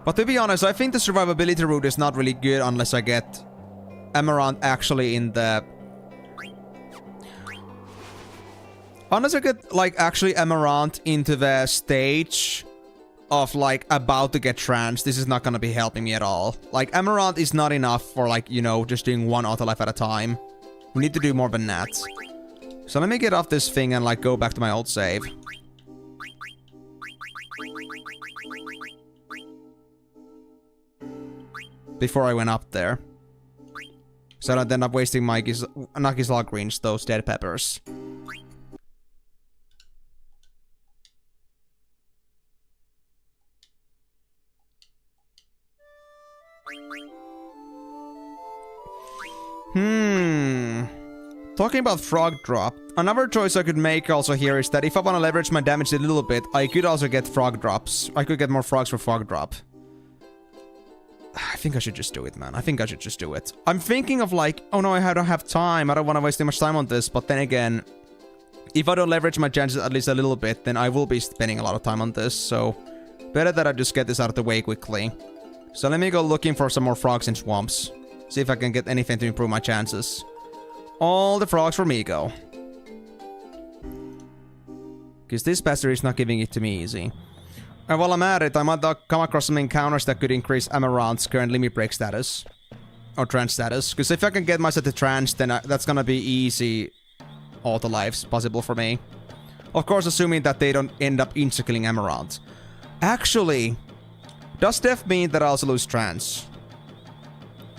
But to be honest, I think the survivability route is not really good unless I get Amaranth actually in the... Unless I get, like, actually Amaranth into the stage of, like, about to get trans, this is not gonna be helping me at all. Like, Amaranth is not enough for, like, you know, just doing one auto life at a time. We need to do more than that. So let me get off this thing and, like, go back to my old save. Before I went up there. So I don't end up wasting my Naki's Log Greens, those dead peppers. Talking about Frog Drop, another choice I could make also here is that if I want to leverage my damage a little bit, I could also get Frog Drops. I could get more frogs for Frog Drop. I think I should just do it, man. I think I should just do it. I'm thinking of like, oh no, I don't have time. I don't want to waste too much time on this. But then again, if I don't leverage my chances at least a little bit, then I will be spending a lot of time on this. So better that I just get this out of the way quickly. So let me go looking for some more frogs in swamps. See if I can get anything to improve my chances. All the frogs for Migo. Because this bastard is not giving it to me easy. And while I'm at it, I might come across some encounters that could increase Amaranth's current limit break status. Or trance status. Because if I can get myself to trance, then that's gonna be easy auto lives possible for me. Of course, assuming that they don't end up insta-killing Amaranth. Actually, does death mean that I also lose trance?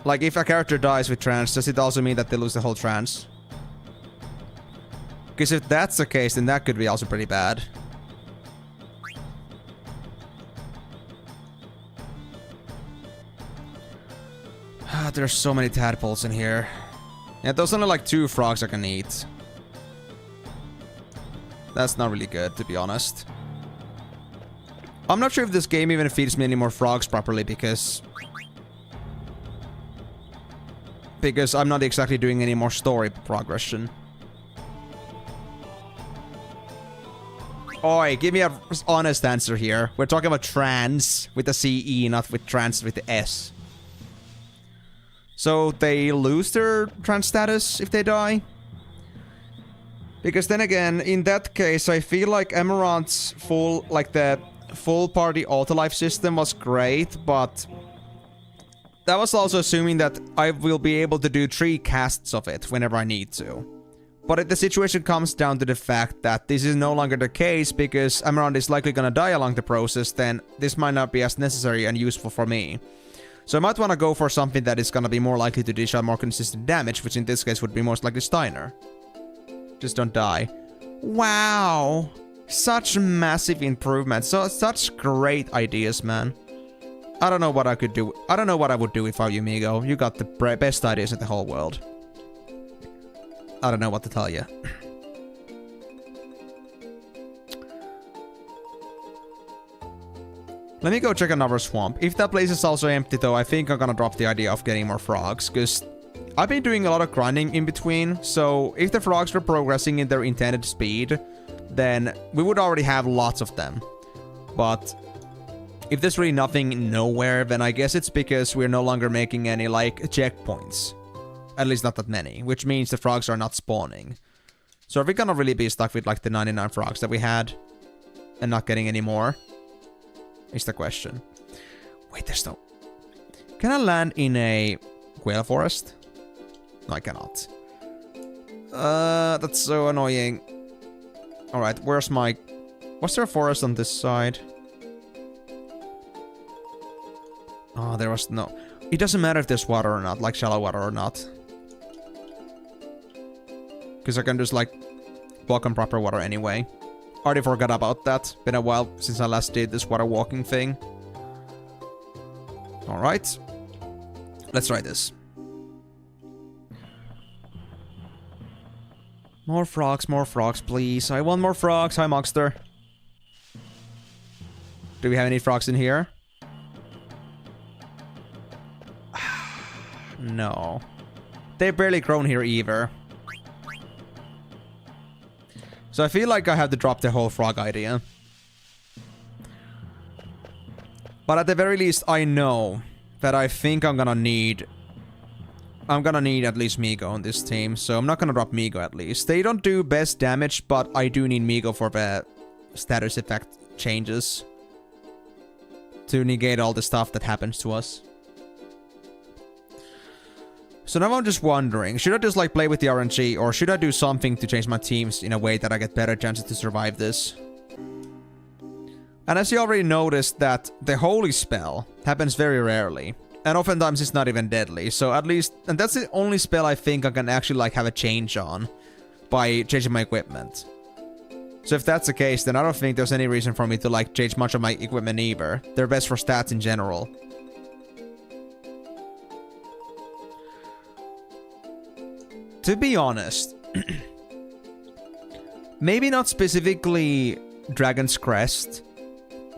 Like, if a character dies with trance, does it also mean that they lose the whole trance? Because if that's the case, then that could be also pretty bad. There's so many tadpoles in here. Yeah, those are only like 2 frogs I can eat. That's not really good, to be honest. I'm not sure if this game even feeds me any more frogs properly, because I'm not exactly doing any more story progression. Oi, give me an honest answer here. We're talking about trans with the CE, not with trans with the S. So they lose their trans status if they die. Because then again, in that case, I feel like Emerald's full, like the full party auto-life system was great, but that was also assuming that I will be able to do 3 casts of it whenever I need to. But if the situation comes down to the fact that this is no longer the case because Emerald is likely gonna die along the process, then this might not be as necessary and useful for me. So I might want to go for something that is gonna be more likely to dish out more consistent damage, which in this case would be most likely Steiner. Just don't die. Wow! Such massive improvements. So such great ideas, man. I don't know what I could do. I don't know what I would do if I were you, Migo. You got the best ideas in the whole world. I don't know what to tell you. Let me go check another swamp. If that place is also empty though, I think I'm gonna drop the idea of getting more frogs, because I've been doing a lot of grinding in between, so if the frogs were progressing in their intended speed, then we would already have lots of them. But if there's really nothing nowhere, then I guess it's because we're no longer making any, like, checkpoints. At least not that many, which means the frogs are not spawning. So are we gonna really be stuck with, like, the 99 frogs that we had and not getting any more? Is the question. Wait, there's no... Can I land in a quail forest? No, I cannot. That's so annoying. Alright, where's my... Was there a forest on this side? Oh, there was no... It doesn't matter if there's water or not, like shallow water or not. Because I can just, like, walk on proper water anyway. Already forgot about that. Been a while since I last did this water walking thing. Alright. Let's try this. More frogs, please. I want more frogs. Hi, Monster. Do we have any frogs in here? No. They've barely grown here either. So I feel like I have to drop the whole frog idea. But at the very least, I know that I think I'm gonna need at least Migo on this team, so I'm not gonna drop Migo at least. They don't do best damage, but I do need Migo for the status effect changes. To negate all the stuff that happens to us. So now I'm just wondering, should I just like play with the RNG, or should I do something to change my teams in a way that I get better chances to survive this? And as you already noticed, that the Holy Spell happens very rarely. And oftentimes it's not even deadly, so at least... And that's the only spell I think I can actually like have a change on by changing my equipment. So if that's the case, then I don't think there's any reason for me to like change much of my equipment either. They're best for stats in general. To be honest, maybe not specifically Dragon's Crest,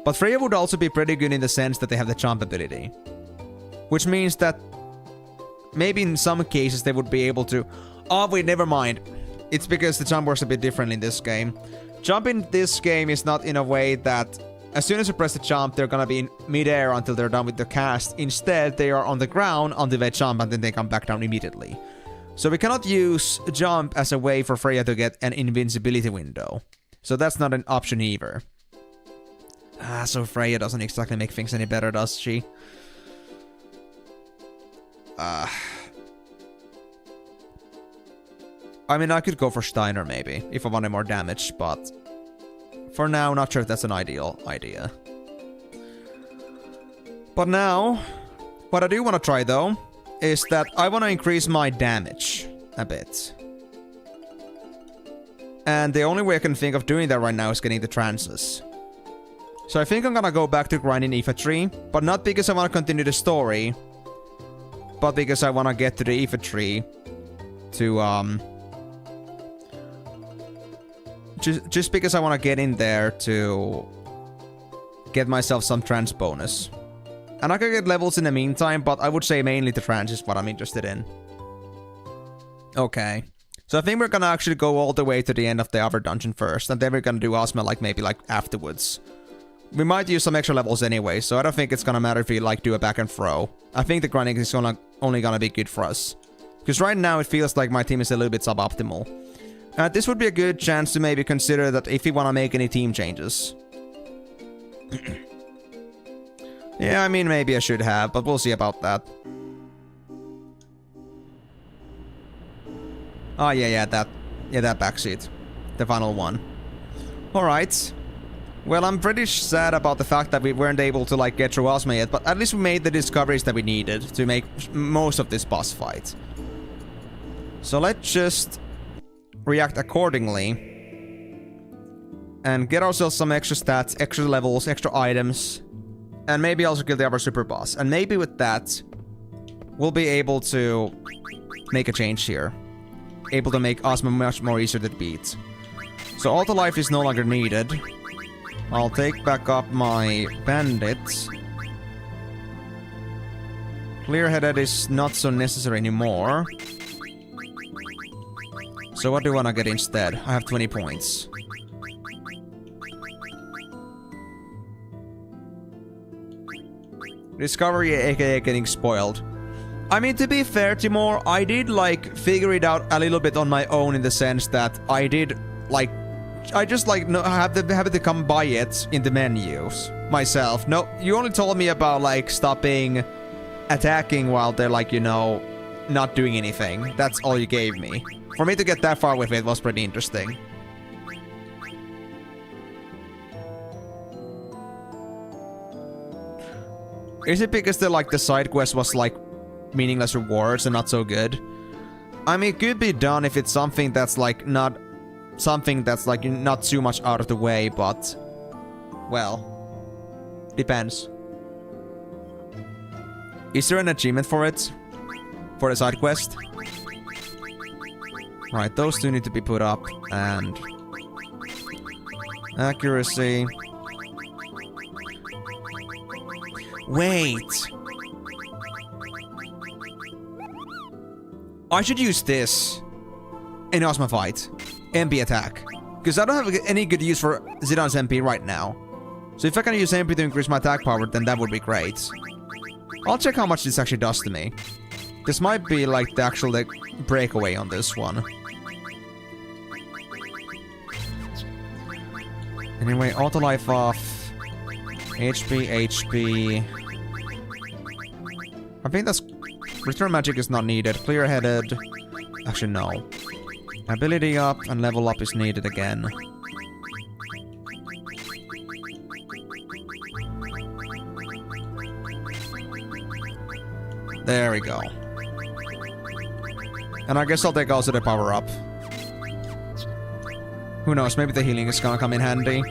but Freya would also be pretty good in the sense that they have the jump ability. Which means that maybe in some cases they would be able to... Oh wait, never mind. It's because the jump works a bit differently in this game. Jump in this game is not in a way that as soon as you press the jump, they're gonna be in mid-air until they're done with the cast. Instead, they are on the ground until they jump and then they come back down immediately. So we cannot use jump as a way for Freya to get an invincibility window. So that's not an option either. So Freya doesn't exactly make things any better, does she? I mean, I could go for Steiner maybe, if I wanted more damage, but... For now, not sure if that's an ideal idea. But now, what I do want to try though, is that I want to increase my damage a bit. And the only way I can think of doing that right now is getting the trances. So I think I'm gonna go back to grinding FF3, but not because I want to continue the story, but because I want to get to the FF3 to, just because I want to get in there to get myself some trans bonus. And I can get levels in the meantime, but I would say mainly the trans is what I'm interested in. Okay. So I think we're gonna actually go all the way to the end of the other dungeon first, and then we're gonna do Ozma like maybe like afterwards. we might use some extra levels anyway, so I don't think it's gonna matter if we like do a back and throw. I think the grinding is only gonna be good for us. Because right now it feels like my team is a little bit suboptimal. This would be a good chance to maybe consider that if we wanna make any team changes. Yeah, I mean, maybe I should have, but we'll see about that. Oh, yeah, that backseat. The final one. Alright. Well, I'm pretty sad about the fact that we weren't able to, like, get through Ozma yet, but at least we made the discoveries that we needed to make most of this boss fight. So let's just react accordingly. And get ourselves some extra stats, extra levels, extra items. And maybe also kill the other super boss. And maybe with that, we'll be able to make a change here. Able to make Ozma much more easier to beat. So auto life is no longer needed. I'll take back up my bandits. Clear-headed is not so necessary anymore. So what do I want to get instead? I have 20 points. Discovery, aka getting spoiled. I mean, to be fair, Timur, I did, like, figure it out a little bit on my own in the sense that I did, like, I just, like, have to come by it in the menus myself. No, you only told me about, like, stopping attacking while they're, like, you know, not doing anything. That's all you gave me. For me to get that far with it was pretty interesting. Is it because the side quest was like meaningless rewards and not so good? I mean, it could be done if it's something that's like not something that's like not too much out of the way, but well, depends. Is there an achievement for it? For the side quest? Right, those two need to be put up, and accuracy. Wait. I should use this in Ozma fight. MP attack. Because I don't have any good use for Zidane's MP right now. So if I can use MP to increase my attack power, then that would be great. I'll check how much this actually does to me. This might be like the actual like, breakaway on this one. Anyway, auto life off. HP. I think that's... Return magic is not needed. Clear-headed... Actually, no. Ability up and level up is needed again. There we go. And I guess I'll take also the power up. Who knows, maybe the healing is gonna come in handy.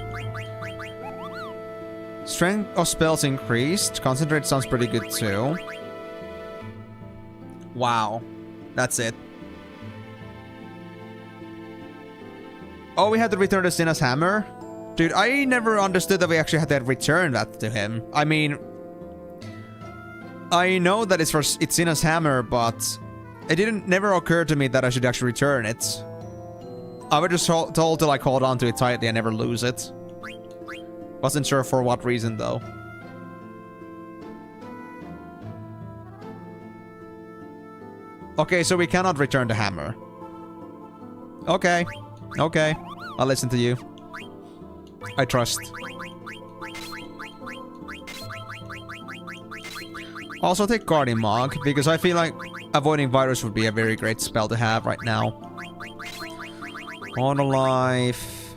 Strength of spells increased. Concentrate sounds pretty good too. Wow. That's it. Oh, we had to return to Sina's hammer? Dude, I never understood that we actually had to return that to him. I mean... I know that it's Sina's hammer, but... It never occurred to me that I should actually return it. I was just told to like hold on to it tightly and never lose it. Wasn't sure for what reason though. Okay, so we cannot return the hammer. Okay. Okay. I'll listen to you. I trust. Also take Guardian Mog, because I feel like avoiding virus would be a very great spell to have right now. Auto life.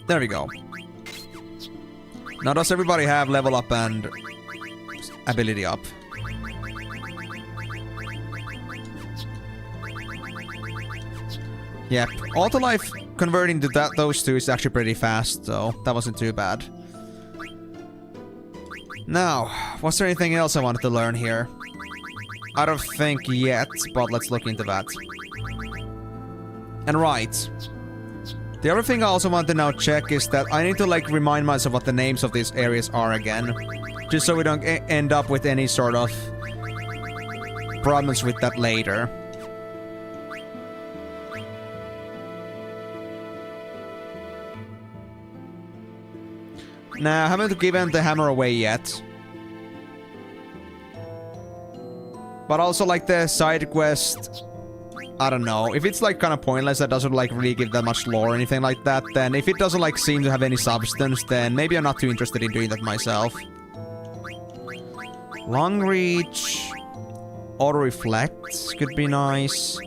There we go. Now does everybody have level up and ability up? Yep. Auto life converting to those two is actually pretty fast, so that wasn't too bad. Now, was there anything else I wanted to learn here? I don't think yet, but let's look into that. And right. The other thing I also want to now check is that I need to like remind myself what the names of these areas are again. Just so we don't end up with any sort of problems with that later. Nah, I haven't given the hammer away yet. But also, like, the side quest... I don't know. If it's, like, kind of pointless, that doesn't, like, really give that much lore or anything like that, then if it doesn't, like, seem to have any substance, then maybe I'm not too interested in doing that myself. Long reach... Auto reflect could be nice.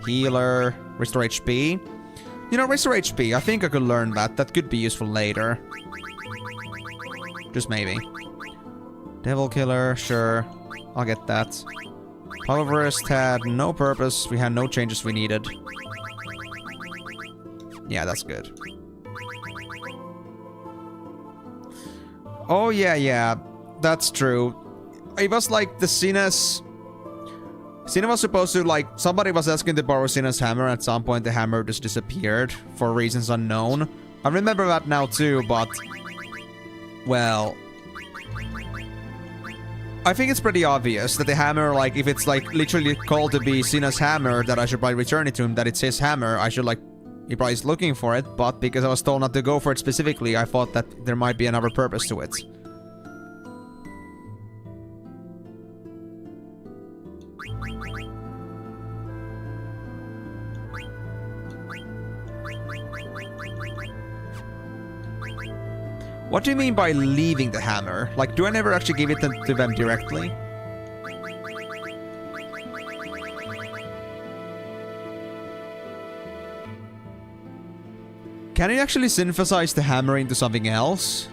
Healer... Restore HP. You know, restore HP, I think I could learn that. That could be useful later. Just maybe. Devil Killer, sure. I'll get that. Pulverized had no purpose. We had no changes we needed. Yeah, that's good. Oh, yeah. That's true. It was like the Sinna's... Sinna was supposed to, like... Somebody was asking to borrow Sinna's hammer. At some point, the hammer just disappeared. For reasons unknown. I remember that now, too, but... Well... I think it's pretty obvious that the hammer, like, if it's, like, literally called to be Sinna's hammer, that I should probably return it to him, that it's his hammer, I should, like, he probably is looking for it, but because I was told not to go for it specifically, I thought that there might be another purpose to it. What do you mean by leaving the hammer? Like, do I never actually give it to them directly? Can you actually synthesize the hammer into something else?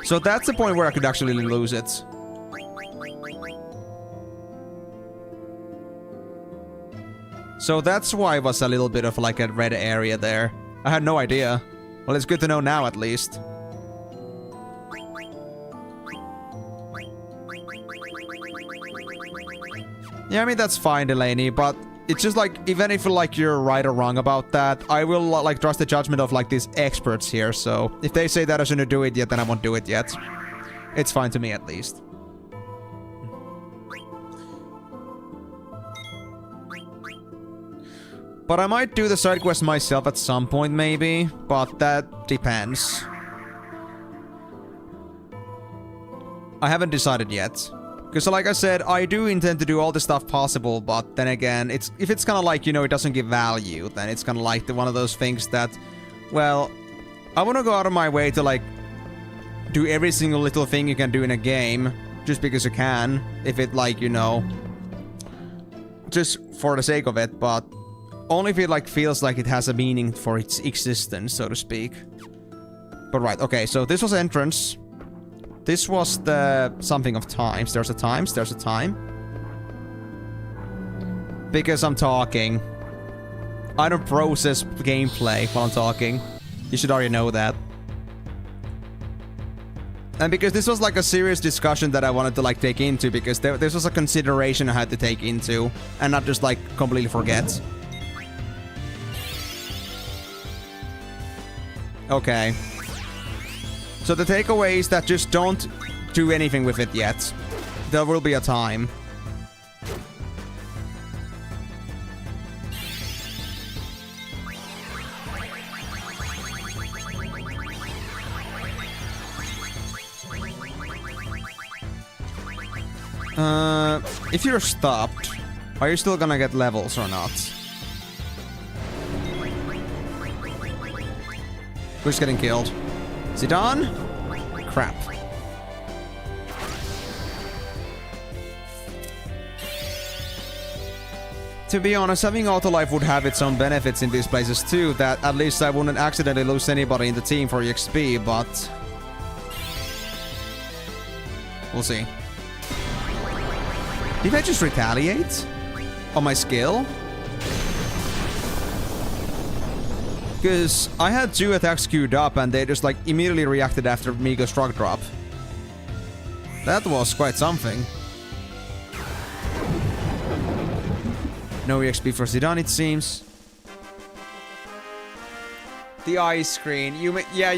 So that's the point where I could actually lose it. So that's why it was a little bit of like a red area there. I had no idea. Well, it's good to know now at least. Yeah, I mean, that's fine, Delaney, but it's just like, even if like you're right or wrong about that, I will like trust the judgment of like these experts here, so if they say that I shouldn't do it yet, then I won't do it yet. It's fine to me at least. But I might do the side quest myself at some point maybe, but that depends. I haven't decided yet. Because like I said, I do intend to do all the stuff possible, but then again, if it's kind of like, you know, it doesn't give value, then it's kind of like one of those things that, well, I want to go out of my way to like do every single little thing you can do in a game, just because you can, if it like, you know, just for the sake of it, but only if it like feels like it has a meaning for its existence, so to speak. But right, okay, so this was entrance. This was the something of times. There's a times, there's a time. Because I'm talking. I don't process gameplay while I'm talking. You should already know that. And because this was like a serious discussion that I wanted to like take into, because this was a consideration I had to take into, and not just like completely forget. Okay. So the takeaway is that just don't do anything with it yet. There will be a time. If you're stopped, are you still gonna get levels or not? Who's getting killed? Zidane? Crap. To be honest, having autolife would have its own benefits in these places too, that at least I wouldn't accidentally lose anybody in the team for EXP, but... we'll see. Did I just retaliate? On my skill? Because I had 2 attacks queued up and they just like immediately reacted after Migo's struck drop. That was quite something. No EXP for Zidane, it seems. The eye screen. You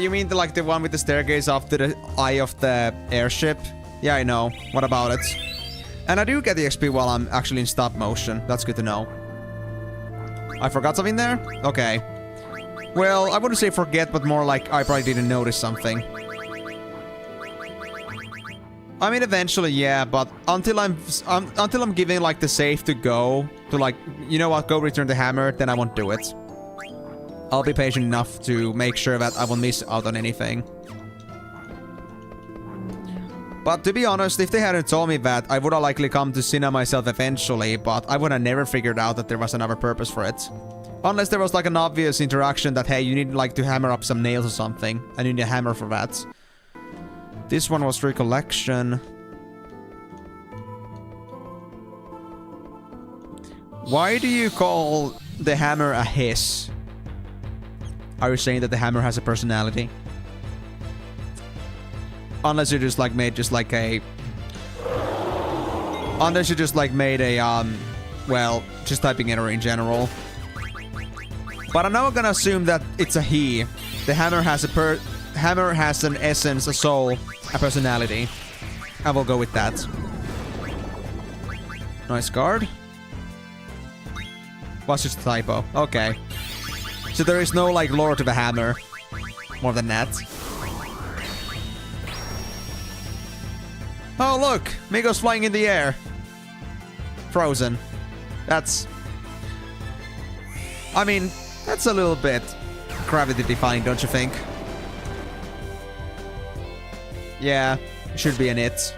mean the, like the one with the staircase up to the eye of the airship? Yeah, I know. What about it? And I do get the XP while I'm actually in stop motion. That's good to know. I forgot something there? Okay. Well, I wouldn't say forget, but more like I probably didn't notice something. I mean, eventually, yeah, but until I'm giving like the save to go to like, you know what, go return the hammer, then I won't do it. I'll be patient enough to make sure that I won't miss out on anything. But to be honest, if they hadn't told me that, I would have likely come to Sinna myself eventually, but I would have never figured out that there was another purpose for it. Unless there was like an obvious interaction that, hey, you need like to hammer up some nails or something, and you need a hammer for that. This one was recollection. Why do you call the hammer a hiss? Are you saying that the hammer has a personality? Unless you just like made just like a... Unless you just like made a, well, just typing error in general. But I'm now gonna assume that it's a he. The hammer has a hammer has an essence, a soul, a personality. I will go with that. Nice card. Was just a typo. Okay. So there is no like lore to the hammer. More than that. Oh look! Migo's flying in the air. Frozen. That's... I mean, that's a little bit gravity defying, don't you think? Yeah, should be an it.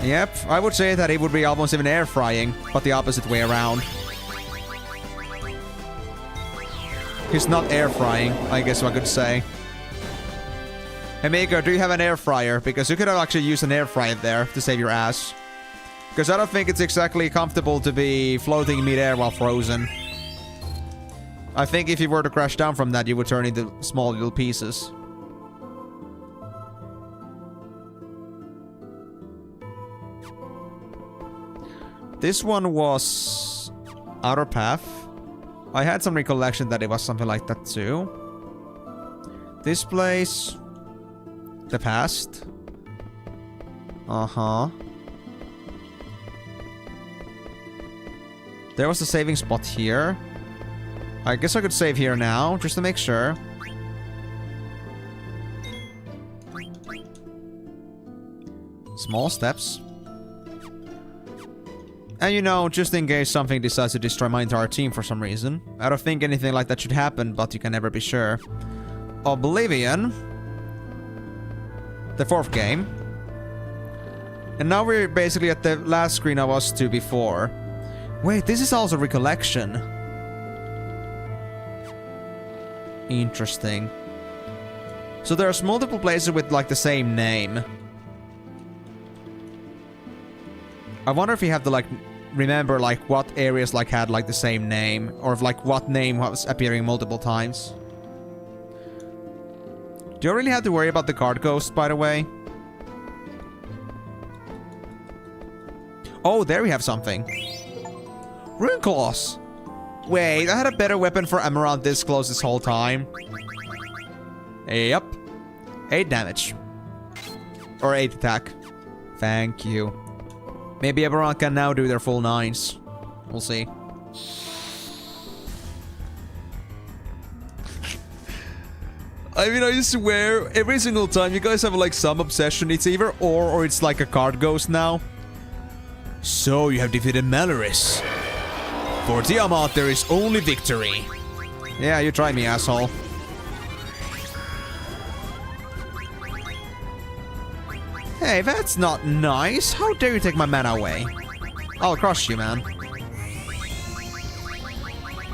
Yep, I would say that it would be almost even air frying, but the opposite way around. He's not air frying, I guess I could say. Hey Maker, do you have an air fryer? Because you could have actually used an air fryer there to save your ass. Because I don't think it's exactly comfortable to be floating mid-air while frozen. I think if you were to crash down from that, you would turn into small little pieces. This one was Outer Path. I had some recollection that it was something like that too. This place... The past. Uh-huh. There was a saving spot here. I guess I could save here now, just to make sure. Small steps. And you know, just in case something decides to destroy my entire team for some reason. I don't think anything like that should happen, but you can never be sure. Oblivion. The fourth game. And now we're basically at the last screen I was to before. Wait, this is also recollection. Interesting. So there's multiple places with like the same name. I wonder if you have to like remember like what areas like had like the same name, or if like what name was appearing multiple times. Do you really have to worry about the card ghost, by the way? Oh, there we have something. Rune Claws. Wait, I had a better weapon for Emerald this close this whole time. Yep. 8 damage. Or 8 attack. Thank you. Maybe everyone can now do their full 9s. We'll see. I mean, I swear, every single time you guys have like some obsession, it's either or it's like a card ghost now. So you have defeated Emenalus. For Tiamat, there is only victory. Yeah, you try me, asshole. Hey, that's not nice. How dare you take my mana away? I'll crush you, man.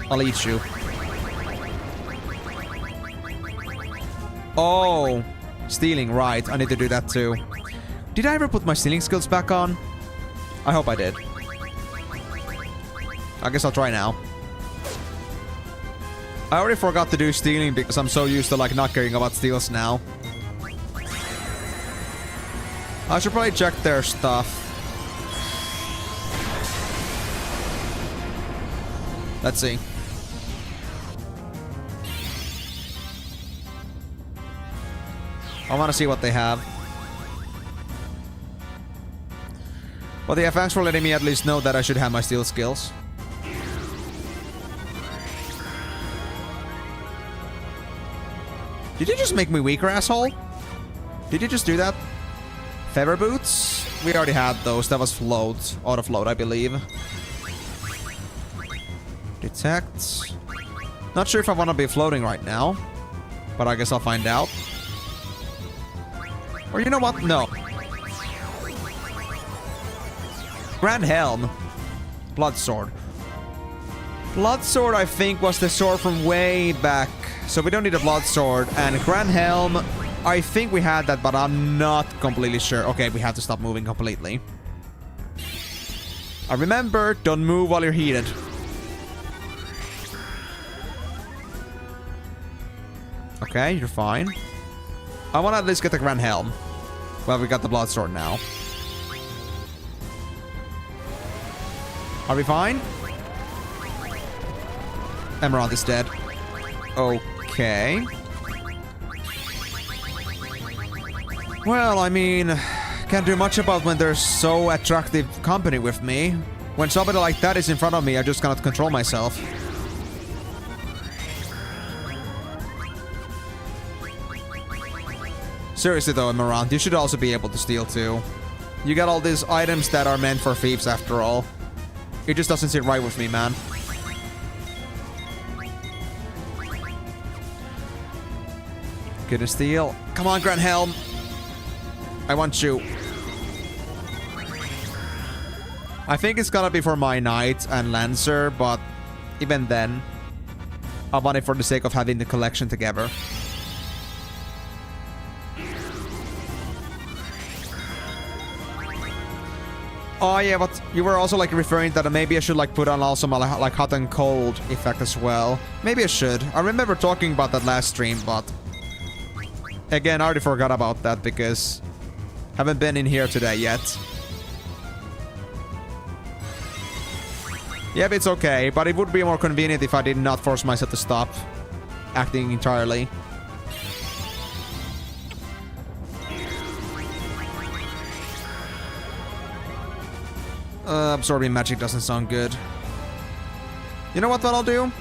I'll eat you. Oh, stealing, right. I need to do that too. Did I ever put my stealing skills back on? I hope I did. I guess I'll try now. I already forgot to do stealing because I'm so used to like not caring about steals now. I should probably check their stuff. Let's see. I want to see what they have. Well, yeah, thanks for letting me at least know that I should have my steal skills. Did you just make me weaker, asshole? Did you just do that? Feather boots? We already had those. That was float. Auto float, I believe. Detect. Not sure if I want to be floating right now. But I guess I'll find out. Or you know what? No. Grand Helm. Blood Sword. Blood Sword, I think, was the sword from way back. So we don't need a Blood Sword. And Grand Helm, I think we had that, but I'm not completely sure. Okay, we have to stop moving completely. I remember, don't move while you're heated. Okay, you're fine. I want to at least get the Grand Helm. Well, we got the Blood Sword now. Are we fine? Emerald is dead. Okay. Well, I mean, can't do much about when there's so attractive company with me. When somebody like that is in front of me, I just cannot control myself. Seriously though, Emerald, you should also be able to steal too. You got all these items that are meant for thieves after all. It just doesn't sit right with me, man. Gonna steal. Come on, Grand Helm. I want you. I think it's gonna be for my Knight and Lancer, but even then, I want it for the sake of having the collection together. Oh yeah, but you were also like referring that maybe I should like put on also my like hot and cold effect as well. Maybe I should. I remember talking about that last stream, but again, I already forgot about that because I haven't been in here today yet. Yeah, but it's okay, but it would be more convenient if I did not force myself to stop acting entirely. Absorbing magic doesn't sound good. You know what I'll do?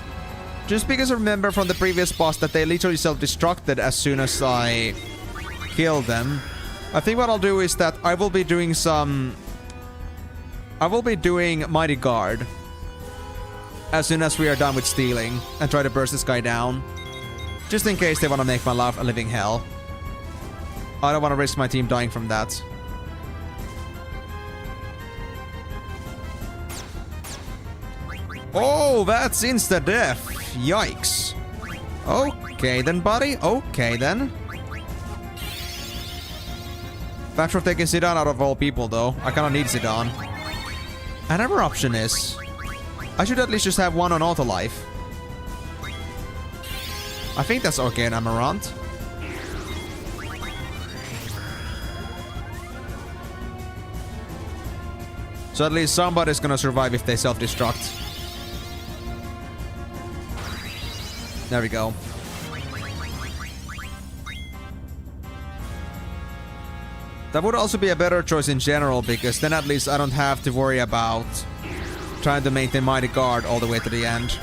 Just because I remember from the previous boss that they literally self-destructed as soon as I killed them. I think what I'll do is that I will be doing Mighty Guard as soon as we are done with stealing and try to burst this guy down. Just in case they want to make my life a living hell. I don't want to risk my team dying from that. Oh, that's insta-death. Yikes. Okay then, buddy. Okay then. Thanks for taking Zidane out of all people, though. I kinda need Zidane. Another option is I should at least just have one on auto life. I think that's okay in Amaranth. So at least somebody's gonna survive if they self-destruct. There we go. That would also be a better choice in general, because then at least I don't have to worry about trying to maintain Mighty Guard all the way to the end.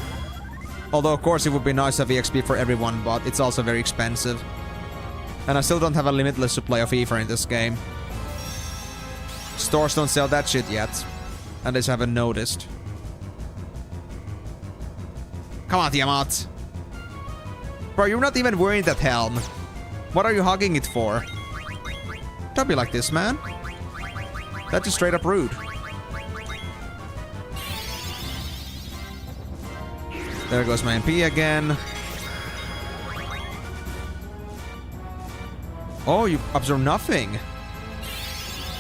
Although, of course, it would be nice to have EXP for everyone, but it's also very expensive. And I still don't have a limitless supply of ether in this game. Stores don't sell that shit yet. And I just haven't noticed. Come on, Tiamat. Bro, you're not even wearing that helm. What are you hugging it for? Don't be like this, man. That's just straight up rude. There goes my MP again. Oh, you observe nothing.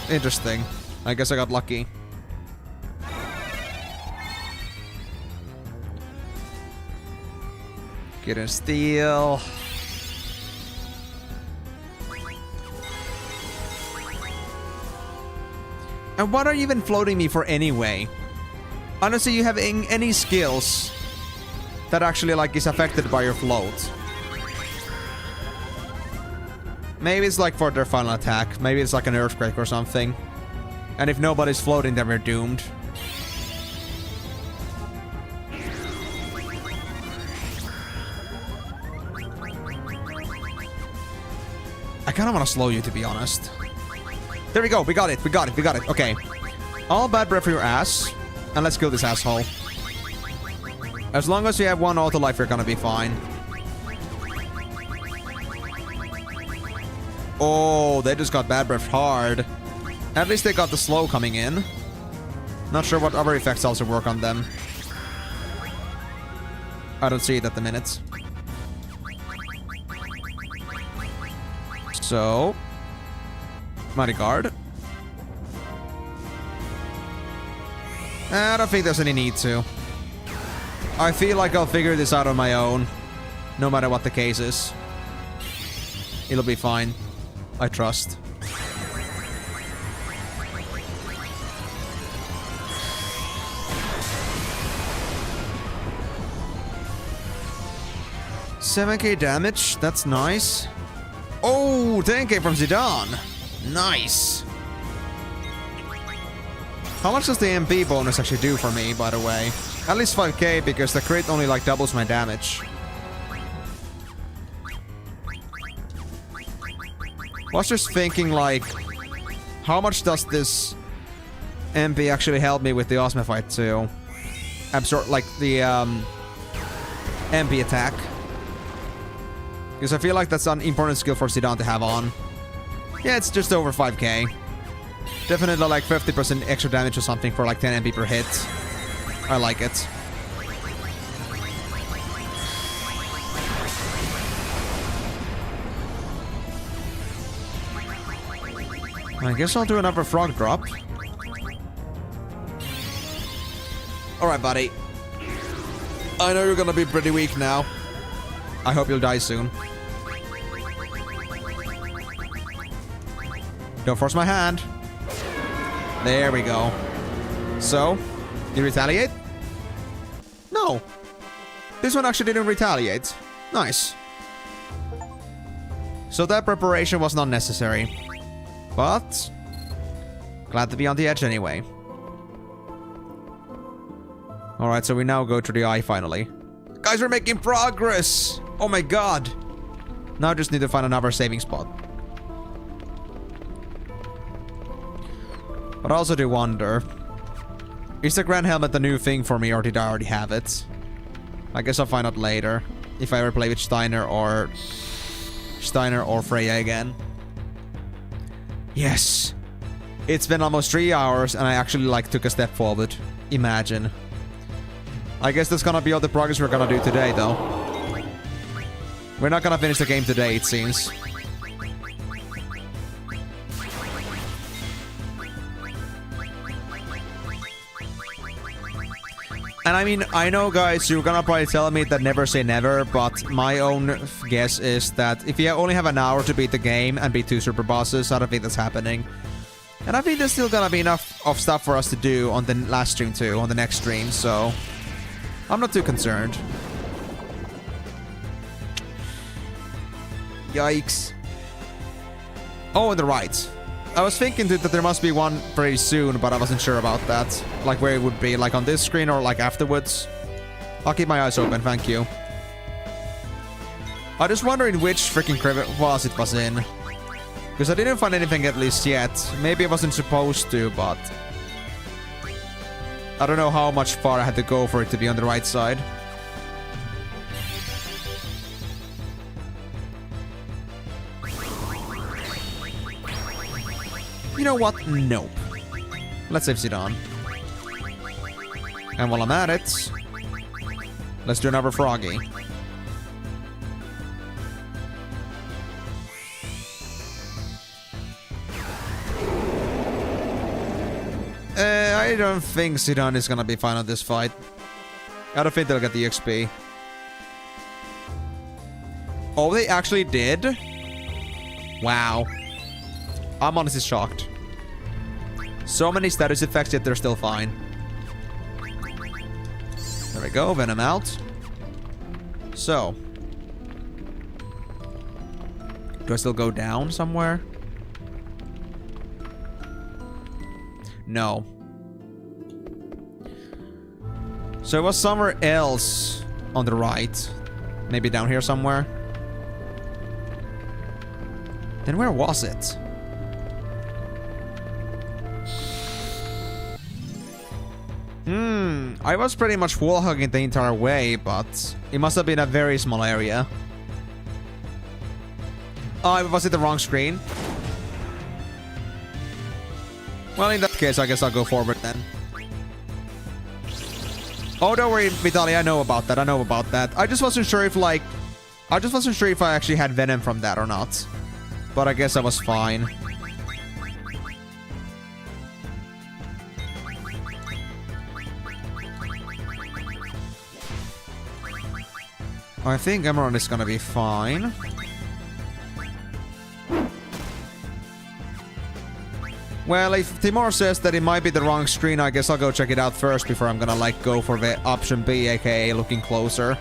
Interesting. I guess I got lucky. Get a steal. And what are you even floating me for anyway? Honestly, you have any skills that actually like is affected by your float? Maybe it's like for their final attack. Maybe it's like an earthquake or something. And if nobody's floating, then we're doomed. I kind of want to slow you, to be honest. There we go. We got it. We got it. We got it. Okay. All bad breath for your ass. And let's kill this asshole. As long as you have one auto life, you're gonna be fine. Oh, they just got bad breath hard. At least they got the slow coming in. Not sure what other effects also work on them. I don't see it at the minute. So... Mighty Guard. I don't think there's any need to. I feel like I'll figure this out on my own. No matter what the case is. It'll be fine. I trust. $7k damage. That's nice. Oh, 10k from Zidane. Nice. How much does the MP bonus actually do for me, by the way? At least 5k, because the crit only like doubles my damage. Was just thinking like, how much does this MP actually help me with the Osma fight too? Absorb like the MP attack. Because I feel like that's an important skill for Zidane to have on. Yeah, it's just over 5k. Definitely like 50% extra damage or something for like 10 MP per hit. I like it. I guess I'll do another frog drop. Alright, buddy. I know you're gonna be pretty weak now. I hope you'll die soon. Don't force my hand. There we go. So, you retaliate? No. This one actually didn't retaliate. Nice. So that preparation was not necessary. But, glad to be on the edge anyway. Alright, so we now go to the eye finally. Guys, we're making progress! Oh my god! Now I just need to find another saving spot. But I also do wonder, is the Grand Helmet the new thing for me, or did I already have it? I guess I'll find out later, if I ever play with Steiner or Freya again. Yes! It's been almost 3 hours and I actually like took a step forward. Imagine. I guess that's gonna be all the progress we're gonna do today though. We're not gonna finish the game today, it seems. And I mean, I know guys, you're gonna probably tell me that never say never, but my own guess is that if you only have an hour to beat the game and beat 2 super bosses, I don't think that's happening. And I think there's still gonna be enough of stuff for us to do on the last stream too, on the next stream, so I'm not too concerned. Yikes. Oh, on the right. I was thinking that there must be one very soon, but I wasn't sure about that. Like where it would be, like on this screen or like afterwards. I'll keep my eyes open, thank you. I'm just wondering which freaking crevasse it was in. Because I didn't find anything at least yet. Maybe I wasn't supposed to, but... I don't know how much far I had to go for it to be on the right side. You know what? Nope. Let's save Zidane. And while I'm at it, let's do another froggy. I don't think Zidane is gonna be fine on this fight. I don't think they'll get the XP. Oh, they actually did? Wow. I'm honestly shocked. So many status effects, yet they're still fine. There we go, Venom out. So. Do I still go down somewhere? No. So it was somewhere else on the right. Maybe down here somewhere. Then where was it? I was pretty much wall hugging the entire way, but it must have been a very small area. Oh, was it the wrong screen? Well, in that case, I guess I'll go forward then. Oh, don't worry, Vitaly, I know about that. I just wasn't sure if, like... I just wasn't sure if I actually had venom from that or not. But I guess I was fine. I think Emerald is gonna be fine. Well, if Timur says that it might be the wrong screen, I guess I'll go check it out first before I'm gonna, like, go for the option B, aka looking closer.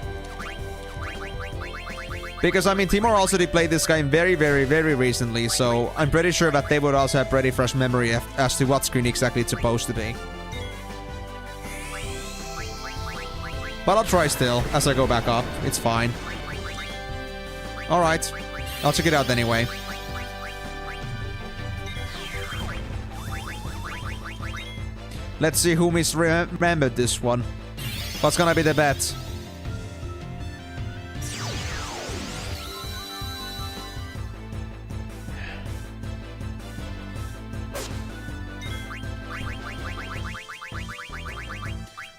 Because, I mean, Timur also did play this game very, very, very recently, so I'm pretty sure that they would also have pretty fresh memory as to what screen exactly it's supposed to be. But I'll try still, as I go back up. It's fine. Alright. I'll check it out anyway. Let's see who misremembered this one. What's gonna be the bet?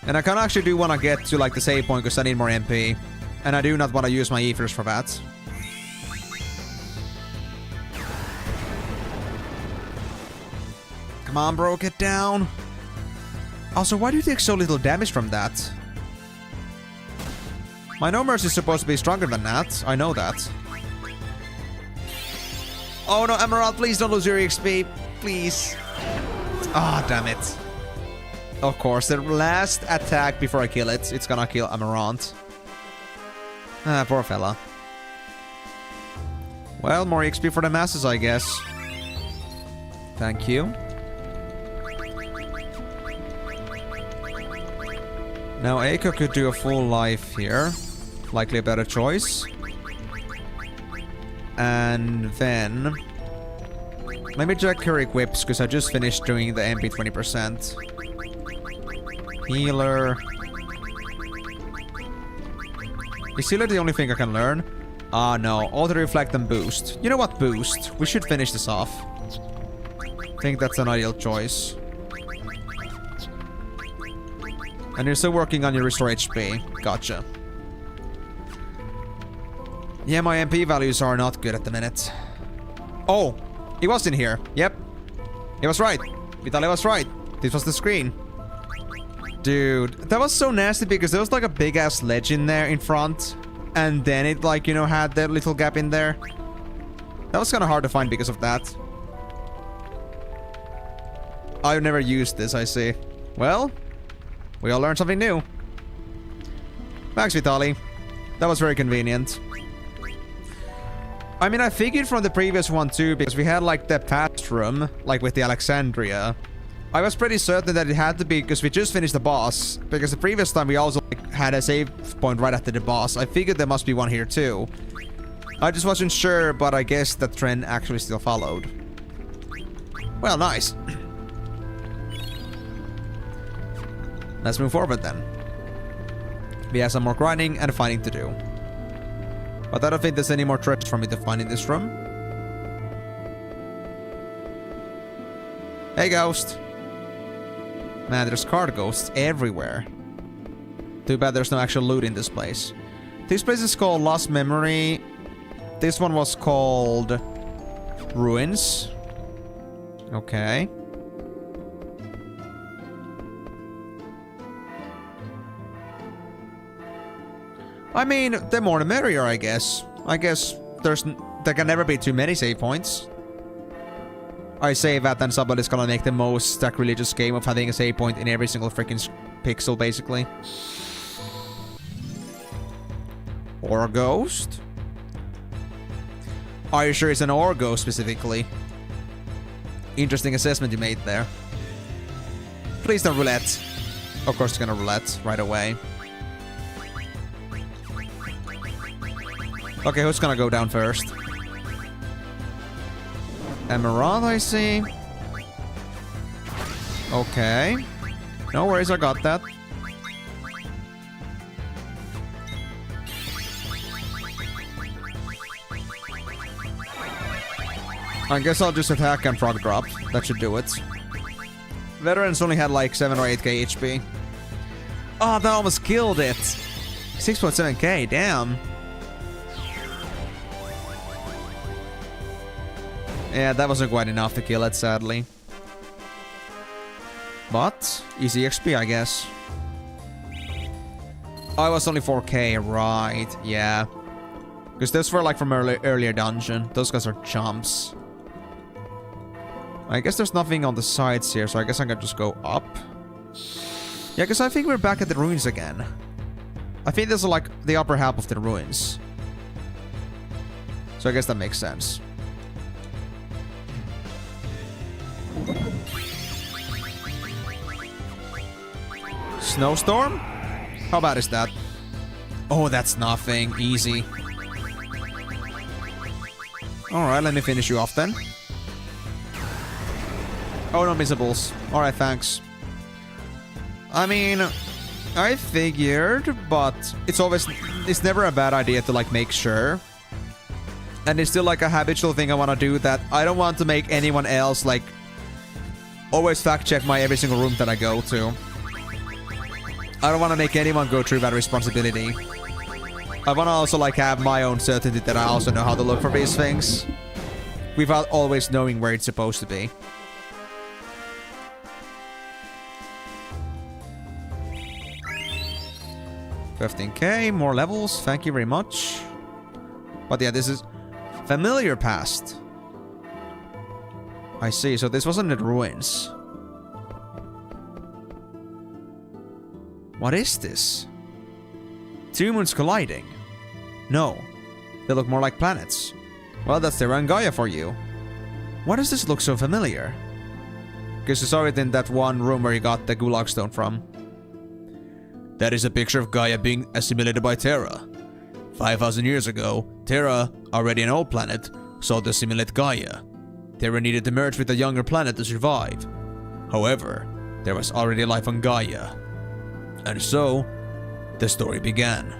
And I kind of actually do want to get to, like, the save point because I need more MP. And I do not want to use my ethers for that. Come on, bro, get down. Also, why do you take so little damage from that? My No Mercy is supposed to be stronger than that. I know that. Oh no, Emerald, please don't lose your XP. Please. Ah, damn it. Of course, the last attack before I kill it, it's gonna kill Amarant. Ah, poor fella. Well, more XP for the masses, I guess. Thank you. Now, Eiko could do a full life here. Likely a better choice. And then... let me check her equips, because I just finished doing the MP 20%. Healer. Is healer the only thing I can learn? Ah, no. Auto reflect and boost. You know what? Boost. We should finish this off. I think that's an ideal choice. And you're still working on your restore HP. Gotcha. Yeah, my MP values are not good at the minute. Oh! He was in here. Yep. He was right. Vitaly was right. This was the screen. Dude, that was so nasty because there was like a big ass ledge in there in front. And then it, like, you know, had that little gap in there. That was kind of hard to find because of that. I've never used this, I see. Well, we all learned something new. Thanks, Vitaly. That was very convenient. I mean, I figured from the previous one too, because we had like the past room, like with the Alexandria. I was pretty certain that it had to be because we just finished the boss. Because the previous time we also like, had a save point right after the boss. I figured there must be one here too. I just wasn't sure, but I guess that trend actually still followed. Well, nice. Let's move forward then. We have some more grinding and fighting to do. But I don't think there's any more treasures for me to find in this room. Hey, ghost. Man, there's card ghosts everywhere. Too bad there's no actual loot in this place. This place is called Lost Memory. This one was called Ruins. Okay. I mean, the more the merrier, I guess. I guess there can never be too many save points. I say that, then somebody's gonna make the most sacrilegious game of having a save point in every single freaking pixel, basically. Or a ghost? Are you sure it's an or ghost specifically? Interesting assessment you made there. Please don't roulette. Of course it's gonna roulette right away. Okay, who's gonna go down first? Emerald, I see. Okay. No worries, I got that. I guess I'll just attack and frog drop. That should do it. Veterans only had like 7 or 8k HP. Oh, that almost killed it. 6.7k, damn. Yeah, that wasn't quite enough to kill it, sadly. But, easy XP, I guess. Oh, it was only 4k, right. Yeah. Because those were like from earlier dungeon. Those guys are chumps. I guess there's nothing on the sides here, so I guess I can just go up. Yeah, because I think we're back at the ruins again. I think this is like the upper half of the ruins. So I guess that makes sense. Snowstorm? How bad is that? Oh, that's nothing. Easy. Alright, let me finish you off then. Oh, no missables. Alright, thanks. I mean, I figured, but it's never a bad idea to like make sure. And it's still like a habitual thing I want to do, that I don't want to make anyone else like always fact check my every single room that I go to. I don't want to make anyone go through that responsibility. I want to also like have my own certainty that I also know how to look for these things without always knowing where it's supposed to be. $15k, more levels, thank you very much. But yeah, this is familiar past. I see, so this wasn't in the ruins. What is this? Two moons colliding? No, they look more like planets. Well, that's Terra and Gaia for you. Why does this look so familiar? Because you saw it in that one room where you got the Gulag Stone from. That is a picture of Gaia being assimilated by Terra. 5,000 years ago, Terra, already an old planet, sought to assimilate Gaia. Terra needed to merge with a younger planet to survive. However, there was already life on Gaia. And so, the story began.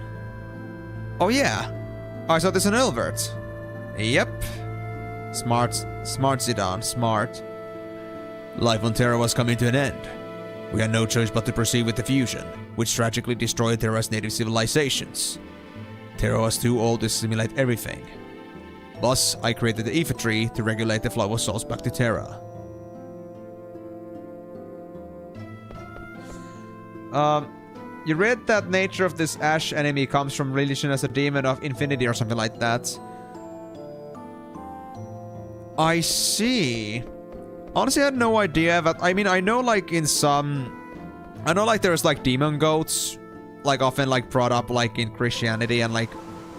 Oh yeah, I saw this in Elvert. Yep. Smart Zidane, smart. Life on Terra was coming to an end. We had no choice but to proceed with the fusion, which tragically destroyed Terra's native civilizations. Terra was too old to assimilate everything. Thus, I created the Aether Tree to regulate the flow of souls back to Terra. You read that nature of this Ash enemy comes from religion as a demon of infinity or something like that. I see. Honestly, I had no idea, but I mean, I know like in some... I know like there's like demon goats, like often like brought up like in Christianity and like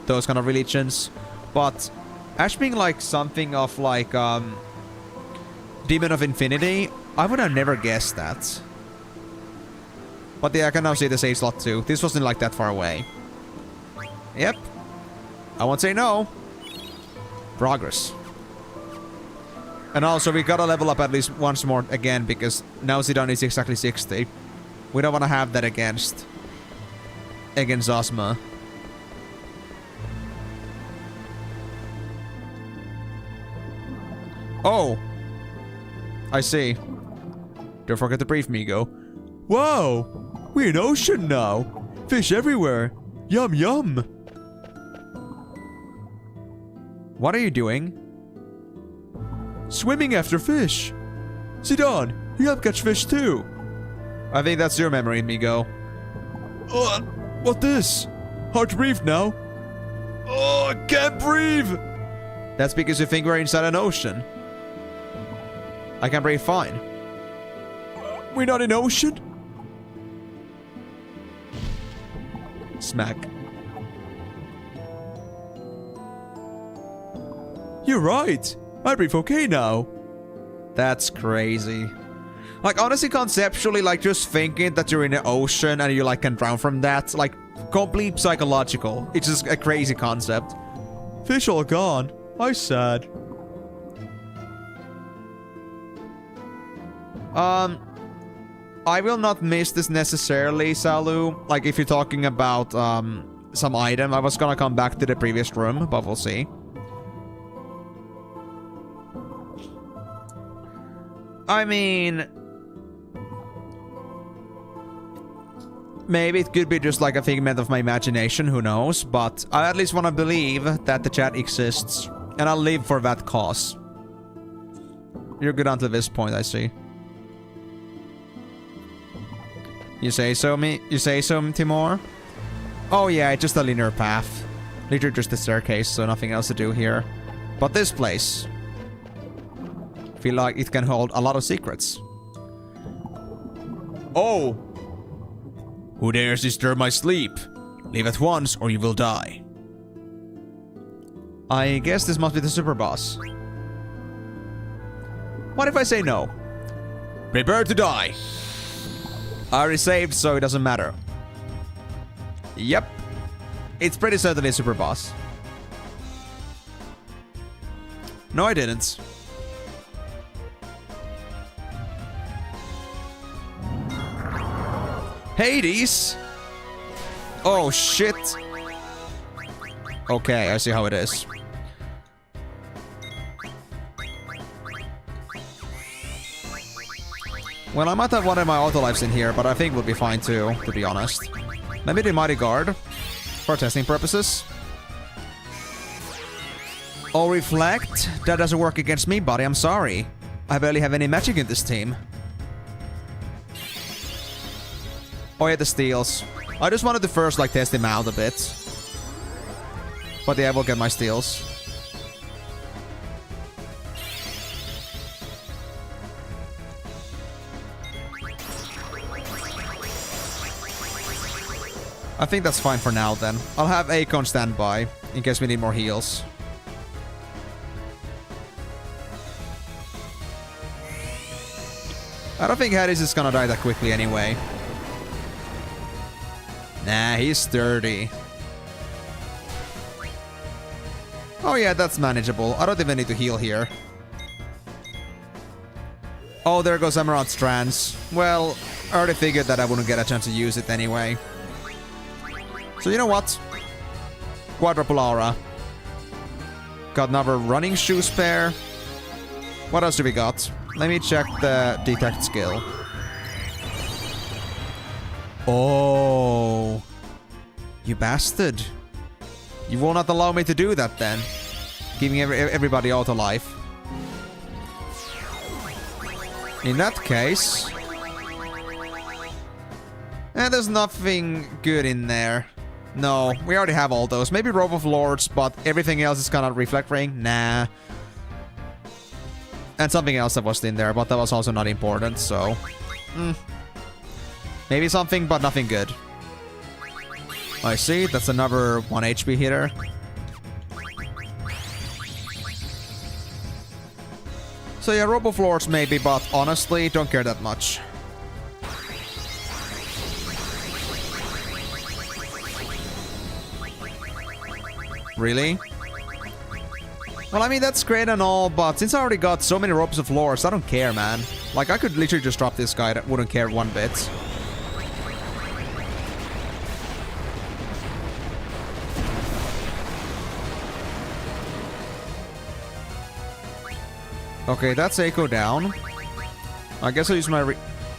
those kind of religions. But Ash being like something of like demon of infinity, I would have never guessed that. But yeah, I can now see the save slot too. This wasn't like that far away. Yep. I won't say no. Progress. And also, we gotta level up at least once more again, because now Zidane is exactly 60. We don't want to have that against Ozma. Oh! I see. Don't forget to brief me, Migo. Whoa! We're in ocean now! Fish everywhere! Yum yum! What are you doing? Swimming after fish! Zidane, you help catch fish too! I think that's your memory, Migo. What this? Hard to breathe now. Oh, I can't breathe! That's because you think we're inside an ocean. I can breathe fine. We're not in ocean? Smack. You're right. I breathe okay now. That's crazy. Like, honestly, conceptually, like, just thinking that you're in the ocean and you, like, can drown from that, like, complete psychological. It's just a crazy concept. Fish all gone. I sad. I will not miss this necessarily, Salu. Like, if you're talking about, some item. I was gonna come back to the previous room, but we'll see. I mean... maybe it could be just like a figment of my imagination, who knows? But I at least want to believe that the chat exists. And I'll live for that cause. You're good until this point, I see. You say so, Timur? Oh yeah, it's just a linear path. Literally just a staircase, so nothing else to do here. But this place... feel like it can hold a lot of secrets. Oh! Who dares disturb my sleep? Leave at once or you will die. I guess this must be the super boss. What if I say no? Prepare to die. I already saved, so it doesn't matter. Yep. It's pretty certainly a super boss. No, I didn't. Hades? Oh, shit. Okay, I see how it is. Well, I might have one of my auto lives in here, but I think we'll be fine too, to be honest. Maybe the Mighty Guard, for testing purposes. Oh, Reflect? That doesn't work against me, buddy, I'm sorry. I barely have any magic in this team. Oh yeah, the steals. I just wanted to first, like, test him out a bit. But yeah, I will get my steals. I think that's fine for now, then. I'll have Akon stand by, in case we need more heals. I don't think Hades is gonna die that quickly anyway. Nah, he's sturdy. Oh yeah, that's manageable. I don't even need to heal here. Oh, there goes Emerald Strands. Well, I already figured that I wouldn't get a chance to use it anyway. So you know what? Quadrupolaura. Got another running shoe spare. What else do we got? Let me check the detect skill. Oh. You bastard. You will not allow me to do that then. Giving everybody auto life. In that case... there's nothing good in there. No, we already have all those. Maybe Robe of Lords, but everything else is kind of Reflect Ring? Nah. And something else that was in there, but that was also not important, so... Maybe something, but nothing good. I see, that's another 1 HP hitter. So yeah, Robe of Lords maybe, but honestly, don't care that much. Really? Well, I mean, that's great and all, but since I already got so many Robes of Lords, I don't care, man. Like, I could literally just drop this guy that wouldn't care one bit. Okay, that's Echo down. I guess I'll use my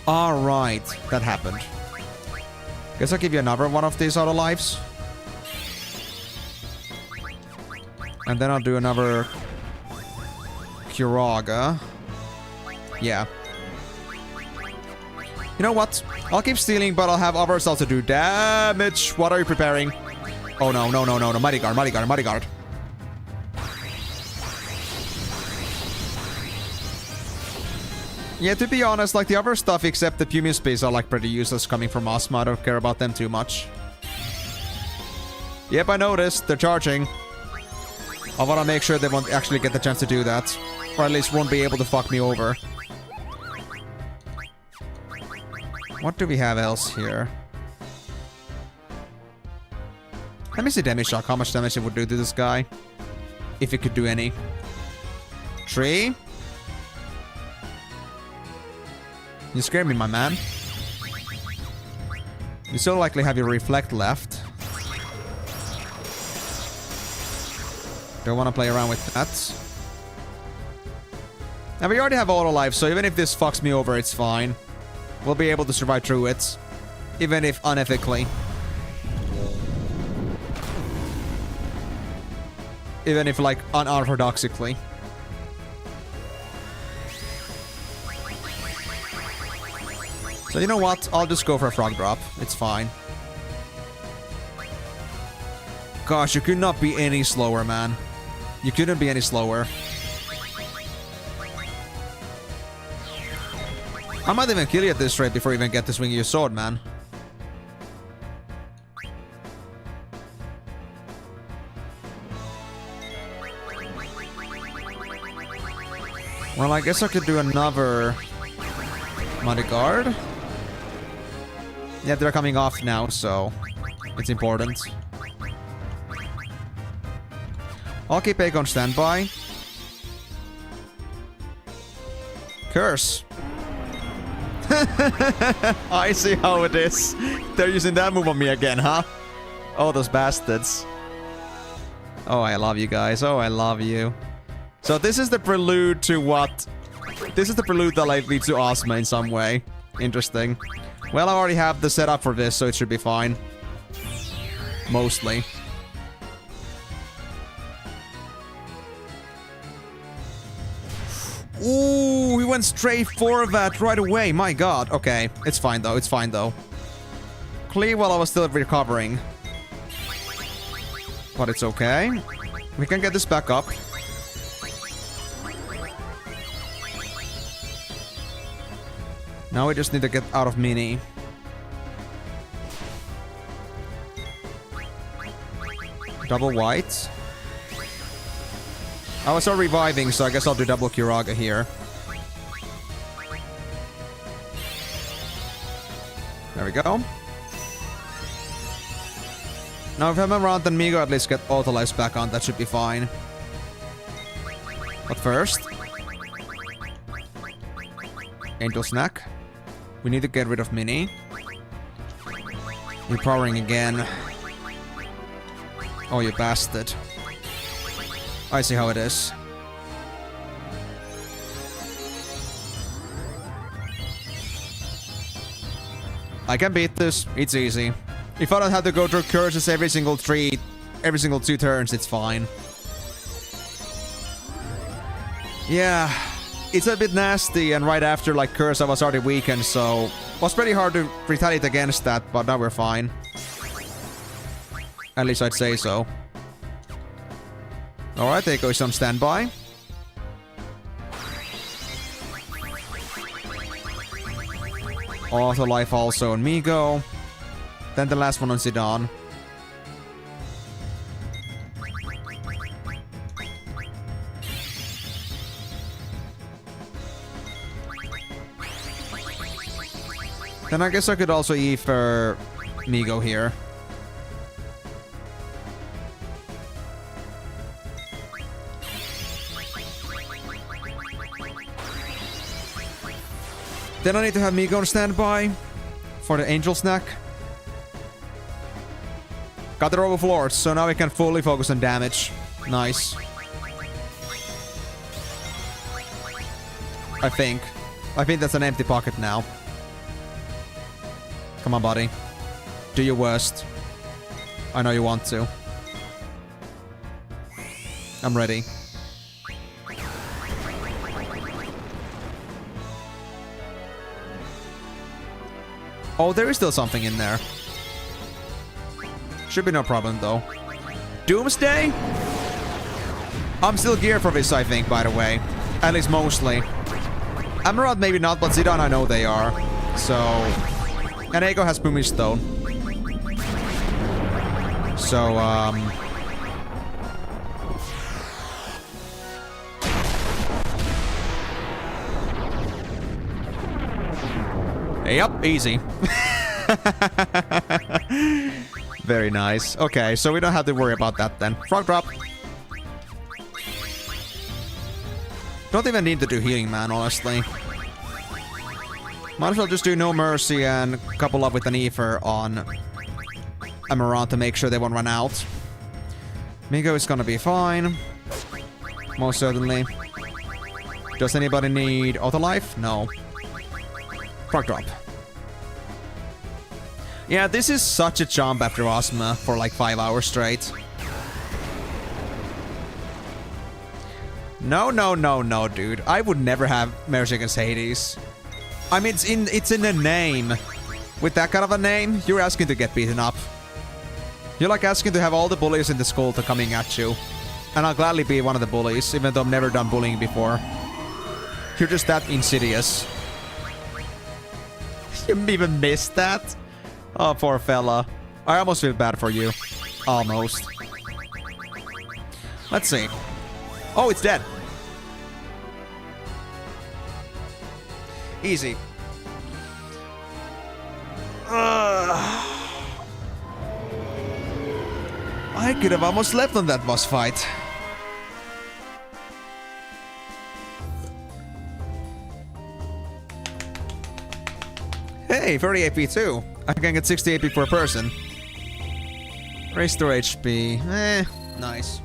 Alright, that happened. Guess I'll give you another one of these auto lives. And then I'll do another Kuraga. Yeah. You know what? I'll keep stealing, but I'll have others also do damage. What are you preparing? Oh no, no, no, no, no. Mighty Guard, Mighty Guard, Mighty Guard. Yeah, to be honest, like the other stuff except the Pumian Space are like pretty useless coming from Osma. I don't care about them too much. Yep, I noticed. They're charging. I want to make sure they won't actually get the chance to do that. Or at least won't be able to fuck me over. What do we have else here? Let me see damage shock. How much damage it would do to this guy. If it could do any. 3. You scare me, my man. You so likely have your reflect left. Don't want to play around with that. And we already have auto life, so even if this fucks me over, it's fine. We'll be able to survive through it. Even if unethically. Even if, like, unorthodoxically. So you know what? I'll just go for a frog drop. It's fine. Gosh, you could not be any slower, man. You couldn't be any slower. I might even kill you at this rate before you even get to swing your sword, man. Well, I guess I could do another Muddy Guard. Yeah, they're coming off now, so it's important. I'll keep Egg on standby. Curse. I see how it is. They're using that move on me again, huh? Oh, those bastards. Oh, I love you guys. Oh, I love you. So this is the prelude to what? This is the prelude that like leads to Ozma in some way. Interesting. Well, I already have the setup for this, so it should be fine. Mostly. Ooh, we went straight for that right away. My god. Okay. It's fine, though. It's fine, though. Clear while I was still recovering. But it's okay. We can get this back up. Now we just need to get out of Mini. Double white. I was already reviving, so I guess I'll do double Kiraga here. There we go. Now if I'm around, then Migo at least get auto lives back on. That should be fine. But first... Angel Snack. We need to get rid of Mini. You're powering again. Oh, you bastard. I see how it is. I can beat this. It's easy. If I don't have to go through curses every single 2 turns, it's fine. Yeah. It's a bit nasty, and right after, like, curse, I was already weakened, so... It was pretty hard to retaliate against that, but now we're fine. At least I'd say so. Alright, there goes some standby. Auto life also on Migo. Then the last one on Zidane. Then I guess I could also E for Migo here. Then I need to have Migo on standby for the Angel Snack. Got the Robo Floors, so now we can fully focus on damage. Nice. I think that's an empty pocket now. Come on, buddy. Do your worst. I know you want to. I'm ready. Oh, there is still something in there. Should be no problem, though. Doomsday? I'm still geared for this, I think, by the way. At least mostly. Emerald, maybe not, but Zidane, I know they are. So... And Eiko has Pumice Stone. So, Yep, easy. Very nice. Okay, so we don't have to worry about that then. Frog drop. Don't even need to do healing, man, honestly. Might as well just do No Mercy and couple up with an Ether on Amaranth to make sure they won't run out. Migo is gonna be fine. Most certainly. Does anybody need auto life? No. Frog drop. Yeah, this is such a jump after Ozma for like 5 hours straight. No, no, no, no, dude. I would never have Mercy against Hades. I mean, it's in the name. With that kind of a name, you're asking to get beaten up. You're like asking to have all the bullies in the school to coming at you. And I'll gladly be one of the bullies, even though I've never done bullying before. You're just that insidious. You even missed that? Oh, poor fella. I almost feel bad for you. Almost. Let's see. Oh, it's dead. Easy. I could have almost left on that boss fight. Hey, 30 AP too. I can get 60 AP per person. Restore HP. Nice.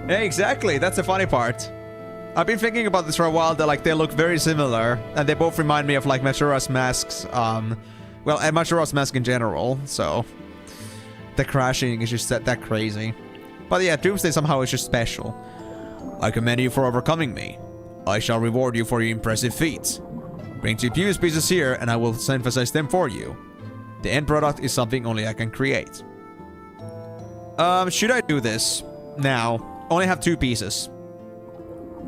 Yeah, exactly. That's the funny part. I've been thinking about this for a while, that like they look very similar, and they both remind me of like Majora's Masks, well, and Majora's Mask in general, so the crashing is just that crazy. But yeah, Doomsday somehow is just special. I commend you for overcoming me. I shall reward you for your impressive feats. Bring 2 Pumice pieces here, and I will synthesize them for you. The end product is something only I can create. Should I do this now? Only have 2 pieces.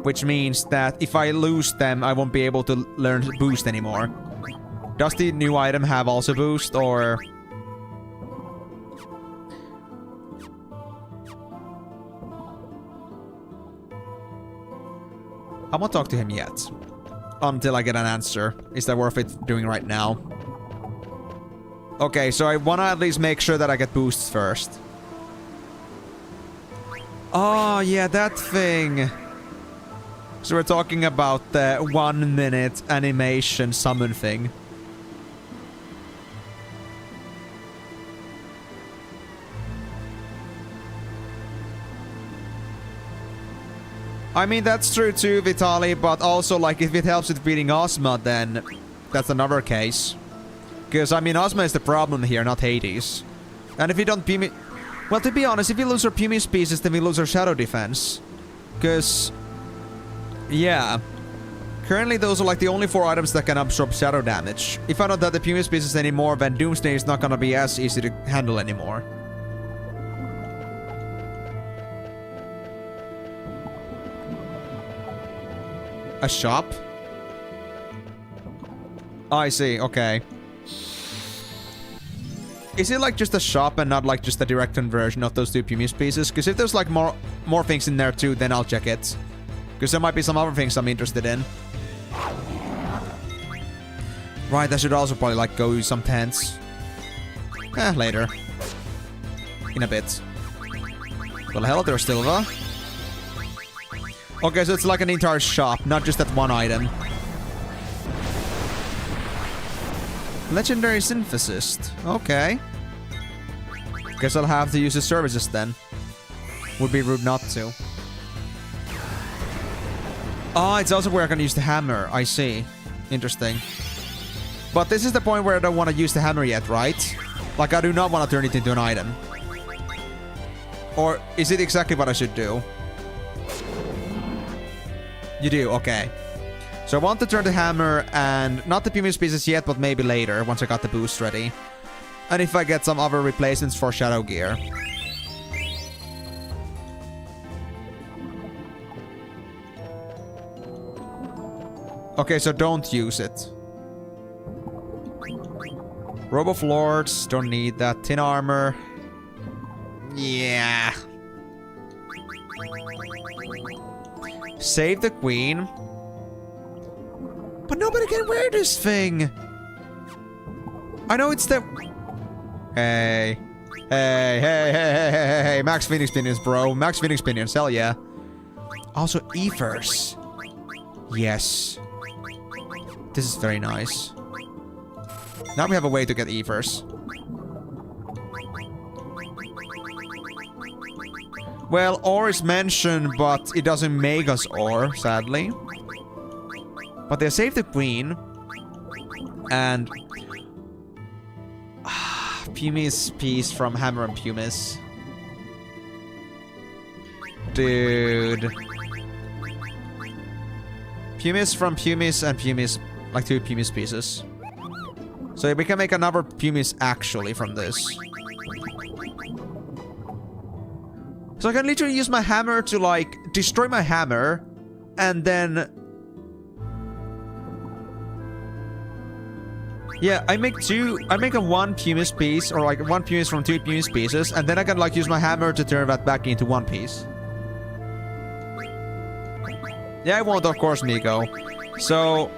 Which means that if I lose them, I won't be able to learn boost anymore. Does the new item have also boost, or... I won't talk to him yet. Until I get an answer. Is that worth it doing right now? Okay, so I wanna at least make sure that I get boosts first. Oh, yeah, that thing. So we're talking about the 1 minute animation summon thing. I mean, that's true too, Vitali, but also, like, if it helps with beating Ozma, then that's another case. Because, I mean, Ozma is the problem here, not Hades. And if you don't Pumice... Well, to be honest, if we lose our Pumice pieces, then we lose our Shadow Defense. Because... yeah. Currently, those are, like, the only 4 items that can absorb shadow damage. If I don't have the Pumice pieces anymore, then Doomsday is not gonna be as easy to handle anymore. A shop? Oh, I see. Okay. Is it like just a shop and not like just a direct conversion of those 2 Pumice pieces? Because if there's like more things in there too, then I'll check it. Because there might be some other things I'm interested in. Right, I should also probably like go use some tents. Later. In a bit. Well, hello there, Stilva. Okay, so it's like an entire shop, not just that one item. Legendary Synthesist. Okay. Guess I'll have to use his services then. Would be rude not to. Oh, it's also where I can use the hammer. I see. Interesting. But this is the point where I don't want to use the hammer yet, right? Like, I do not want to turn it into an item. Or is it exactly what I should do? You do, okay. So I want to turn the hammer and not the Pumice pieces yet, but maybe later once I got the boost ready. And if I get some other replacements for Shadow Gear. Okay, so don't use it. Robe of Lords, don't need that. Tin armor. Yeah. Save the queen. But nobody can wear this thing. I know it's the... Hey. Hey. Max Phoenix Pinions, bro. Max Phoenix Pinions, hell yeah. Also, Ethers. Yes. This is very nice. Now we have a way to get Ethers. Well, ore is mentioned, but it doesn't make us ore, sadly. But they saved the queen. And... Pumice piece from Hammer and Pumice. Dude. Pumice from Pumice and Pumice. Like 2 Pumice pieces. So we can make another Pumice actually from this. So I can literally use my hammer to, like, destroy my hammer. And then... Yeah, I make a 1 Pumice piece, or like 1 Pumice from 2 Pumice pieces. And then I can, like, use my hammer to turn that back into 1 piece. Yeah, I won't, of course, Miko. So...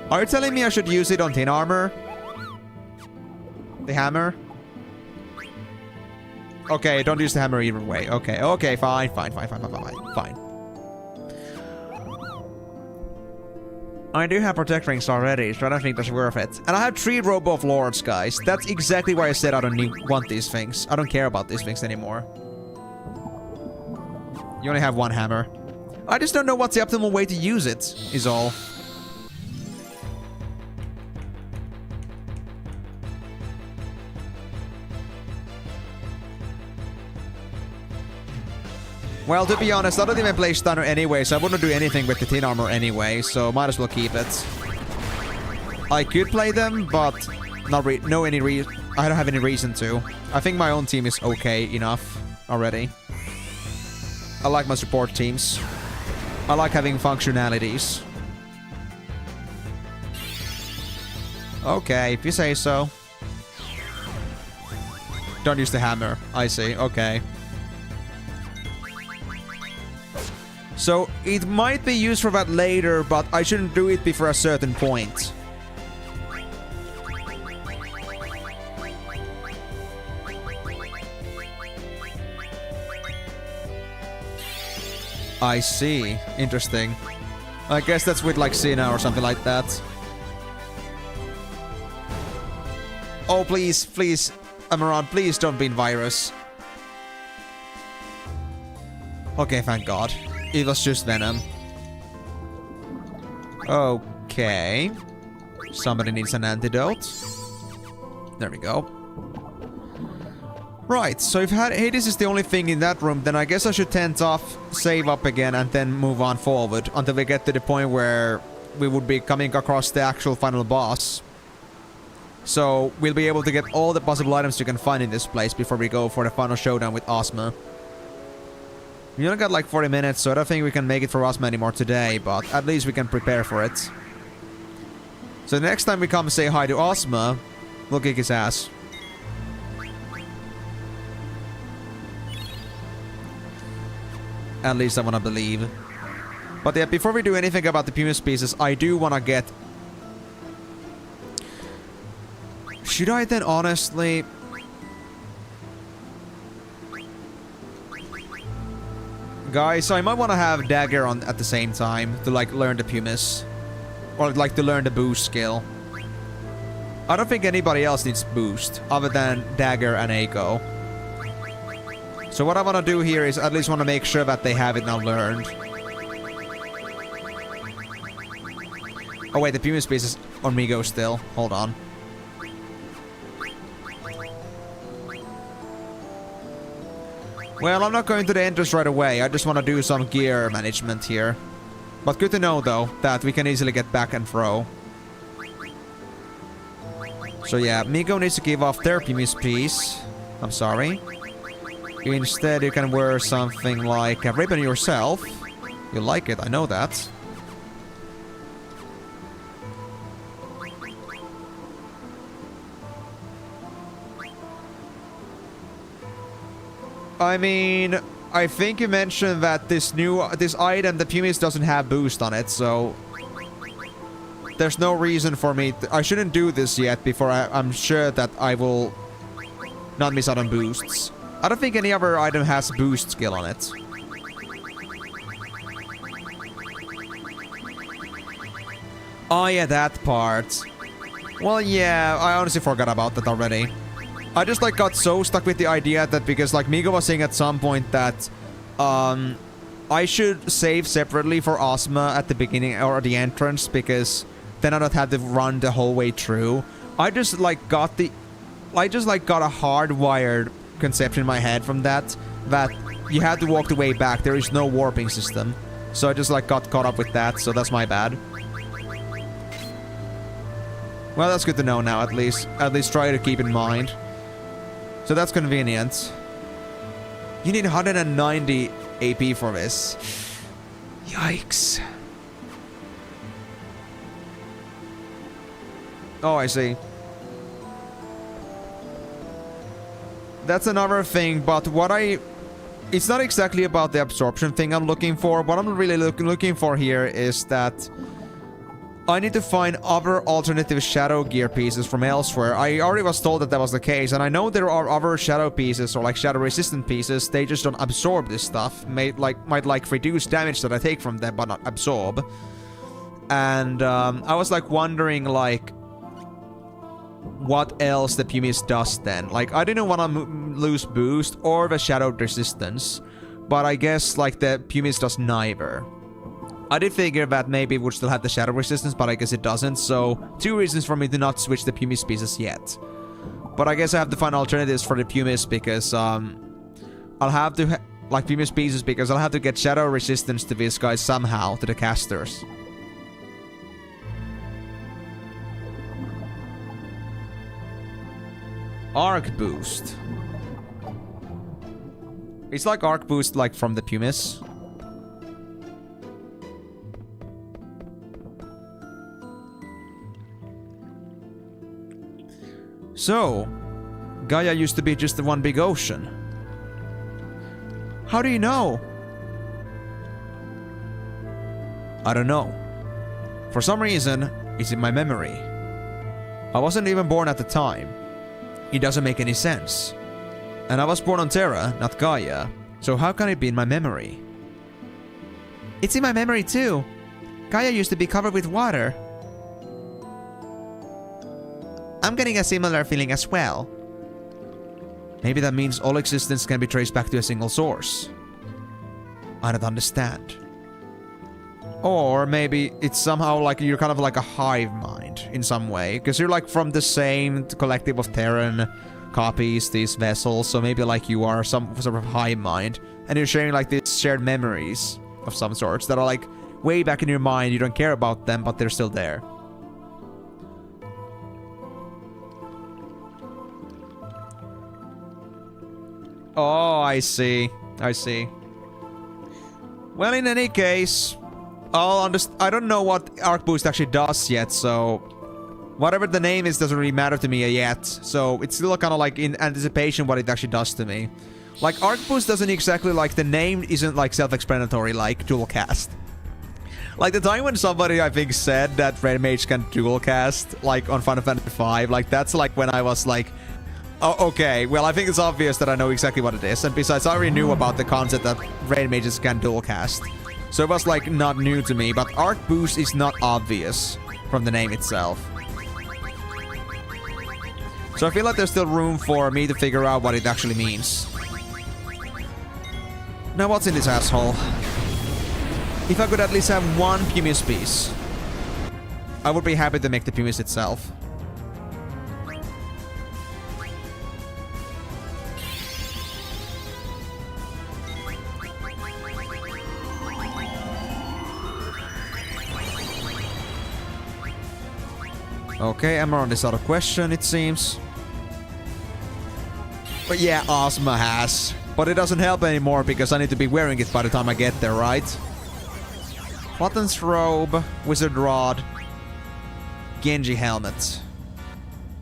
Are you telling me I should use it on tin armor? The hammer? Okay, don't use the hammer either way. Okay, okay, fine. I do have protect rings already, so I don't think that's worth it. And I have 3 Robo of Lords, guys. That's exactly why I said I don't want these things. I don't care about these things anymore. You only have 1 hammer. I just don't know what's the optimal way to use it, is all. Well, to be honest, I don't even play Stunner anyway, so I wouldn't do anything with the tin armor anyway, so might as well keep it. I could play them, but I don't have any reason to. I think my own team is okay enough already. I like my support teams. I like having functionalities. Okay, if you say so. Don't use the hammer. I see, okay. So, it might be used for that later, but I shouldn't do it before a certain point. I see. Interesting. I guess that's with, like, Sina or something like that. Oh, please, please, Amaran, please don't be in Virus. Okay, thank God. It was just Venom. Okay. Somebody needs an antidote. There we go. Right, so if Hades is the only thing in that room, then I guess I should tent off, save up again, and then move on forward until we get to the point where we would be coming across the actual final boss. So we'll be able to get all the possible items you can find in this place before we go for the final showdown with Ozma. We only got like 40 minutes, so I don't think we can make it for Ozma anymore today, but at least we can prepare for it. So the next time we come say hi to Ozma, we'll kick his ass. At least I want to believe. But yeah, before we do anything about the Pumice pieces, I do want to get... Should I then honestly... Guys, I might want to have Dagger on at the same time to, like, learn the Pumice. Or, like, to learn the boost skill. I don't think anybody else needs boost other than Dagger and Eiko. So what I want to do here is at least want to make sure that they have it now learned. Oh wait, the Pumice piece is on Migo still. Hold on. Well, I'm not going to the entrance right away. I just want to do some gear management here. But good to know, though, that we can easily get back and throw. So yeah, Migo needs to give off their Pumice piece. I'm sorry. Instead, you can wear something like a ribbon yourself. You like it, I know that. I mean, I think you mentioned that this item, the Pumice, doesn't have boost on it, so... There's no reason for me... I shouldn't do this yet before I'm sure that I will not miss out on boosts. I don't think any other item has boost skill on it. Oh yeah, that part. Well, yeah, I honestly forgot about that already. I just like got so stuck with the idea that because like Migo was saying at some point that I should save separately for Ozma at the beginning or the entrance because then I don't have to run the whole way through. I just like got a hardwired conception in my head from that you have to walk the way back. There is no warping system. So I just like got caught up with that, so that's my bad. Well, that's good to know now, at least. At least try to keep in mind. So that's convenient. You need 190 AP for this. Yikes. Oh, I see. That's another thing, but what it's not exactly about the absorption thing I'm looking for. What I'm really looking for here is that I need to find other alternative shadow gear pieces from elsewhere. I already was told that that was the case, and I know there are other shadow pieces or like shadow resistant pieces. They just don't absorb this stuff. Might reduce damage that I take from them, but not absorb. And I was like wondering like what else the Pumice does then. Like I didn't want to lose boost or the shadow resistance, but I guess like the Pumice does neither. I did figure that maybe it would still have the shadow resistance, but I guess it doesn't. So 2 reasons for me to not switch the Pumice pieces yet. But I guess I have to find alternatives for the Pumice because I'll have to like Pumice pieces because I'll have to get shadow resistance to these guys somehow, to the casters. Arc boost. It's like arc boost like from the Pumice. So, Gaia used to be just the one big ocean. How do you know? I don't know. For some reason, it's in my memory. I wasn't even born at the time. It doesn't make any sense. And I was born on Terra, not Gaia. So how can it be in my memory? It's in my memory too. Gaia used to be covered with water. I'm getting a similar feeling as well. Maybe that means all existence can be traced back to a single source. I don't understand. Or maybe it's somehow like you're kind of like a hive mind in some way. Because you're like from the same collective of Terran copies, these vessels. So maybe like you are some sort of hive mind. And you're sharing like these shared memories of some sorts that are like way back in your mind. You don't care about them, but they're still there. Oh, I see. I see. Well, in any case, I don't know what Arc Boost actually does yet, so whatever the name is doesn't really matter to me yet. So it's still kind of like in anticipation what it actually does to me. Like Arc Boost doesn't exactly like the name isn't like self-explanatory like dual cast. Like the time when somebody I think said that Red Mage can dual cast like on Final Fantasy V, like that's like when I was like, oh, okay, well, I think it's obvious that I know exactly what it is. And besides, I already knew about the concept that Raid Mages can dual cast. So it was, like, not new to me. But Arc Boost is not obvious from the name itself. So I feel like there's still room for me to figure out what it actually means. Now, what's in this asshole? If I could at least have one Pumice piece, I would be happy to make the Pumice itself. Okay, I'm on this other question, it seems. But yeah, Ozma has. But it doesn't help anymore because I need to be wearing it by the time I get there, right? Platin's robe, wizard rod, Genji helmet.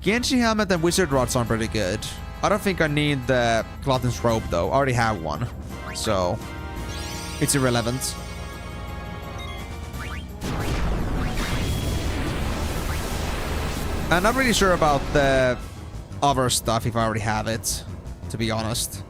Genji helmet and wizard rod sound pretty good. I don't think I need the Platin's robe though. I already have one. So, it's irrelevant. I'm not really sure about the other stuff if I already have it, to be honest.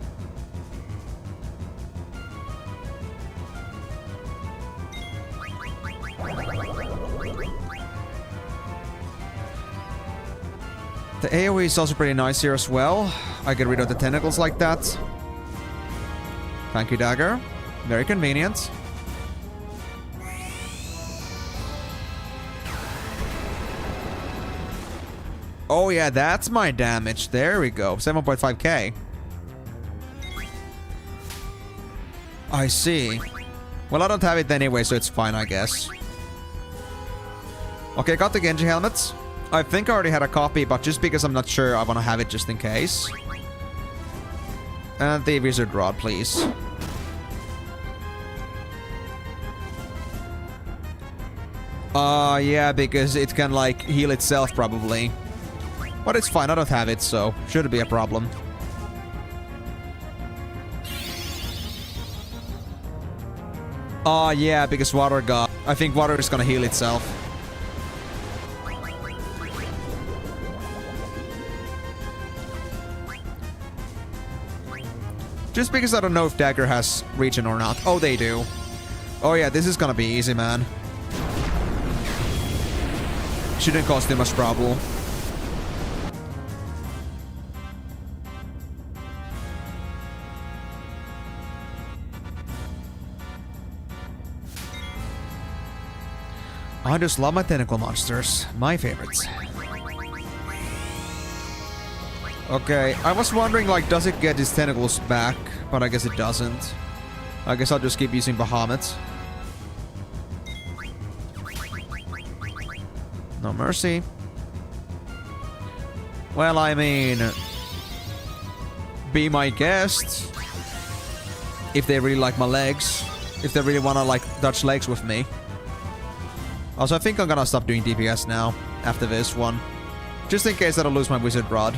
The AoE is also pretty nice here as well. I get rid of the tentacles like that. Thank you, dagger. Very convenient. Oh yeah, that's my damage. There we go. 7.5k. I see. Well, I don't have it anyway, so it's fine, I guess. Okay, got the Genji helmet. I think I already had a copy, but just because I'm not sure, I want to have it just in case. And the wizard rod, please. Yeah, because it can, like, heal itself, probably. But it's fine, I don't have it, so shouldn't be a problem. Yeah, because water god. I think water is gonna heal itself. Just because I don't know if dagger has regen or not. Oh, they do. Oh yeah, this is gonna be easy, man. Shouldn't cause too much trouble. I just love my tentacle monsters. My favorites. Okay, I was wondering, like, does it get its tentacles back? But I guess it doesn't. I guess I'll just keep using Bahamut. No mercy. Well, I mean... be my guest. If they really like my legs. If they really wanna, like, touch legs with me. Also, I think I'm gonna stop doing DPS now, after this one. Just in case I don't lose my wizard rod.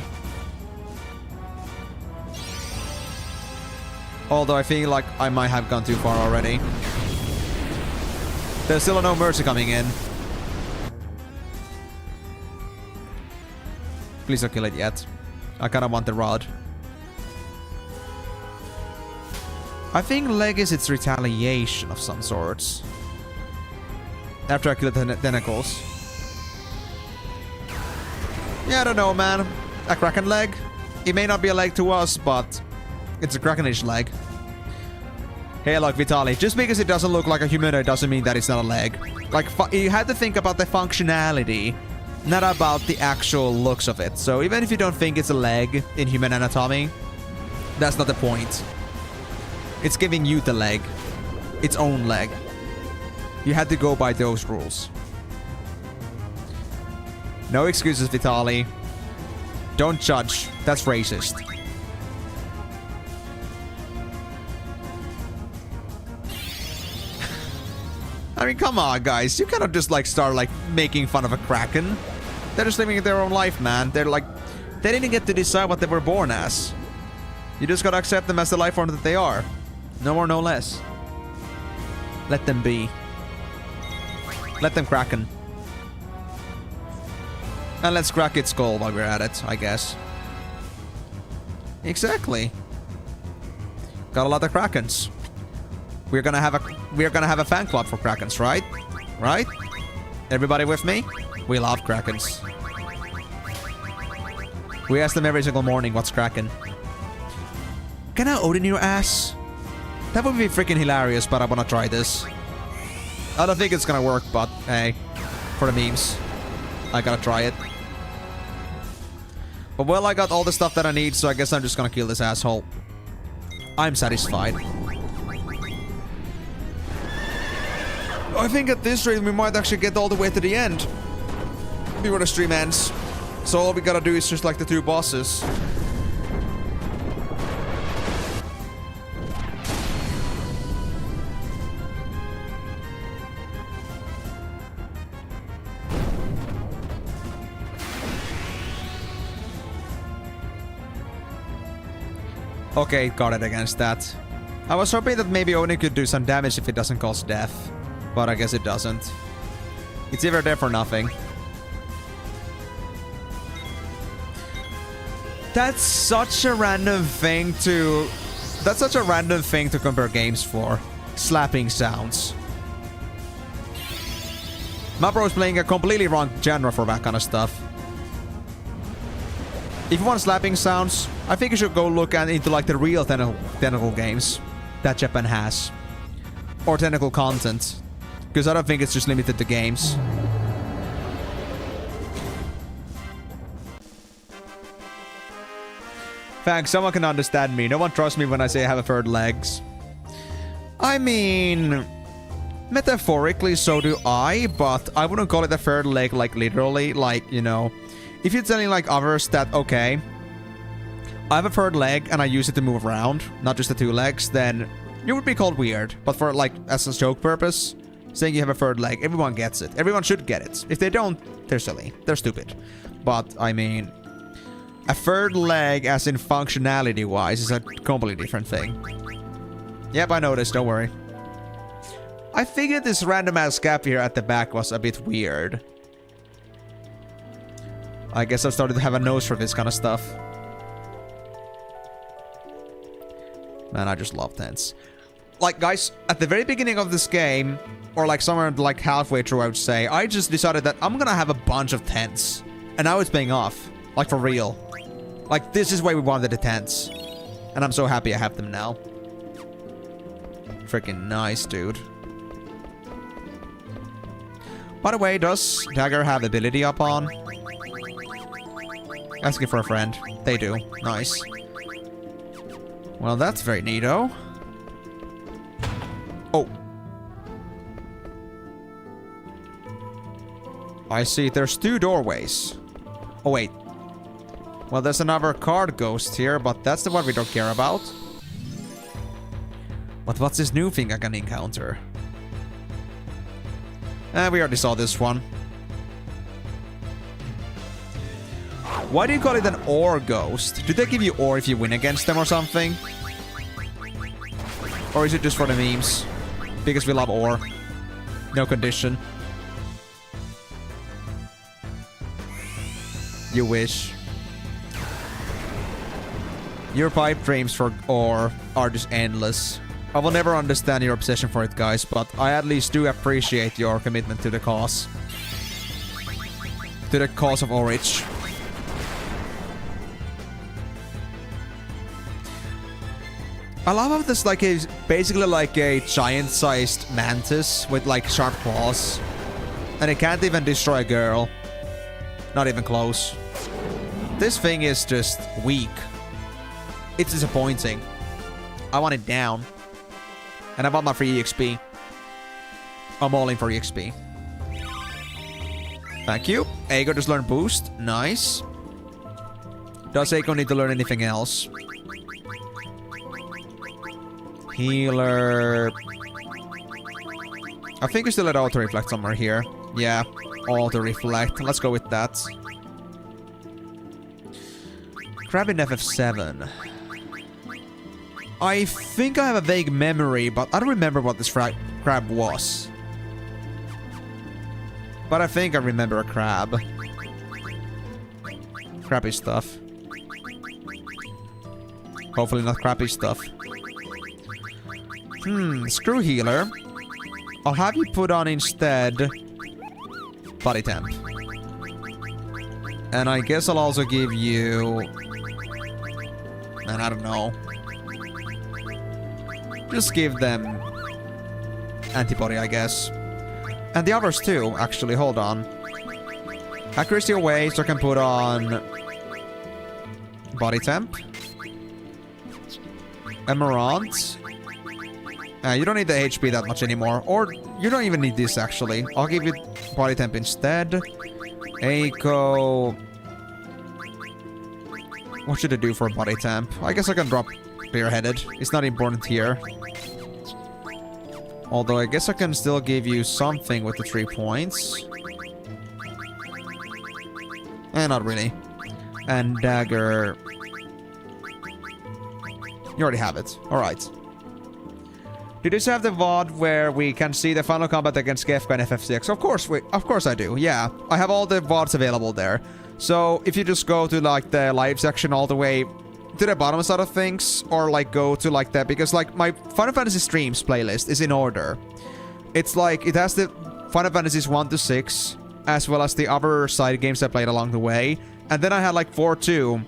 Although I feel like I might have gone too far already. There's still no mercy coming in. Please don't kill it yet. I kinda want the rod. I think leg is its retaliation of some sorts. After I kill the tentacles. Yeah, I don't know, man. A Kraken leg? It may not be a leg to us, but it's a Krakenish leg. Hey, look, Vitali. Just because it doesn't look like a humanoid doesn't mean that it's not a leg. Like, you had to think about the functionality, not about the actual looks of it. So even if you don't think it's a leg in human anatomy, that's not the point. It's giving you the leg. Its own leg. You had to go by those rules. No excuses, Vitali. Don't judge. That's racist. I mean, come on, guys. You cannot just, like, start, like, making fun of a Kraken. They're just living their own life, man. They're, like... they didn't get to decide what they were born as. You just gotta accept them as the life form that they are. No more, no less. Let them be. Let them Kraken. And let's crack its skull while we're at it, I guess. Exactly. Got a lot of Krakens. We're gonna have a fan club for Krakens, right? Right? Everybody with me? We love Krakens. We ask them every single morning what's Kraken. Can I Odin your ass? That would be freaking hilarious, but I wanna try this. I don't think it's gonna work, but hey, for the memes, I gotta try it. But well, I got all the stuff that I need, so I guess I'm just gonna kill this asshole. I'm satisfied. I think at this rate we might actually get all the way to the end before the stream ends. So all we gotta do is just like the two bosses. Okay, got it against that. I was hoping that maybe Oni could do some damage if it doesn't cause death. But I guess it doesn't. It's either death or nothing. That's such a random thing to... That's such a random thing to compare games for. Slapping sounds. Mapro is playing a completely wrong genre for that kind of stuff. If you want slapping sounds, I think you should go look into like the real tentacle games that Japan has. Or tentacle content. Because I don't think it's just limited to games. Thanks, someone can understand me. No one trusts me when I say I have a third legs. I mean... metaphorically, so do I, but I wouldn't call it a third leg, like, literally. Like, you know... if you're telling, like, others that, okay... I have a third leg, and I use it to move around, not just the 2 legs, then... you would be called weird. But for, like, as a joke purpose... saying you have a third leg, everyone gets it. Everyone should get it. If they don't, they're silly. They're stupid. But, I mean... a third leg, as in functionality-wise, is a completely different thing. Yep, I noticed. Don't worry. I figured this random-ass gap here at the back was a bit weird. I guess I've started to have a nose for this kind of stuff. Man, I just love tents. Like, guys, at the very beginning of this game, or like somewhere like halfway through, I would say, I just decided that I'm gonna have a bunch of tents. And now it's paying off. Like, for real. Like, this is why we wanted the tents. And I'm so happy I have them now. Freaking nice, dude. By the way, does Dagger have ability up on? Asking for a friend. They do. Nice. Well, that's very neato. Oh. I see. There's 2 doorways. Oh, wait. Well, there's another card ghost here, but that's the one we don't care about. But what's this new thing I can encounter? We already saw this one. Why do you call it an ore ghost? Do they give you ore if you win against them or something? Or is it just for the memes? Because we love ore. No condition. You wish. Your pipe dreams for ore are just endless. I will never understand your obsession for it, guys, but I at least do appreciate your commitment to the cause. To the cause of Orich. I love how this like is basically like a giant-sized mantis with like sharp claws. And it can't even destroy a girl. Not even close. This thing is just weak. It's disappointing. I want it down. And I want my free EXP. I'm all in for EXP. Thank you. Aiko just learned boost. Nice. Does Aiko need to learn anything else? Healer. I think we still had auto reflect somewhere here. Yeah, auto reflect. Let's go with that. Crab in FF7. I think I have a vague memory, but I don't remember what this crab was. But I think I remember a crab. Crappy stuff. Hopefully not crappy stuff. Screw healer. I'll have you put on instead body temp. And I guess I'll also give you... and I don't know. Just give them antibody, I guess. And the others too, actually. Hold on. Accuracy away, so I can put on body temp. Emerald. You don't need the HP that much anymore. Or you don't even need this, actually. I'll give you body temp instead. Eiko. What should I do for body temp? I guess I can drop Spearheaded. It's not important here. Although I guess I can still give you something with the 3 points. Not really. And dagger. You already have it. Alright. Do this have the VOD where we can see the final combat against Gefka and FF6? Of course I do. Yeah. I have all the VODs available there. So if you just go to like the live section all the way to the bottom side of things, or like go to like that, because like my Final Fantasy streams playlist is in order. It's like it has the Final Fantasies 1 to 6 as well as the other side games I played along the way, and then I had like 4-2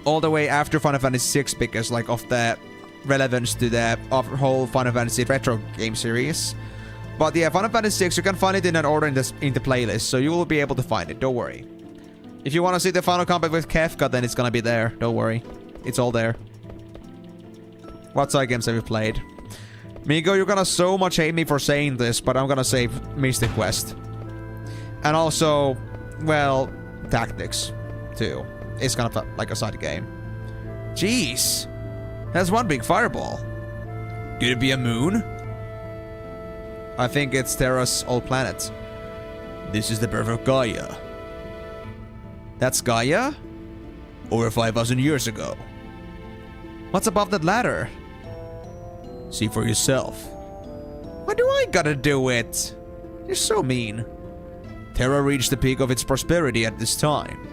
all the way after Final Fantasy VI because like of the relevance to the whole Final Fantasy retro game series. But yeah, Final Fantasy VI, you can find it in an order in the playlist, so you will be able to find it, don't worry. If you want to see the final combat with Kefka, then it's gonna be there, don't worry. It's all there. What side games have you played? Migo, you're gonna so much hate me for saying this, but I'm gonna say Mystic Quest. And also, well, Tactics, too. It's kind of like a side game. Jeez. That's one big fireball. Could it be a moon? I think it's Terra's old planet. This is the birth of Gaia. That's Gaia? Over 5,000 years ago. What's above that ladder? See for yourself. Why do I gotta do it? You're so mean. Terra reached the peak of its prosperity at this time.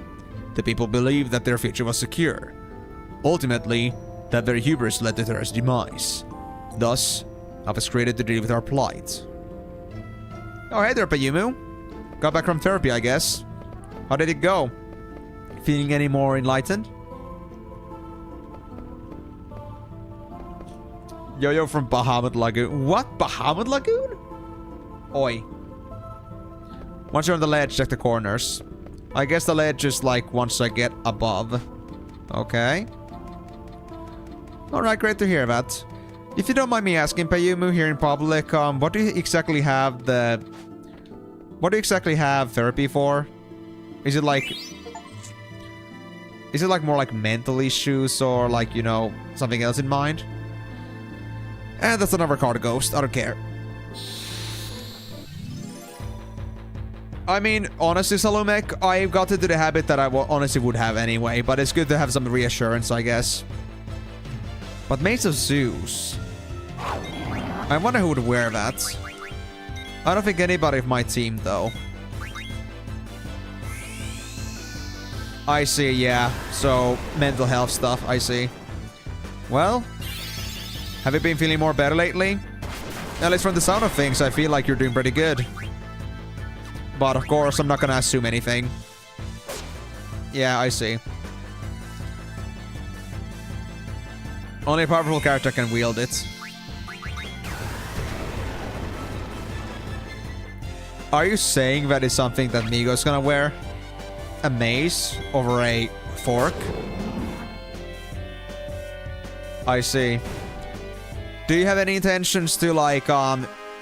The people believed that their future was secure. Ultimately, that very hubris led to Terra's demise. Thus, I was created to deal with our plight. Oh, hey there, Payumu. Got back from therapy, I guess. How did it go? Feeling any more enlightened? Yo-Yo from Bahamut Lagoon. What? Bahamut Lagoon? Oi. Once you're on the ledge, check the corners. I guess the ledge is like once I get above. Okay. Alright, great to hear that. If you don't mind me asking, Payumu, here in public, what do you exactly have therapy for? Is it like more like mental issues or like, you know, something else in mind? And that's another card ghost. I don't care. I mean, honestly, Salomek, I got into the habit that I honestly would have anyway, but it's good to have some reassurance, I guess. But Mace of Zeus. I wonder who would wear that. I don't think anybody of my team, though. I see, yeah. So, mental health stuff, I see. Well, have you been feeling more better lately? At least from the sound of things, I feel like you're doing pretty good. But of course, I'm not gonna assume anything. Yeah, I see. Only a powerful character can wield it. Are you saying that is something that Migo's gonna wear? A mace over a fork? I see. Do you have any intentions to like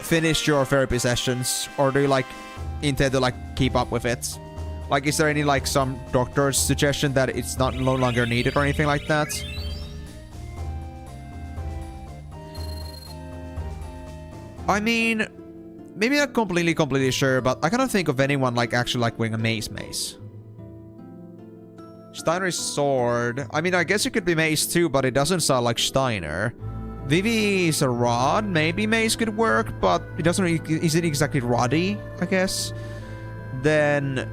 finish your therapy sessions, or do you like intend to like keep up with it? Like, is there any like some doctor's suggestion that it's no longer needed or anything like that? I mean, maybe not completely sure, but I cannot think of anyone like actually like wearing a mace. Steiner's sword. I mean, I guess it could be mace too, but it doesn't sound like Steiner. Vivi's a rod. Maybe mace could work, but it doesn't really, is it exactly roddy, I guess? Then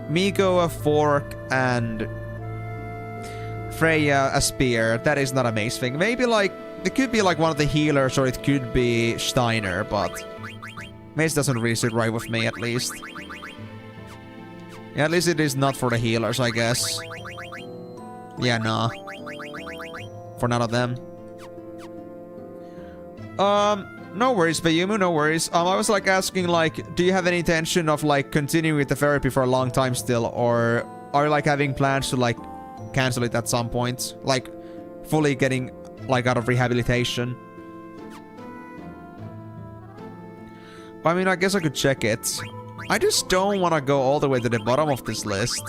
Miko a fork and Freya a spear. That is not a mace thing. Maybe like it could be like one of the healers, or it could be Steiner, but mace doesn't really sit right with me, at least. Yeah, at least it is not for the healers, I guess. Yeah, nah. For none of them. No worries, Bayumu, no worries. I was like asking, like, do you have any intention of like continuing with the therapy for a long time still, or are you like having plans to like cancel it at some point? Like, fully getting like out of rehabilitation? I mean, I guess I could check it. I just don't want to go all the way to the bottom of this list.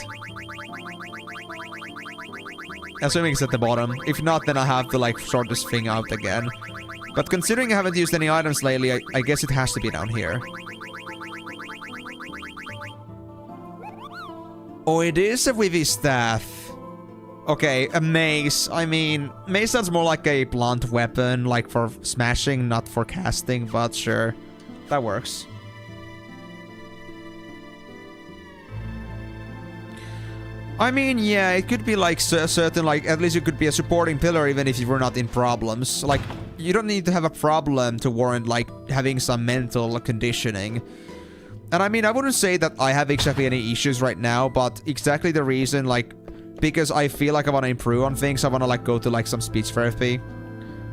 Assuming it's at the bottom. If not, then I have to like sort this thing out again. But considering I haven't used any items lately, I guess it has to be down here. Oh, it is a Vivi staff. Okay, a mace. I mean, mace sounds more like a blunt weapon, like for smashing, not for casting, but sure. That works. I mean, yeah, it could be like certain, like, at least it could be a supporting pillar even if you were not in problems. Like, you don't need to have a problem to warrant, like, having some mental conditioning. And I mean, I wouldn't say that I have exactly any issues right now, but exactly the reason, like, because I feel like I want to improve on things, I want to like go to like some speech therapy.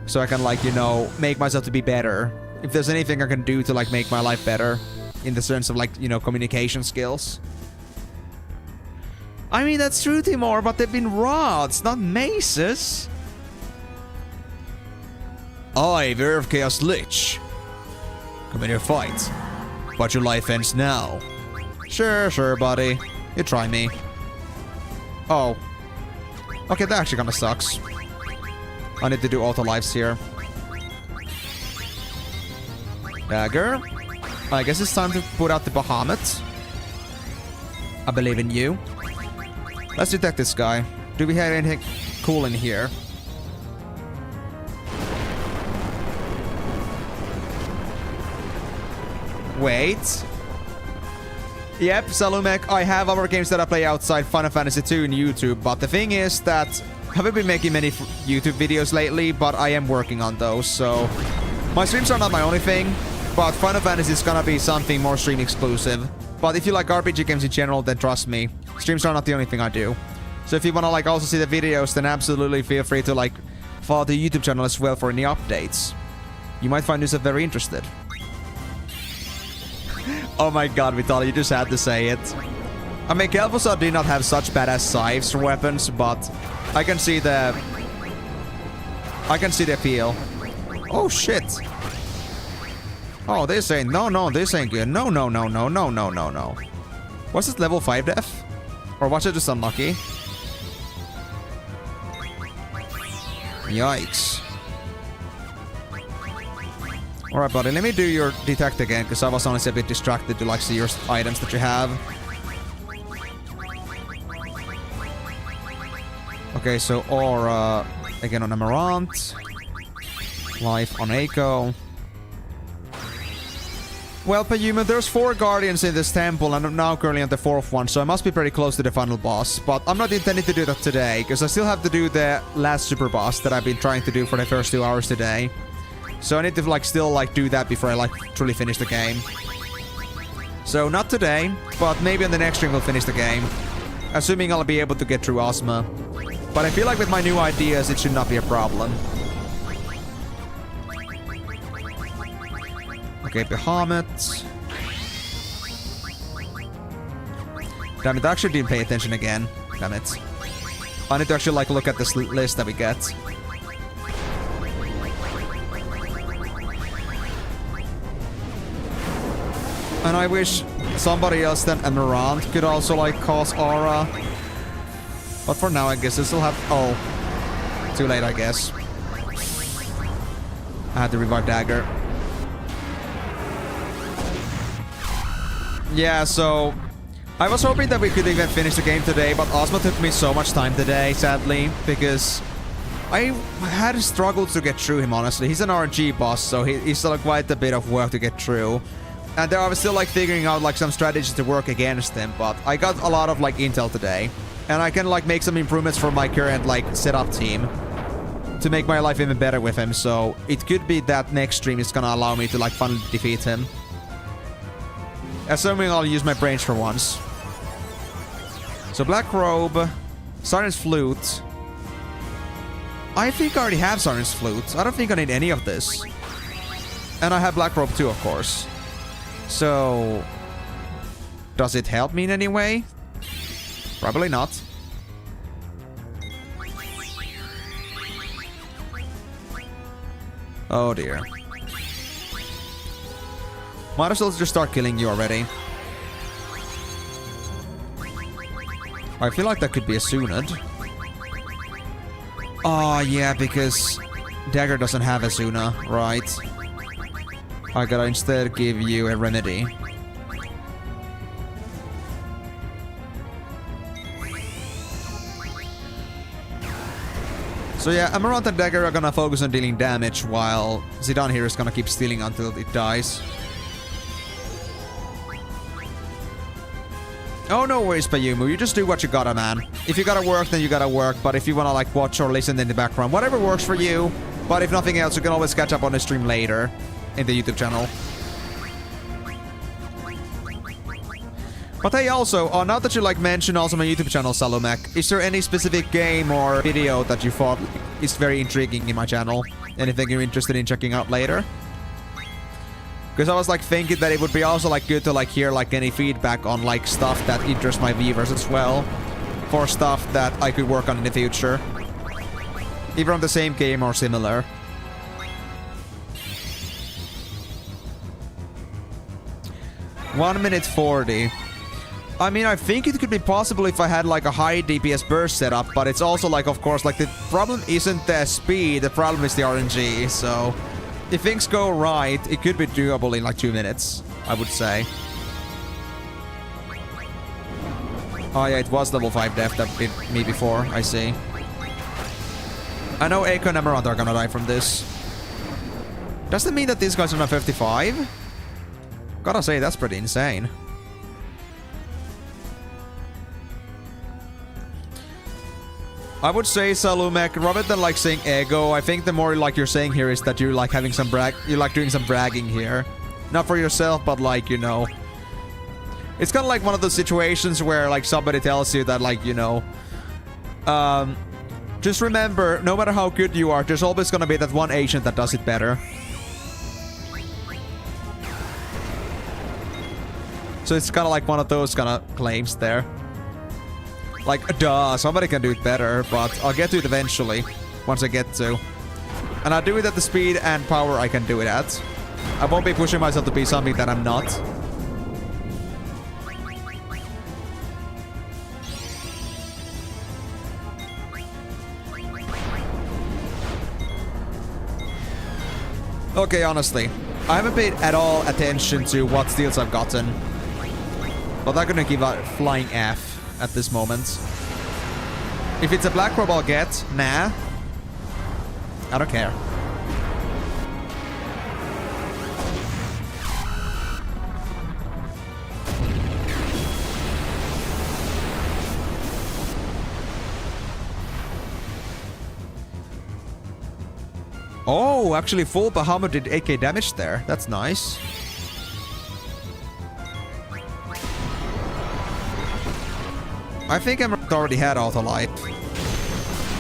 So I can like, you know, make myself to be better. If there's anything I can do to like make my life better in the sense of like, you know, communication skills. I mean, that's true, Timor, but they've been rods, not maces. I, Veer of Chaos Lich. Come in here, fight. But your life ends now. Sure, buddy. You try me. Oh. Okay, that actually kinda sucks. I need to do auto lives here. Dagger. I guess it's time to put out the Bahamut. I believe in you. Let's detect this guy. Do we have anything cool in here? Wait. Yep, Salumek, I have other games that I play outside Final Fantasy II on YouTube, but the thing is that I haven't been making many YouTube videos lately, but I am working on those, so... My streams are not my only thing, but Final Fantasy is gonna be something more stream exclusive. But if you like RPG games in general, then trust me, streams are not the only thing I do. So if you wanna like also see the videos, then absolutely feel free to like follow the YouTube channel as well for any updates. You might find yourself very interested. Oh my god, Vitaly, you just had to say it. I mean, Kel'Thuzad did not have such badass scythes or weapons, but I can see the appeal. Oh shit. Oh, they're saying no, this ain't good. No. Was it level 5 death? Or was it just unlucky? Yikes. Alright, buddy, let me do your detect again, because I was honestly a bit distracted to like see your items that you have. Okay, so Aura again on Amarant. Life on Eiko. Well, Payuma, there's 4 guardians in this temple, and I'm now currently on the 4th one, so I must be pretty close to the final boss. But I'm not intending to do that today, because I still have to do the last super boss that I've been trying to do for the first 2 hours today. So I need to like still like do that before I like truly finish the game. So not today, but maybe on the next stream we'll finish the game. Assuming I'll be able to get through Ozma. But I feel like with my new ideas, it should not be a problem. Okay, Bahamut. Damn it, I actually didn't pay attention again. Damn it. I need to actually like look at this list that we get. And I wish somebody else than Amarant could also like cause aura. But for now I guess I still have... Oh. Too late I guess. I had to revive Dagger. Yeah, so... I was hoping that we could even finish the game today, but Ozma took me so much time today, sadly, because... I had struggled to get through him, honestly. He's an RNG boss, so he's still quite a bit of work to get through. And I was still like figuring out like some strategies to work against him, but I got a lot of like intel today. And I can like make some improvements for my current like setup team to make my life even better with him, so it could be that next stream is gonna allow me to like finally defeat him. Assuming I'll use my brains for once. So Black Robe, Siren's Flute. I think I already have Siren's Flute. I don't think I need any of this. And I have Black Robe too, of course. So, does it help me in any way? Probably not. Oh dear. Might as well just start killing you already. I feel like that could be a Sunad. Oh yeah, because Dagger doesn't have a Suna, right? I gotta instead give you a remedy. So yeah, Amarant and Dagger are gonna focus on dealing damage, while Zidane here is gonna keep stealing until it dies. Oh, no worries, Payumu. You just do what you gotta, man. If you gotta work, then you gotta work. But if you wanna like watch or listen in the background, whatever works for you. But if nothing else, you can always catch up on the stream later in the YouTube channel. But hey, also, now that you like mention also my YouTube channel, Salumek, is there any specific game or video that you thought is very intriguing in my channel? Anything you're interested in checking out later? Because I was like thinking that it would be also like good to like hear like any feedback on like stuff that interests my viewers as well. For stuff that I could work on in the future. Either on the same game or similar. (1 minute 40). I mean, I think it could be possible if I had like a high DPS burst setup, but it's also like, of course, like the problem isn't the speed, the problem is the RNG, so if things go right, it could be doable in like 2 minutes, I would say. Oh yeah, it was level 5 death that beat me before, I see. I know Eiko and Emerald are gonna die from this. Does that mean that these guys are not 55? Gotta say, that's pretty insane. I would say, Salumek, rather than like saying ego, I think the more like you're saying here is that you're like having some you're like doing some bragging here. Not for yourself, but like, you know. It's kind of like one of those situations where like somebody tells you that like, you know, just remember, no matter how good you are, there's always gonna be that one agent that does it better. So it's kind of like one of those kind of claims there. Like, duh, somebody can do it better, but I'll get to it eventually, once I get to. And I'll do it at the speed and power I can do it at. I won't be pushing myself to be something that I'm not. Okay, honestly, I haven't paid at all attention to what steals I've gotten. But I'm gonna give a flying F at this moment. If it's a black robe I'll get, nah. I don't care. Oh, actually full Bahamut did 8k damage there. That's nice. I think Emerald already had auto light.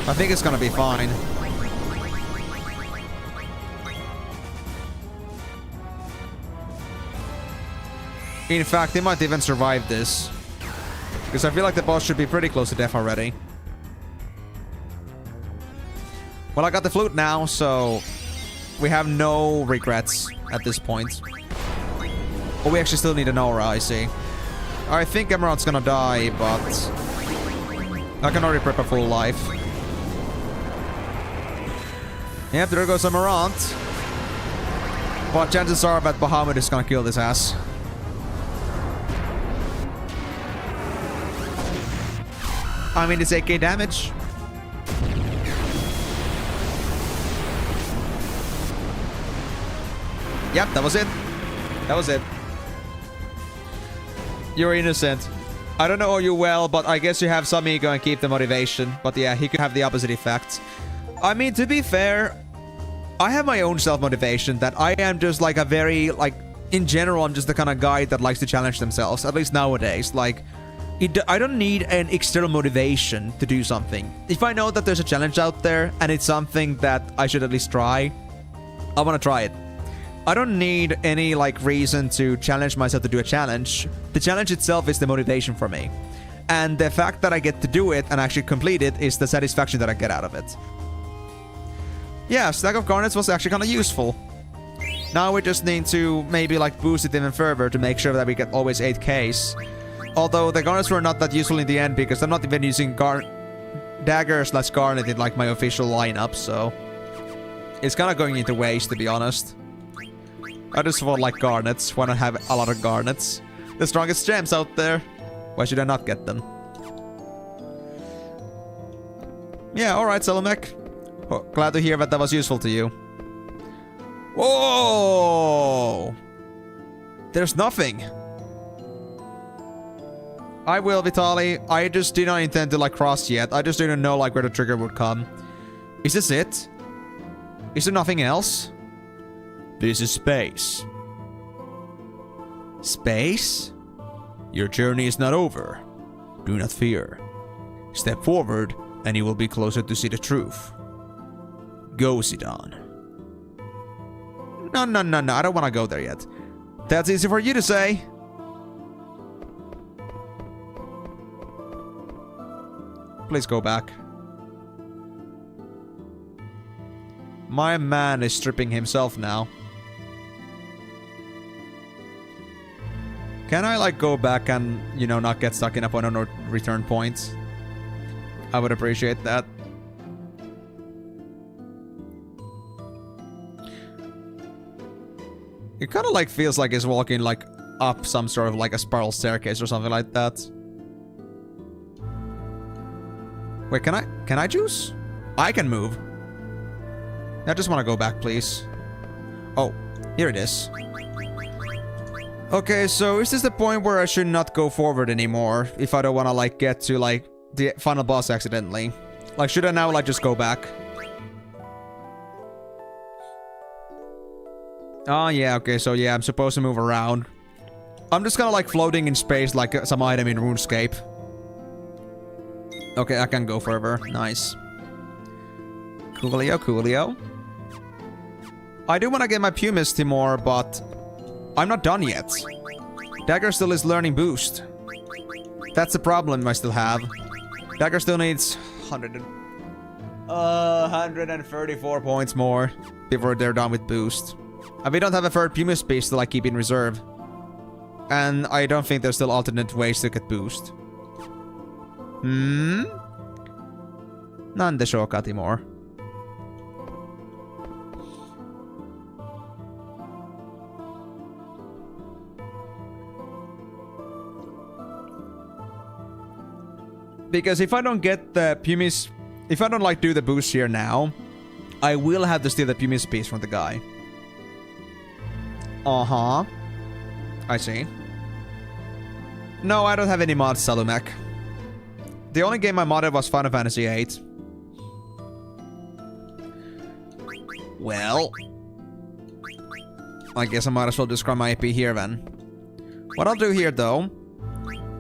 I think it's gonna be fine. In fact, he might even survive this. Because I feel like the boss should be pretty close to death already. Well, I got the flute now, so we have no regrets at this point. Oh, we actually still need an aura, I see. I think Emerald's gonna die, but I can already prep a full life. Yep, there goes Emerald. But chances are that Bahamut is gonna kill this ass. I mean, it's 8k damage. Yep, that was it. That was it. You're innocent. I don't know you well, but I guess you have some ego and keep the motivation. But yeah, he could have the opposite effect. I mean, to be fair, I have my own self-motivation that I am just like a very, like, in general, I'm just the kind of guy that likes to challenge themselves, at least nowadays. Like, I don't need an external motivation to do something. If I know that there's a challenge out there and it's something that I should at least try, I want to try it. I don't need any, like, reason to challenge myself to do a challenge. The challenge itself is the motivation for me. And the fact that I get to do it and actually complete it is the satisfaction that I get out of it. Yeah, Stack of Garnets was actually kind of useful. Now we just need to maybe, like, boost it even further to make sure that we get always 8Ks. Although the Garnets were not that useful in the end because I'm not even using Dagger/Garnet in, like, my official lineup, so it's kind of going into waste, to be honest. I just want like garnets. Why not have a lot of garnets? The strongest gems out there. Why should I not get them? Yeah, alright, Salumek. Oh, glad to hear that that was useful to you. Whoa! There's nothing. I will, Vitali. I just did not intend to like cross yet. I just didn't know like where the trigger would come. Is this it? Is there nothing else? This is space. Space? Your journey is not over. Do not fear. Step forward, and you will be closer to see the truth. Go, Zidane. No, I don't want to go there yet. That's easy for you to say. Please go back. My man is stripping himself now. Can I, like, go back and, you know, not get stuck in a point of no return points? I would appreciate that. It kind of, like, feels like it's walking, like, up some sort of, like, a spiral staircase or something like that. Wait, can I choose? I can move. I just want to go back, please. Oh, here it is. Okay, so is this the point where I should not go forward anymore if I don't want to, like, get to, like, the final boss accidentally? Like, should I now, like, just go back? Oh, yeah, okay, so yeah, I'm supposed to move around. I'm just kind of, like, floating in space like some item in RuneScape. Okay, I can go further. Nice. Coolio, coolio. I do want to get my Pumice Timor, but I'm not done yet. Dagger still is learning boost. That's the problem I still have. Dagger still needs 134 points more before they're done with boost. And we don't have a third Pumice piece to, like, keep in reserve. And I don't think there's still alternate ways to get boost. Nande shoka, Timor. Because if I don't get the Pumice... If I don't, like, do the boost here now, I will have to steal the Pumice piece from the guy. Uh-huh. I see. No, I don't have any mods, Salumek. The only game I modded was Final Fantasy VIII. Well... I guess I might as well describe my AP here, then. What I'll do here, though,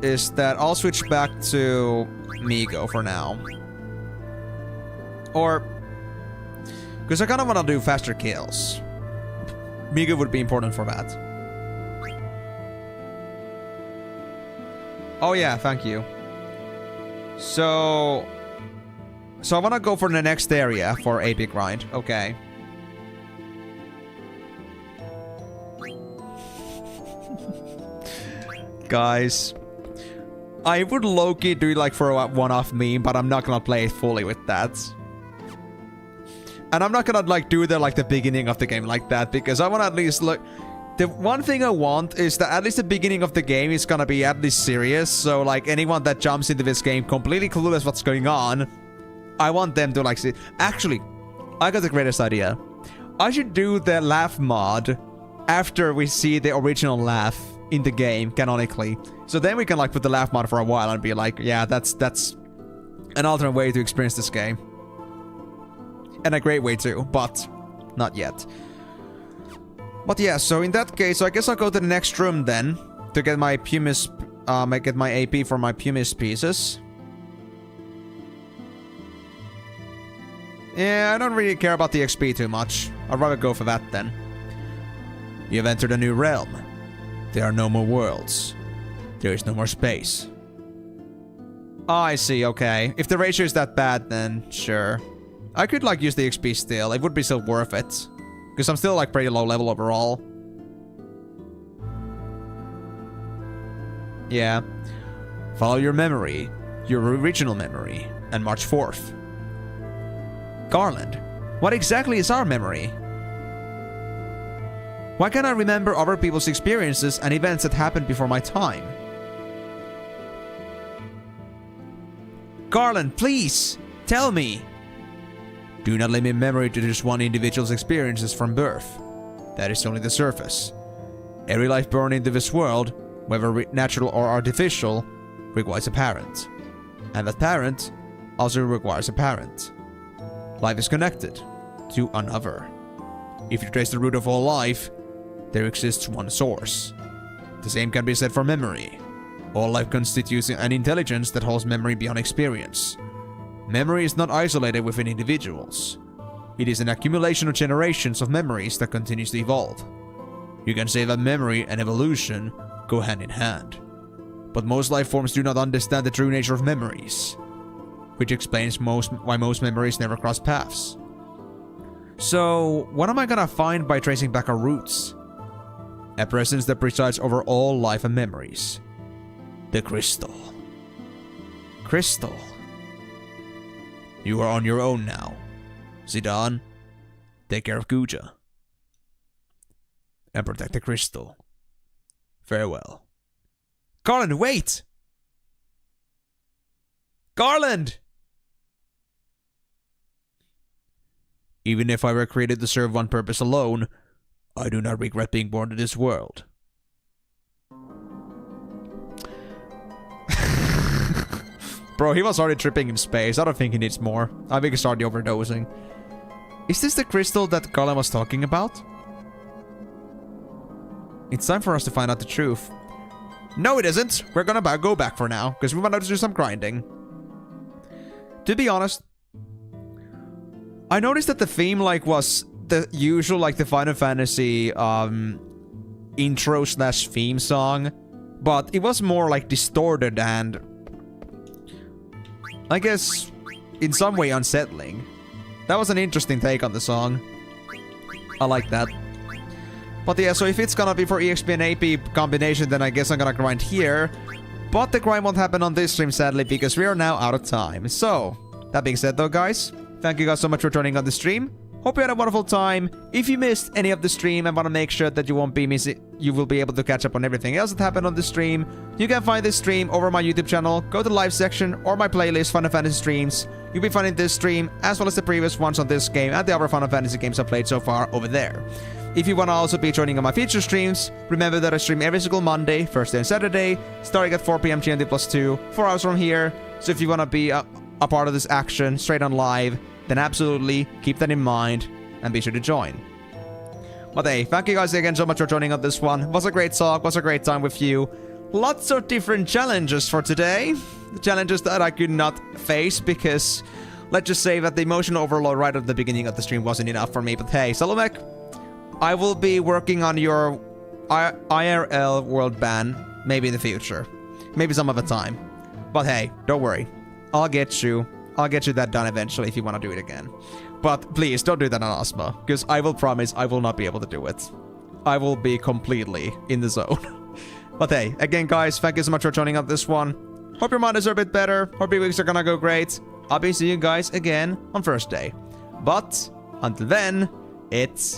is that I'll switch back to Migo for now. Or... because I kind of want to do faster kills. Migo would be important for that. Oh yeah, thank you. So I want to go for the next area for AP grind. Okay. Guys, I would low-key do it, like, for a one-off meme, but I'm not gonna play it fully with that. And I'm not gonna, like, do the beginning of the game like that, because I want to at least look... The one thing I want is that at least the beginning of the game is gonna be at least serious, so, like, anyone that jumps into this game completely clueless what's going on, I want them to, like, see... Actually, I got the greatest idea. I should do the laugh mod after we see the original laugh in the game, canonically. So then we can, like, put the laugh mod for a while and be like, yeah, that's an alternate way to experience this game. And a great way too, but not yet. But yeah, so in that case, I guess I'll go to the next room then to get my Pumice, get my AP for my Pumice pieces. Yeah, I don't really care about the XP too much. I'd rather go for that then. You have entered a new realm. There are no more worlds. There is no more space. Oh, I see, okay. If the ratio is that bad, then sure. I could, like, use the XP still. It would be still worth it. Because I'm still, like, pretty low level overall. Yeah. Follow your memory. Your original memory. And march forth. Garland. What exactly is our memory? Why can't I remember other people's experiences and events that happened before my time? Garland, please! Tell me! Do not limit memory to just one individual's experiences from birth. That is only the surface. Every life born into this world, whether natural or artificial, requires a parent. And that parent also requires a parent. Life is connected to another. If you trace the root of all life, there exists one source. The same can be said for memory. All life constitutes an intelligence that holds memory beyond experience. Memory is not isolated within individuals. It is an accumulation of generations of memories that continues to evolve. You can say that memory and evolution go hand in hand. But most life forms do not understand the true nature of memories, which explains why most memories never cross paths. So, what am I gonna find by tracing back our roots? A presence that presides over all life and memories. The crystal. Crystal. You are on your own now. Zidane, take care of Guja. And protect the crystal. Farewell. Garland, wait! Garland! Even if I were created to serve one purpose alone, I do not regret being born to this world. Bro, he was already tripping in space. I don't think he needs more. I think he's already overdosing. Is this the crystal that Garland was talking about? It's time for us to find out the truth. No, it isn't. We're gonna go back for now, because we want to do some grinding. To be honest, I noticed that the theme, was the usual, the Final Fantasy, intro/theme song, but it was more, distorted and, I guess, in some way unsettling. That was an interesting take on the song. I like that. But yeah, so if it's gonna be for EXP and AP combination, then I guess I'm gonna grind here. But the grind won't happen on this stream, sadly, because we are now out of time. So, that being said though, guys, thank you guys so much for joining on the stream. Hope you had a wonderful time. If you missed any of the stream and want to make sure that you won't be missing, you will be able to catch up on everything else that happened on the stream, you can find this stream over my YouTube channel. Go to the live section or my playlist, Final Fantasy Streams. You'll be finding this stream, as well as the previous ones on this game and the other Final Fantasy games I've played so far over there. If you want to also be joining on my future streams, remember that I stream every single Monday, Thursday and Saturday, starting at 4 PM GMT+2, 4 hours from here. So if you want to be a part of this action straight on live, then absolutely keep that in mind and be sure to join. But hey, thank you guys again so much for joining on this one. It was a great talk, was a great time with you. Lots of different challenges for today. The challenges that I could not face because, let's just say that the emotional overload right at the beginning of the stream wasn't enough for me. But hey, Salomek, I will be working on your IRL world ban, maybe in the future. Maybe some other time. But hey, don't worry. I'll get you that done eventually if you want to do it again. But please, don't do that on Asma, because I will promise I will not be able to do it. I will be completely in the zone. But hey, again guys, thank you so much for joining up this one. Hope your Mondays are a bit better, hope your weeks are gonna go great. I'll be seeing you guys again on Thursday. But, until then, it's